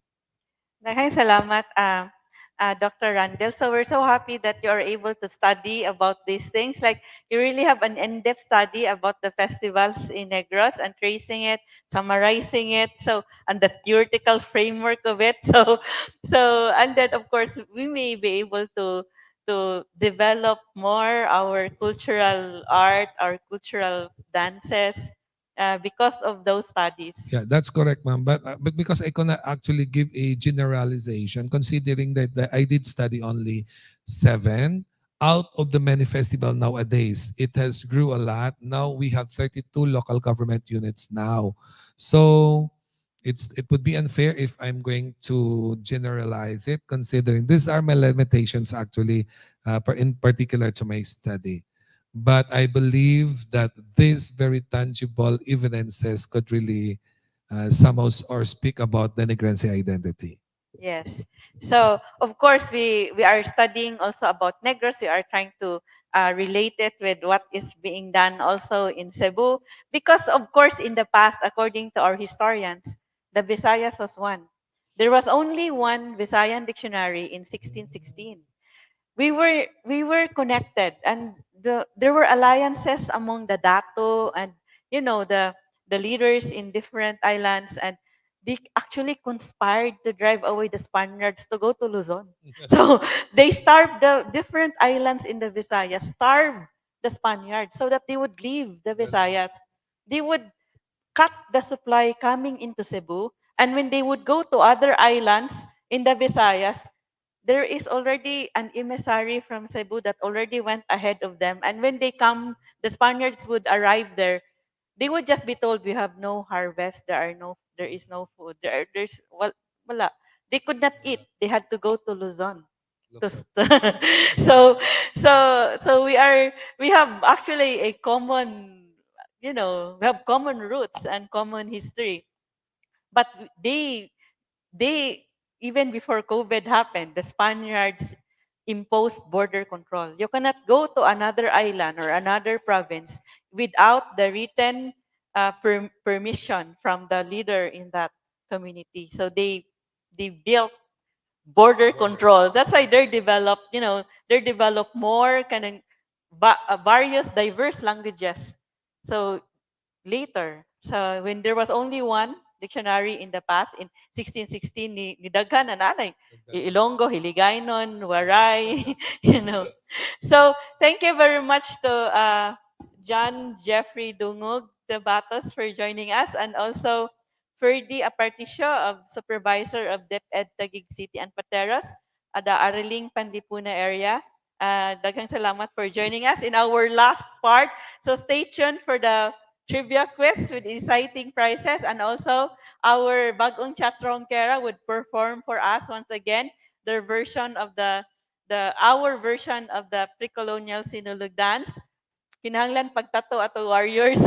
Daghang salamat, Dr. Randall. So we're so happy that you are able to study about these things. Like you really have an in-depth study about the festivals in Negros and tracing it, summarizing it. So and the theoretical framework of it. And then of course we may be able to develop more our cultural art, our cultural dances, because of those studies. Yeah, that's correct, ma'am. But because I cannot actually give a generalization, considering that I did study only 7 out of the many festival nowadays. It has grew a lot. Now we have 32 local government units now. So it would be unfair if I'm going to generalize it, considering these are my limitations actually, in particular to my study. But I believe that these very tangible evidences could really somehow or speak about the Negrense identity. Yes. So of course we are studying also about Negros. We are trying to relate it with what is being done also in Cebu, because of course in the past, according to our historians, the Visayas was one. There was only one Visayan dictionary in 1616. We were connected, and there were alliances among the dato and the leaders in different islands, and they actually conspired to drive away the Spaniards to go to Luzon. So they starved the different islands in the Visayas, starved the Spaniards so that they would leave the Visayas. They would cut the supply coming into Cebu, and when they would go to other islands in the Visayas, there is already an emissary from Cebu that already went ahead of them. And when they come, the Spaniards would arrive there. They would just be told, "We have no harvest. There is no food. There's wala." They could not eat. They had to go to Luzon. To, Look up. so, we have actually a common, we have common roots and common history. But they even before COVID happened, the Spaniards imposed border control. You cannot go to another island or another province without the written permission from the leader in that community. So they built border control. That's why they're developed, they're developed more kind of various diverse languages. So later. So when there was only one dictionary in the past, in 1616, ni daghan na nanay. Ilonggo, Hiligaynon, Waray, So thank you very much to John Jeffrey Dungog de Batos for joining us, and also Ferdy Aparticio, of Supervisor of DepEd Taguig City and Pateros, at the Araling Panlipuna area. Daghang salamat for joining us in our last part. So stay tuned for the trivia quiz with exciting prizes, and also our Bag-ong 𝗕𝗏 would perform for us once again their version of our version of the Precolonial Sinulog dance. Kinahanglan pagtato ato warriors.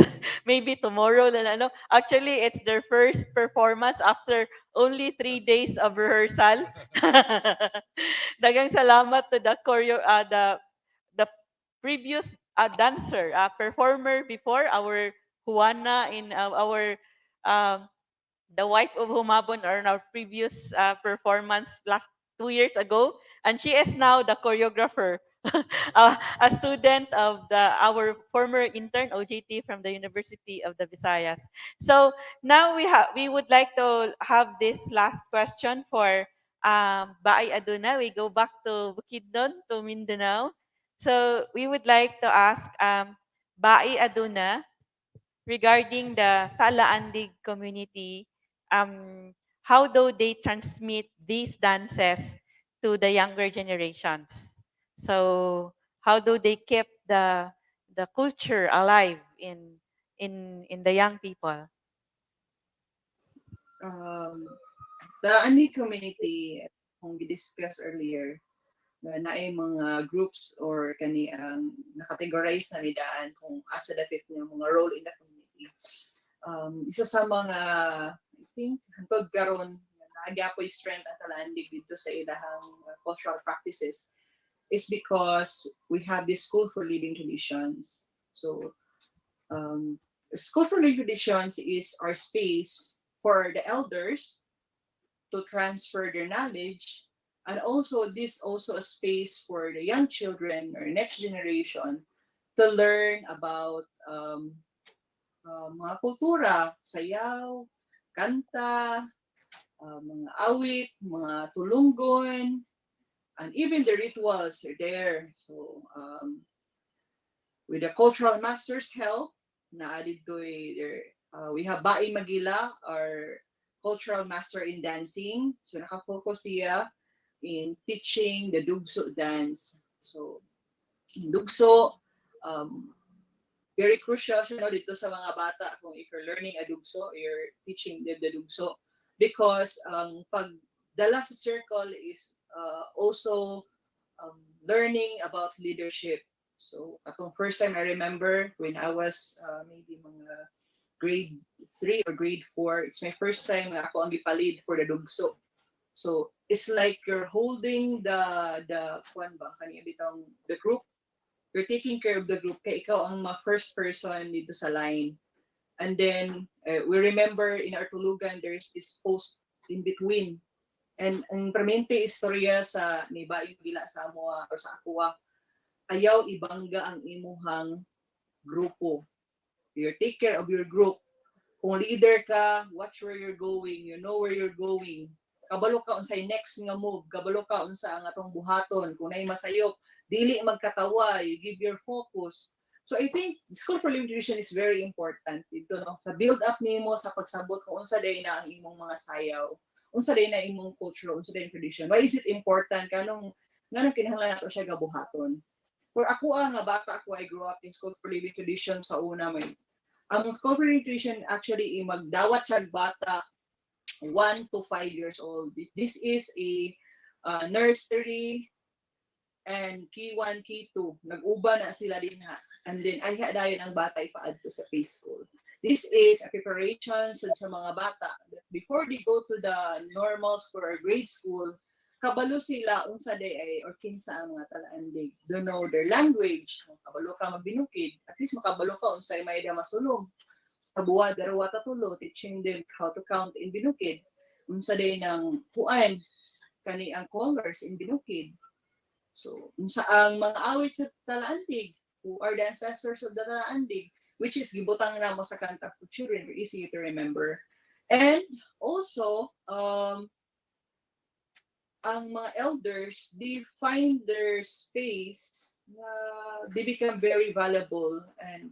Maybe tomorrow na ano. Actually, it's their first performance after only 3 days of rehearsal. Dagang salamat to the previous dancer, performer before, our Juana in our um, the wife of Humabon, or in our previous performance last 2 years ago, and she is now the choreographer, a student of our former intern OJT from the University of the Visayas. So now we would like to have this last question for Baay Aduna. We go back to Bukidnon, to Mindanao. So we would like to ask Baay Aduna, regarding the Talaandig community, how do they transmit these dances to the younger generations? So how do they keep the culture alive in the young people? The Ani community, kung discuss earlier, na ay mga groups or kani ang nakategorize na nidaan kung asa dapat ng mga role in the community. Isa sa mga, I think, hantod karon nagapoy strength at Talaandig dito sa ilahang cultural practices is because we have this school for living traditions. So, school for living traditions is our space for the elders to transfer their knowledge, and also this also a space for the young children or next generation to learn about mga kultura, sayaw, kanta, mga awit, mga tulunggon, and even the rituals are there. So with the cultural master's help, na added to we have 𝗏𝗶𝗰𝗏, our cultural master in dancing. So nakafocus siya in teaching the dugso dance. So dugso, very crucial siya, no, dito sa mga bata. Kung if you're learning a dugso, you're teaching them the dugso. Because pagdala sa circle is also learning about leadership. So atong first time I remember when I was maybe mga grade 3 or grade 4, it's my first time nga ako ang gipalid for the dugso. So it's like you're holding the group. You're taking care of the group. Kaya ikaw ang first person dito sa line. And then we remember in our tulugan there's this post in between. And ang permente istorya sa niba yung gila sa amoa or sa akuwa, ayaw ibangga ang imuhang grupo. You take care of your group. Kung leader ka, watch where you're going. You know where you're going. Kabalo ka unsay next nga move. Kabalo ka unsa ang atong buhaton. Kung nay masayop, dili magkatawa. You give your focus. So I think school for living tradition is very important dito, no? Sa build up nimo sa pagsabot kung unsa day na ang imong mga sayaw. Unsa day na imong culture, unsa day tradition. Why is it important? Kanong kinahanglan nato siya gabuhaton. For ako nga bata ako, I grew up in school for living tradition sa una may. Ang school for living tradition actually magdawat siya bata 1 to 5 years old. This is a nursery and K1, K2. Nag-uba na sila din ha. And then ay dayon ang bata ipaadto sa preschool. This is a preparation sa mga bata. Before they go to the normal school or grade school, kabalo sila unsa day ay or kinsa ang mga Talaandig. Don't know their language, kabalo ka magbinukid, at least makabalo ka unsay may da masulong. Sa buwa darawa tatulo, teaching them how to count in binukid. Unsa day ng puan kani ang colors in binukid. So, unsa ang mga awit sa Talaandig, who are the ancestors of the Talaandig, which is gibutang na mo sa kanta for children, easy to remember. And also, ang mga elders, they find their space, they become very valuable and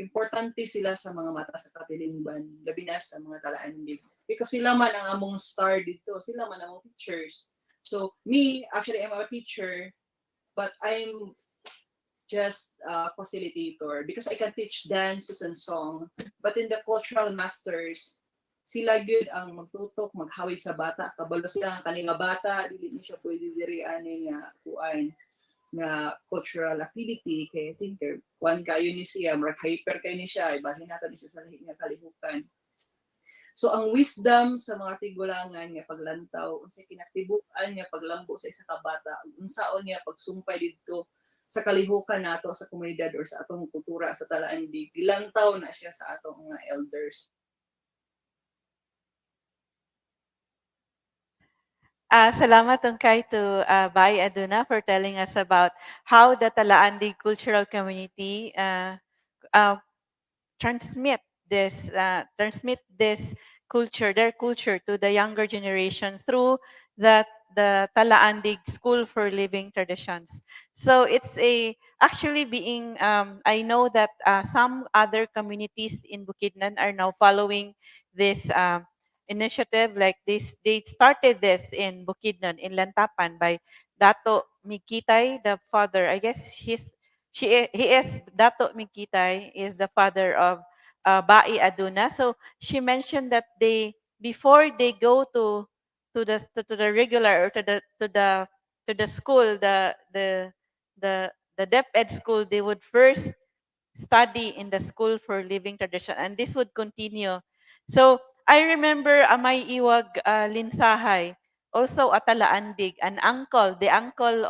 importante sila sa mga mata sa katilingban, labi na sa mga Talaandig. Because sila man ang among star dito, sila man ang teachers. So me, actually, I'm a teacher, but I'm just a facilitator because I can teach dances and song. But in the cultural masters, sila good ang magtutok, maghawi sa bata. Kabalo sila ang kaninga bata, dili ni siya pwede diri ani nga kuan nga cultural activity kay thinker. Kuan kayo ni siya, marag hyper kayo ni siya, ibahin natin siya sa nga kalihukan. So ang wisdom sa mga tigulangan nga paglantaw, unsay kinaktibukan nga paglambo sa isa ka bata, unsaon nga pagsumpay didto sa kalihukan nato sa komunidad or sa atong kultura sa Talaandig, gilantaw na siya sa atong mga elders. Salamat Tungkay to Bai Aduna for telling us about how the Talaandig cultural community transmit this culture, their culture, to the younger generation through the Talaandig School for Living Traditions. So it's actually being I know that some other communities in Bukidnon are now following this initiative like this. They started this in Bukidnon in Lantapan by 𝗏𝗏𝗰𝗶𝗃, the father. I guess he is 𝗏𝗏𝗰𝗃 is the father of Bai Aduna. So she mentioned that they before they go to the regular or to the school, the DepEd school, they would first study in the school for living tradition, and this would continue. So I remember Amay Iwag Linsahay, also at Talaandig, an uncle, the uncle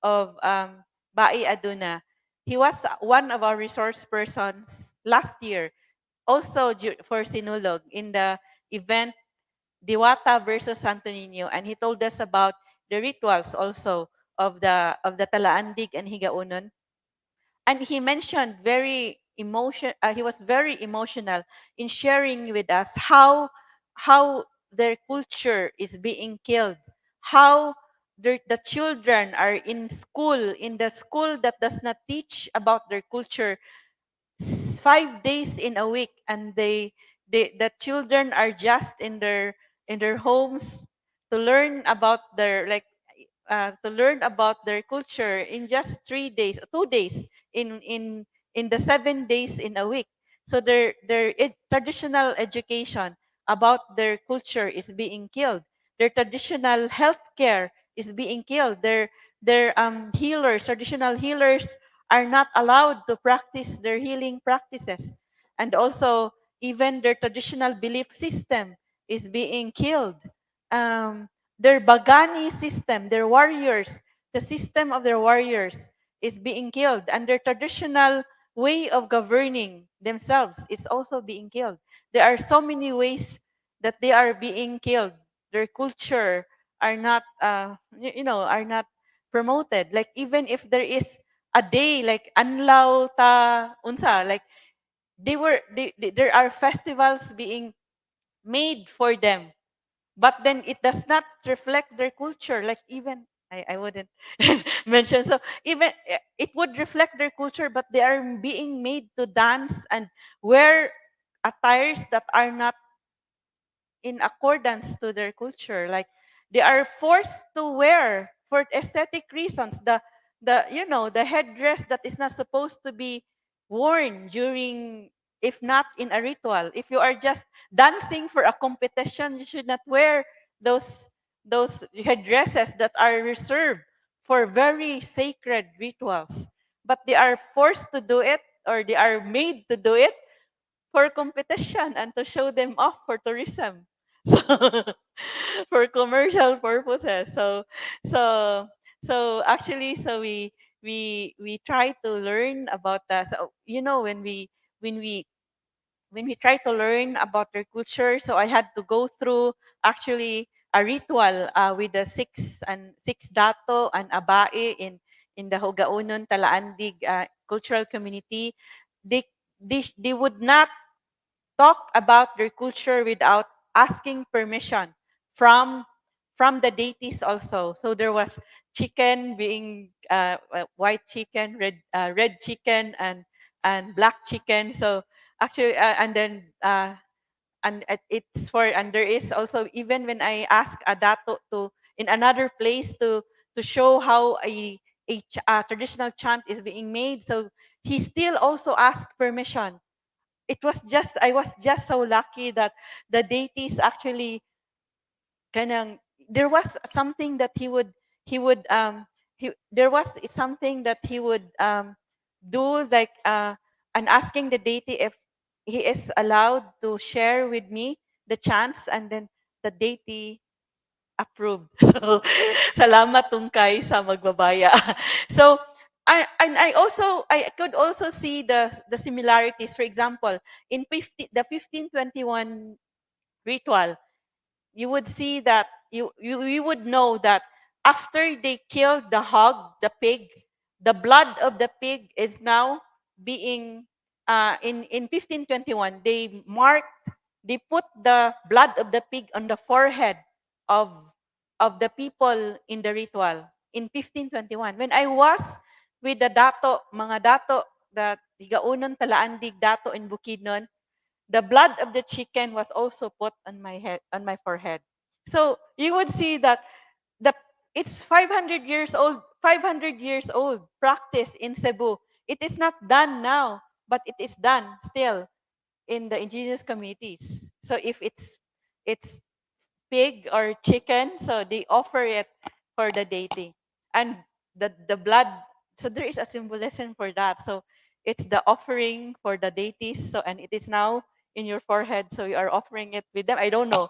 of Bai Aduna. He was one of our resource persons last year, also for Sinulog in the event Diwata versus Santo Niño, and he told us about the rituals also of the Talaandig and Higaunon. And he mentioned he was very emotional in sharing with us how their culture is being killed, how the children are in the school that does not teach about their culture 5 days in a week, and the children are just in their homes to learn about their to learn about their culture in just 3 days, 2 days in the 7 days in a week. So their traditional education about their culture is being killed. Their traditional health care is being killed. Their healers, traditional healers, are not allowed to practice their healing practices, and also even their traditional belief system is being killed. Their Bagani system, their warriors, the system of their warriors is being killed, and their traditional way of governing themselves is also being killed. There are so many ways that they are being killed. Their culture are not, are not promoted. Like even if there is a day like Anlaw ta unsa, like there are festivals being made for them, but then it does not reflect their culture. Like even I wouldn't mention, so even it would reflect their culture, but they are being made to dance and wear attires that are not in accordance to their culture. Like they are forced to wear for aesthetic reasons the headdress that is not supposed to be worn during, if not in a ritual. If you are just dancing for a competition, you should not wear those headdresses that are reserved for very sacred rituals. But they are forced to do it, or they are made to do it for competition and to show them off for tourism. So for commercial purposes. So so actually so we try to learn about that. So when we when we try to learn about their culture, so I had to go through actually a ritual with the six dato and abae in the Hogaunon Talaandig cultural community. They, they would not talk about their culture without asking permission from from the deities also. So there was chicken being white chicken, red chicken, and black chicken. So actually, it's for, and there is also, even when I ask a dato to in another place to show how a traditional chant is being made, so he still also asked permission. It was just, I was just so lucky that the deities actually kanang, there was something that he would there was something that he would do, like and asking the deity if he is allowed to share with me the chance, and then the deity approved. So salamat tungkay sa magbabaya. So I could also see the similarities. For example, in 1521 ritual, you would see that you would know that after they killed the hog, the pig, the blood of the pig is now being in 1521 they marked, they put the blood of the pig on the forehead of the people in the ritual in 1521. When I was with the dato, mga dato, the Higaunon Talaandig dato in Bukidnon, the blood of the chicken was also put on my head, on my forehead. So you would see that the it's 500 years old, 500 years old practice in Cebu. It is not done now, but it is done still in the indigenous communities. So if it's pig or chicken, so they offer it for the deity. And the blood, so there is a symbolism for that. So it's the offering for the deities. So and it is now in your forehead, so you are offering it with them. I don't know.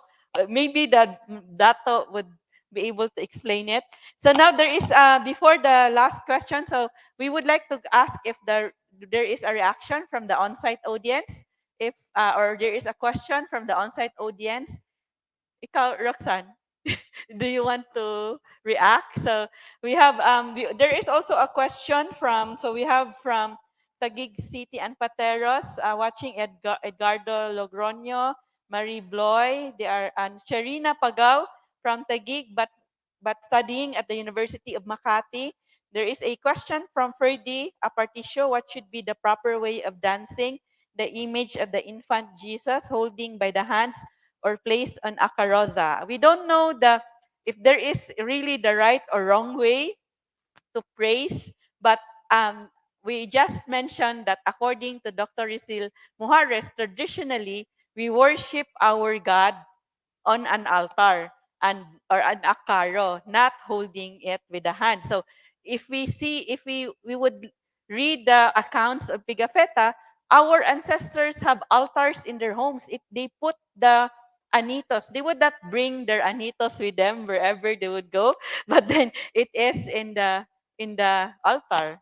Maybe the dato would be able to explain it. So now there is before the last question, so we would like to ask if there is a reaction from the on-site audience, if or there is a question from the on-site audience. Ikaw, Roxanne, do you want to react? So we have there is also a question from, so we have from Taguig City and Pateros watching Edgardo Logroño, Marie Bloy, they are, and Sherina Pagaw from Taguig, but studying at the University of Makati. There is a question from Ferdi Aparticio, what should be the proper way of dancing the image of the infant Jesus holding by the hands or placed on a carroza? We don't know if there is really the right or wrong way to praise, but we just mentioned that according to Dr. Risil Muhares, traditionally we worship our God on an altar and or an akaro, not holding it with the hand. So if we see, if we would read the accounts of Pigafetta, our ancestors have altars in their homes. They put the anitos. They would not bring their anitos with them wherever they would go, but then it is in the altar.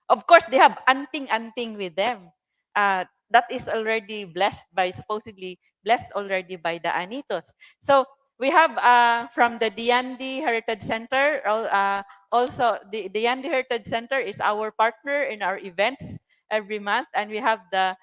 Of course, they have anting with them. That is already blessed by, supposedly blessed already by the anitos. So we have from the Diandi Heritage Center, also the Diandi Heritage Center is our partner in our events every month, and we have the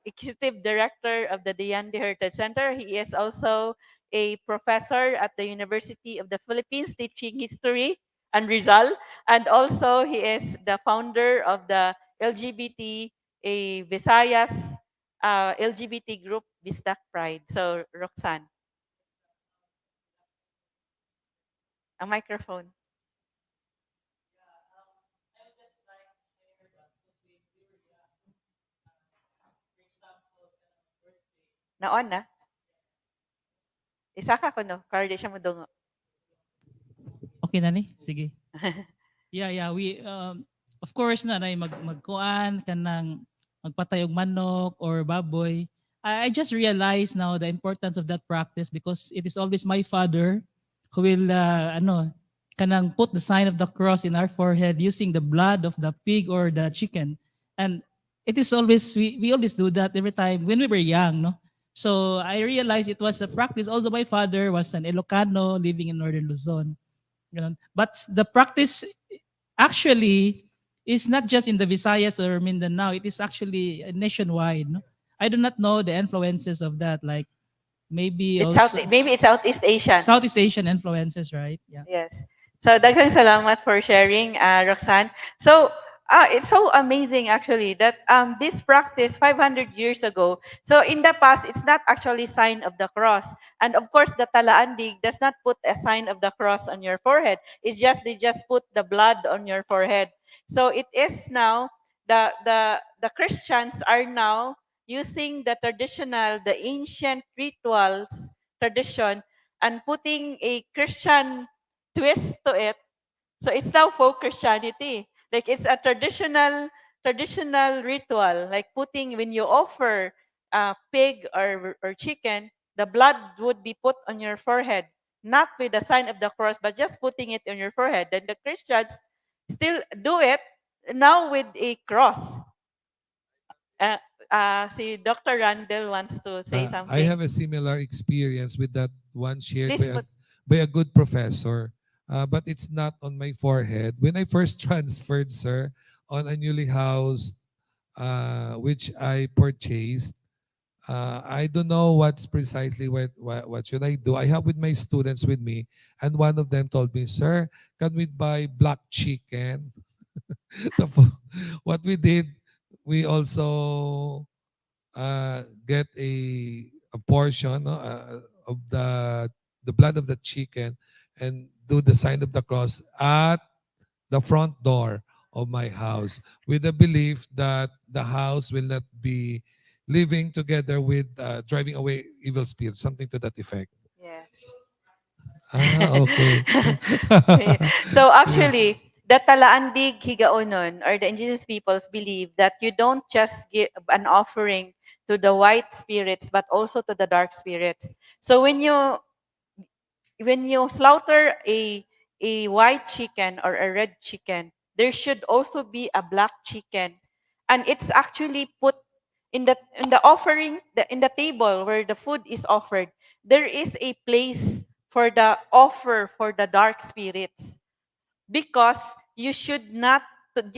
executive director of the Diandi Heritage Center. He is also a professor at the University of the Philippines teaching history and Rizal, and also he is the founder of the LGBT a Visayas LGBT group, Bisdak Pride. So Roxanne, a microphone. Naon na? Isa ka ko no, para di siya modungo. Okay na ni? Sige. Yeah, we of course na magkuan kanang magpatay og manok or baboy. I just realized now the importance of that practice because it is always my father who will kanang put the sign of the cross in our forehead using the blood of the pig or the chicken. And it is always we always do that every time when we were young, no? So I realized it was a practice, although my father was an Ilocano living in northern Luzon. Ganun. But the practice actually is not just in the Visayas or Mindanao. It is actually nationwide. No? I do not know the influences of that. Like maybe also Maybe it's Southeast Asian. Southeast Asian influences, right? Yeah. Yes. So daghang salamat for sharing, Roxanne. So it's so amazing actually that this practice 500 years ago. So in the past, it's not actually sign of the cross, and of course the Talaandig does not put a sign of the cross on your forehead. It's just they just put the blood on your forehead. So it is now the Christians are now using the traditional, the ancient rituals tradition and putting a Christian twist to it. So it's now folk Christianity. Like it's a traditional ritual. Like putting when you offer pig or chicken, the blood would be put on your forehead, not with the sign of the cross, but just putting it on your forehead. Then the Christians still do it now with a cross. Uh, see, Dr. Randall wants to say I something. have a similar experience with that one shared Please put. by a good professor, but it's not on my forehead. When I first transferred, sir, on a newly house, which I purchased, I don't know what's precisely what should I do. I have with my students with me, and one of them told me, "Sir, can we buy black chicken?" Tapo- what we did, we also get a portion, no, of the blood of the chicken and do the sign of the cross at the front door of my house with the belief that the house will not be living together with driving away evil spirits, something to that effect. Yes. Ah, okay. So Yes. actually, the Talaandig Higaonon or the indigenous peoples believe that you don't just give an offering to the white spirits but also to the dark spirits. So when you slaughter a white chicken or a red chicken, there should also be a black chicken, and it's actually put in the offering in the table where the food is offered. There is a place for the offer for the dark spirits because you should not.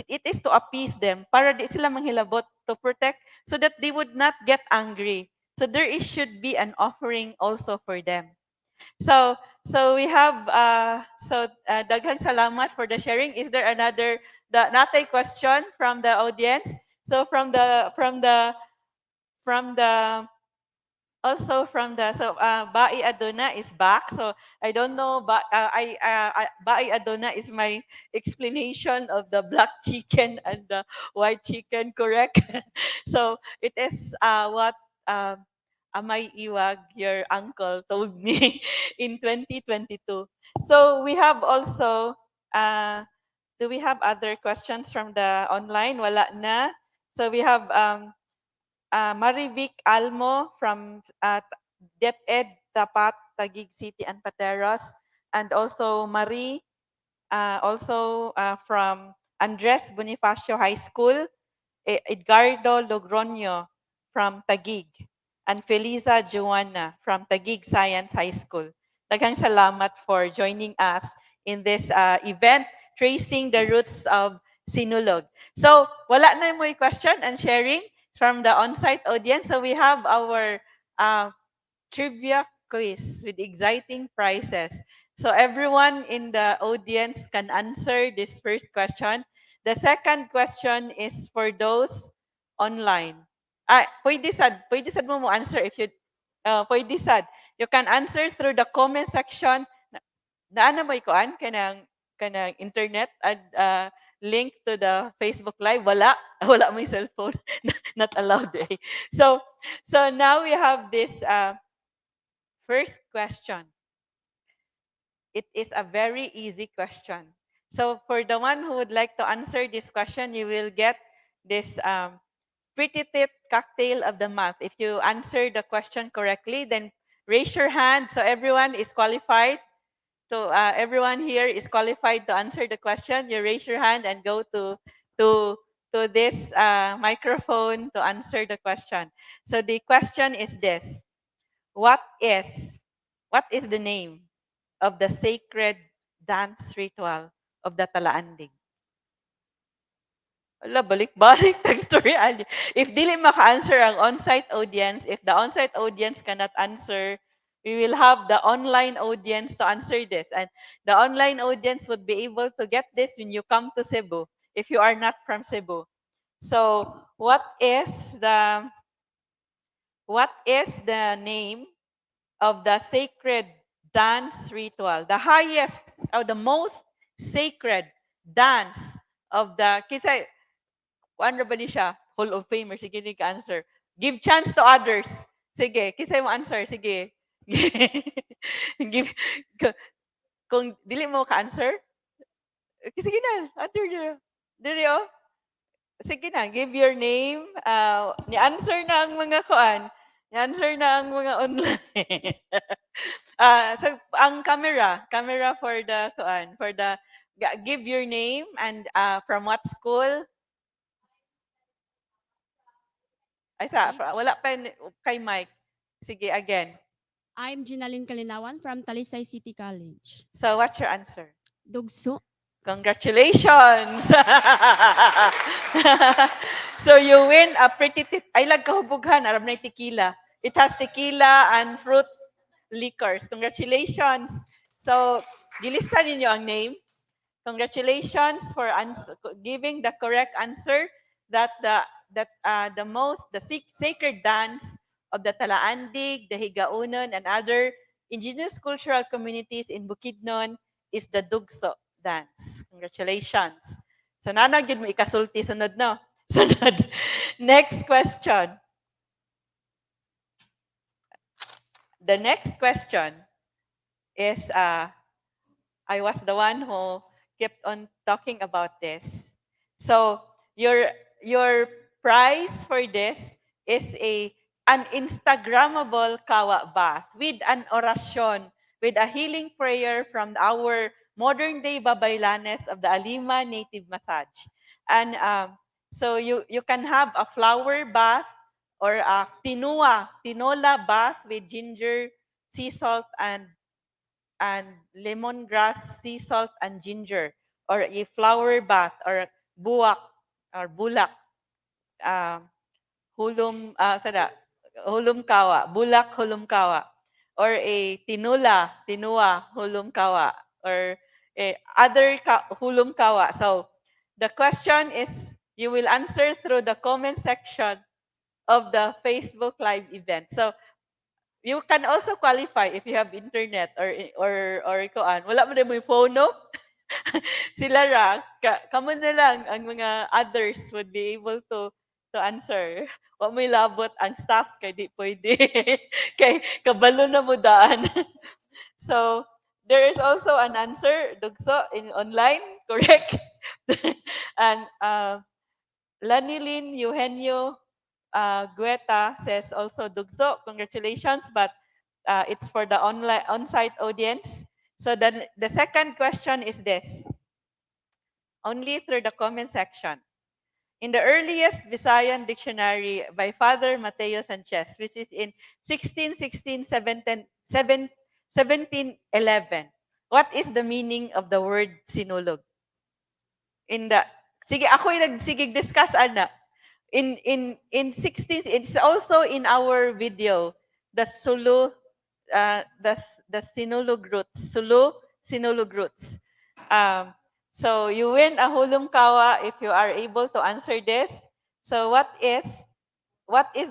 It is to appease them para di sila manghilabot to protect so that they would not get angry. So should be an offering also for them. So so we have daghang salamat for the sharing. Is there another natay question from the audience? So from the also from the 𝗬𝗏𝗏 is back. So I don't know, but 𝗬𝗏𝗏 is my explanation of the black chicken and the white chicken, correct? So it is what Amay Iwag, your uncle, told me in 2022. So we have also do we have other questions from the online? Wala na. So we have Marivic Almo from DepEd Tapat, Taguig City and Pateros, and also Marie, also from Andres Bonifacio High School, Edgardo Logroño from Taguig, and Felisa Joanna from Taguig Science High School. Daghang salamat for joining us in this event, Tracing the Roots of Sinulog. So, wala na mo question and sharing from the on-site audience. So, we have our uh, trivia quiz with exciting prizes. So everyone in the audience can answer this first question. The second question is for those online. Pwede sad mo answer if you, pwede sad. You can answer through the comment section. Naana mo ikuan kanang internet at link to the Facebook Live. Wala, wala mo yung cellphone. Not allowed eh. So now we have this first question. It is a very easy question. So for the one who would like to answer this question, you will get this pretty cocktail of the month. If you answer the question correctly, then raise your hand. So everyone is qualified. So everyone here is qualified to answer the question. You raise your hand and go to to this microphone to answer the question. So the question is this: What is what is the name of the sacred dance ritual of the Talaandig? Wala, balik-balik tag story. If dili maka-answer ang on-site audience, if the on-site audience cannot answer, we will have the online audience to answer this. And the online audience would be able to get this when you come to Cebu, if you are not from Cebu. So, what is the name of the sacred dance ritual? The highest or the most sacred dance of the kasi ano ba ni siya? Hall of Famer. Sige, hindi ka answer. Give chance to others. Sige, kisay mo answer. Sige. Give, kung dili mo ka-answer, sige na, answer niyo. Dili, oh. Sige na, give your name. Ni-answer na ang mga kuan. Ni-answer na ang mga online. So, ang camera for the kuan, for the, give your name and from what school. Ay, wala pa kay Mike. Sige, again. I'm Ginalyn Kalinawan from Talisay City College. So, what's your answer? Dugso. Congratulations! So, you win a pretty, ay lag kahubughan, aram na tequila. It has tequila and fruit liquors. Congratulations! So, gilista ninyo ang name. Congratulations for giving the correct answer that the sacred dance of the Talaandig, the Higaonon, and other indigenous cultural communities in Bukidnon is the Dugso dance. Congratulations. So nanag yun mo ikasulti sunod no. Sunod. Next question. The next question is I was the one who kept on talking about this. So your prize for this is an Instagrammable kawa bath with an orasyon, with a healing prayer from our modern day babaylanes of the Alima native massage. And so you can have a flower bath or a tinola bath with ginger, sea salt, and lemongrass, sea salt, and ginger, or a flower bath, or buwak, or bulak, hulum kawa, bulak hulum kawa, or a tinua hulum kawa, or other hulum kawa. So the question is, you will answer through the comment section of the Facebook Live event. So you can also qualify if you have internet or kuan. Wala mo din mo yung phone, no? Sila ra, kamo na lang ang mga others would be able to answer. Wa mo labot ang staff kay di pwede. Kay kabalo na mo daan. So there is also an answer, Dugso, in online, correct? And Lanilin Eugenio Gueta says also Dugso, congratulations, but it's for the on-site audience. So then the second question is this, only through the comment section. In the earliest Visayan dictionary by Father Mateo Sanchez, which is in 1616, 1711, what is the meaning of the word sinulog? Sige, ako yung discuss, ana. In 16, it's also in our video, the sinulog roots, sinulog roots. So you win a hulum kawa if you are able to answer this. So what is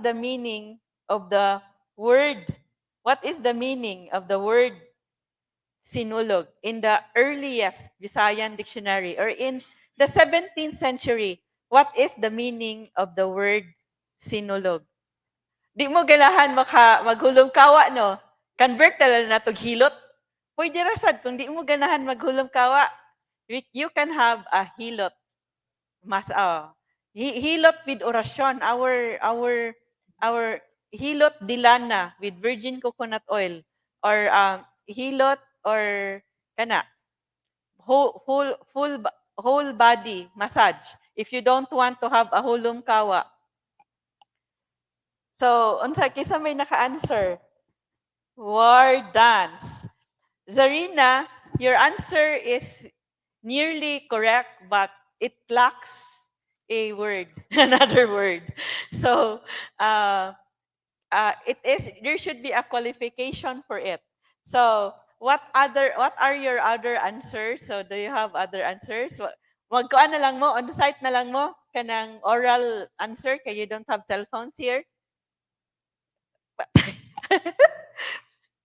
the meaning of the word? What is the meaning of the word sinulog in the earliest Visayan dictionary, or in the 17th century? What is the meaning of the word sinulog? Di mo ganahan maghulom kawa, no? Convert na lang natog hilot. Pwede rasad, kung di mo ganahan maghulom kawa, you can have a hilot. Hilot with orasyon, our hilot dilana with virgin coconut oil, or hilot or kana whole body massage if you don't want to have a 𝗕𝗶𝗃𝗀𝗃. So unsa kisa may naka-answer? War dance. Zarina, your answer is nearly correct, but it lacks a word, another word. So there should be a qualification for it. So what are your other answers? So do you have other answers? Magkuan na lang mo, on site na lang mo kanang oral answer kay you don't have cell phones here.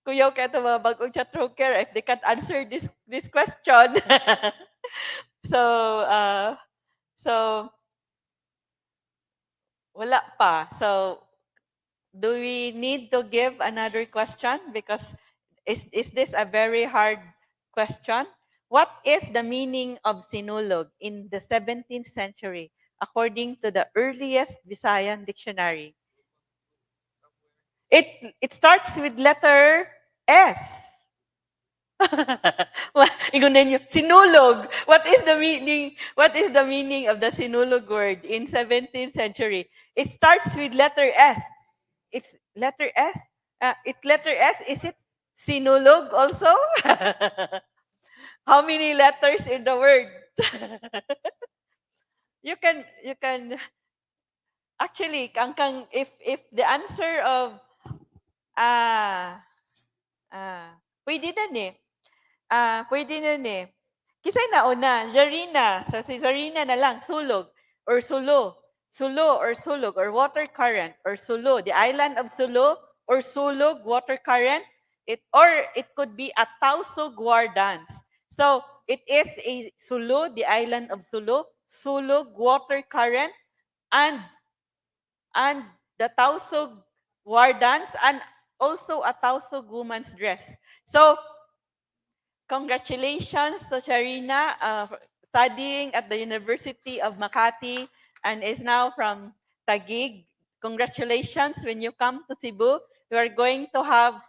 Kuyaw kaya ito mga bagong 𝗕𝗶 if they can't answer this question. so so wala pa. So do we need to give another question? Because is this a very hard question? What is the meaning of Sinulog in the 17th century according to the earliest Visayan dictionary? It starts with letter S. Sinulog. What is the meaning? What is the meaning of the Sinulog word in 17th century? It starts with letter S. It's letter S. It's letter S. Is it Sinulog also? How many letters in the word? you can actually if the answer of pwede na eh. Pwede na eh. Kisay nauna, Zarina. So si Zarina na lang, sulog or sulo. Sulo or sulog or water current or sulo, the island of Sulo or sulog, water current. It could be a tausog war dance. So it is a Sulo, the island of Sulo, sulog, water current, and the tausog war dance, and also a tausog woman's dress. So congratulations to Sharina, studying at the University of Makati and is now from Taguig. Congratulations when you come to Cebu. We are going to have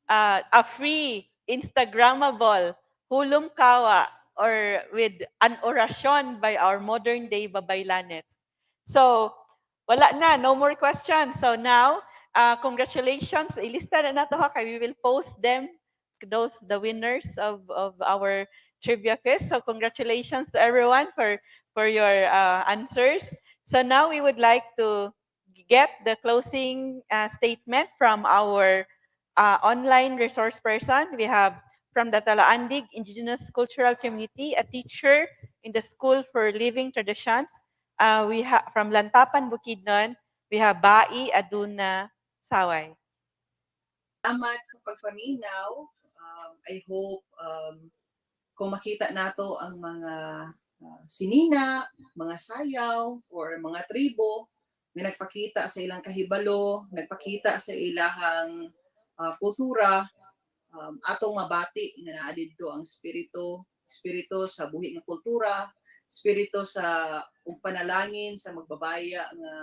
a free Instagrammable 𝗕𝗏𝗃𝗀 or with an orasyon by our modern day babaylanets. So, wala na, no more questions. So now, congratulations. Ilista na nato ha, kay we will post them, the winners of our trivia quiz. So congratulations to everyone for your answers. So now we would like to get the closing statement from our online resource person. We have from the Talaandig Indigenous Cultural Community, a teacher in the School for Living Traditions. We have from Lantapan, Bukidnon, we have 𝗏𝗶𝗶 𝗏𝗶. Salamat sa pagpaminaw. I hope kung makita nato ang mga sinina, mga sayaw, or mga tribo na nagpakita sa ilang kahibalo, nagpakita sa ilahang kultura, atong mabati na naa didto ang spirito sa buhi nga kultura, spirito sa panalangin sa magbabaya nga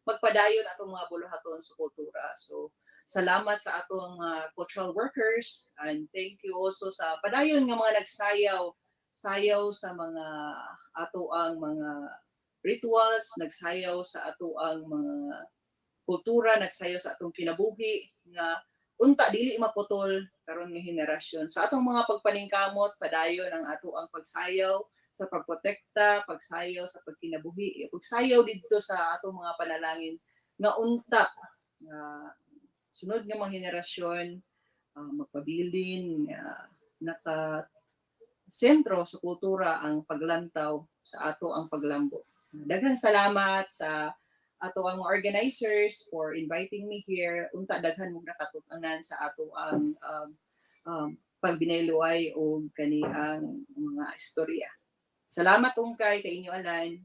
magpadayon atong mga buluhaton sa kultura. So salamat sa atong mga cultural workers, and thank you also sa padayon nga mga nagsayaw sa mga atoang mga rituals, nagsayaw sa atoang mga kultura, nagsayaw sa atong kinabuhi nga unta dili maputol karon nga henerasyon. Sa atong mga pagpaningkamot, padayon ang atoang pagsayaw sa pagprotekta, pagsayaw sa pagkinabuhi, pagsayaw didto sa atong mga panalangin nga unta nga sunod nga mga henerasyon magpabilin naka sentro sa kultura ang paglantaw sa ato ang paglambo. Daghang salamat sa ato ang organizers for inviting me here. Unta daghan mo nakatut-anan sa ato ang pagbinayluway o kaniang mga istorya. Salamat ungkay kay inyo alan.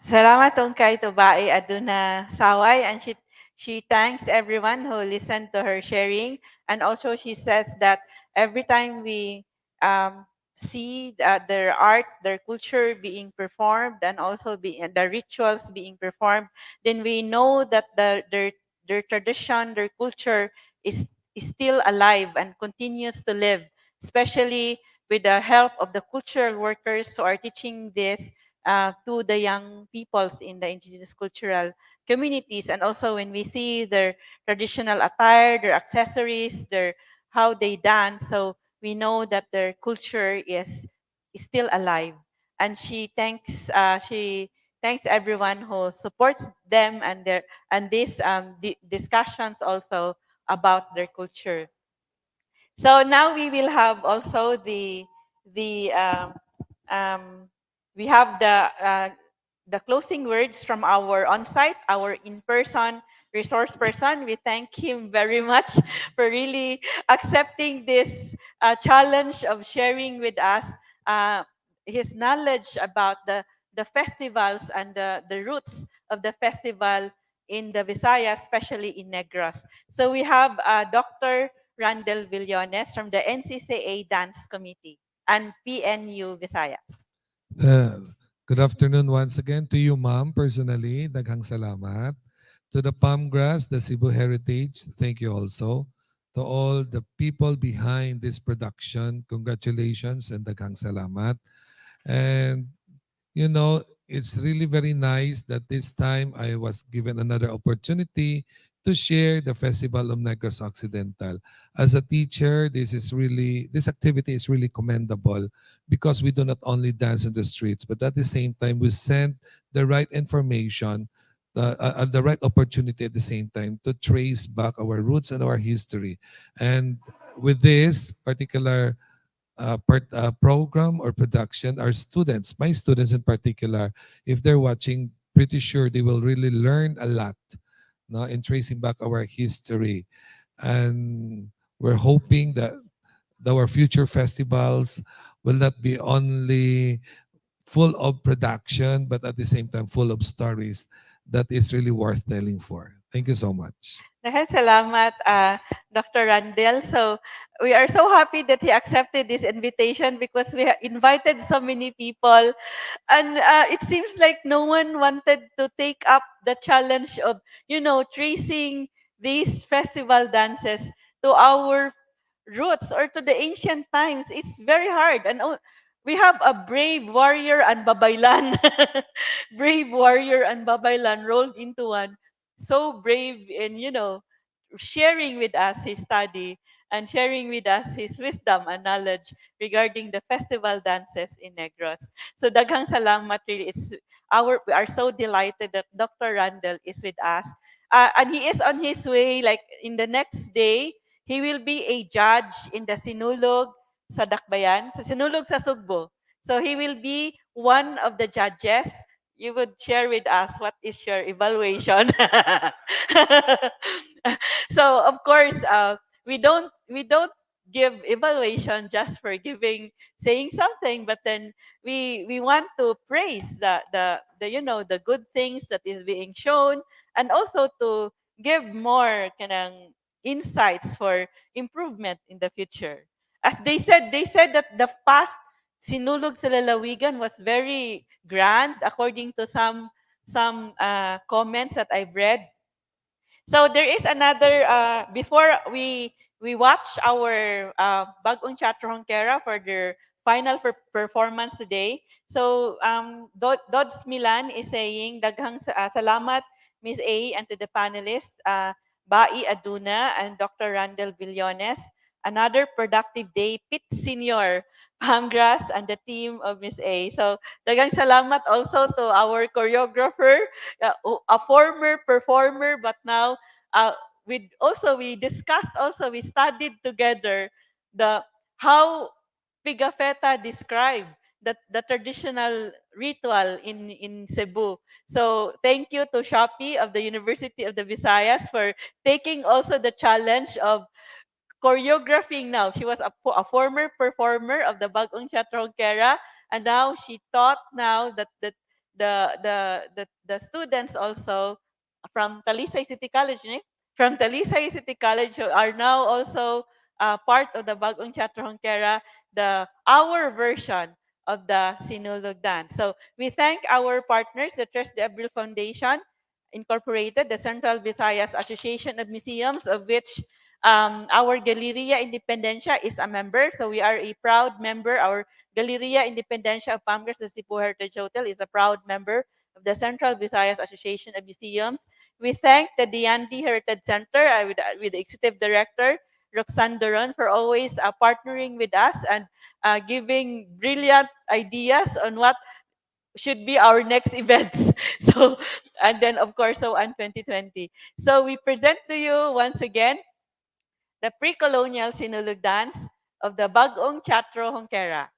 Salamat ungkay to 𝗏𝗶𝗏 𝗏𝗏, and she thanks everyone who listened to her sharing, and also she says that every time we see their art, their culture being performed, and also and the rituals being performed, then we know that their tradition, their culture is still alive and continues to live, especially with the help of the cultural workers who are teaching this to the young peoples in the indigenous cultural communities. And also when we see their traditional attire, their accessories, their how they dance, so we know that their culture is still alive. And she thanks everyone who supports them and their and these discussions also about their culture. So now we will have also the um, we have the closing words from our on-site, our in-person resource person. We thank him very much for really accepting this challenge of sharing with us uh, his knowledge about the festivals and the roots of the festival in the Visayas, especially in Negros. So we have Dr. Randall Villones from the NCCA Dance Committee and PNU Visayas. Good afternoon once again to you, ma'am, personally. Daghang salamat. To the Palm Grass, the Cebu Heritage, thank you also. To all the people behind this production, congratulations and daghang salamat. And you know, it's really very nice that this time I was given another opportunity to share the Festival of Negros Occidental. As a teacher, this activity is really commendable because we do not only dance in the streets, but at the same time we send the right information, the right opportunity at the same time to trace back our roots and our history. And with this particular program or production, our students, my students in particular, if they're watching, pretty sure they will really learn a lot, no, in tracing back our history. And we're hoping that our future festivals will not be only full of production, but at the same time full of stories that is really worth telling for. Thank you so much. Dahil salamat, Dr. Randall. So we are so happy that he accepted this invitation because we invited so many people. And it seems like no one wanted to take up the challenge of, tracing these festival dances to our roots or to the ancient times. It's very hard. And we have a brave warrior and babaylan. Brave warrior and babaylan rolled into one. So brave in, sharing with us his study and sharing with us his wisdom and knowledge regarding the festival dances in Negros. So daghang salamat really. We are so delighted that Dr. Randall is with us. And he is on his way, like in the next day, he will be a judge in the Sinulog sa Dakbayan, sa Sinulog sa Sugbo. So he will be one of the judges. You would share with us what is your evaluation. So of course, we don't give evaluation just for saying something, but then we want to praise the good things that is being shown, and also to give more kanang insights for improvement in the future. As they said that the past Sinulog sa Lalawigan was very grand according to some comments that I've read. So there is another before we watch our Bag-ong 𝗕𝗏𝗏 for their final performance today. So Dodds Milan is saying daghang salamat Miss A and to the panelists, Bai Aduna and Dr. Randall Villones. Another productive day, Pit Senior, Pamgras, and the team of Miss A. So daghang salamat also to our choreographer, a former performer, but now we studied together the how Pigafetta described the traditional ritual in Cebu. So thank you to Shopee of the University of the Visayas for taking also the challenge of choreographing now. She was a former performer of the Bag-ong 𝗕𝗏𝗏, and now she taught now that the students also from Talisay City College, from Talisay City College who are now also part of the Bag-ong 𝗕₂ our version of the Sinulog dance. So we thank our partners, the 𝗕SDE Foundation Incorporated, the Central Visayas Association of Museums, of which our 𝗕Independencia is a member. So we are a proud member. Our 𝗕Independencia of Pangas, the 𝗕PHO Heritage Hotel, is a proud member of the Central Visayas Association of Museums. We thank the Diandi Heritage Center with the Executive Director, Roxanne Doron, for always partnering with us and giving brilliant ideas on what should be our next events. So, and then of course, so on 2020. So we present to you once again the pre-colonial Sinulog dance of the Bag-ong 𝗕₂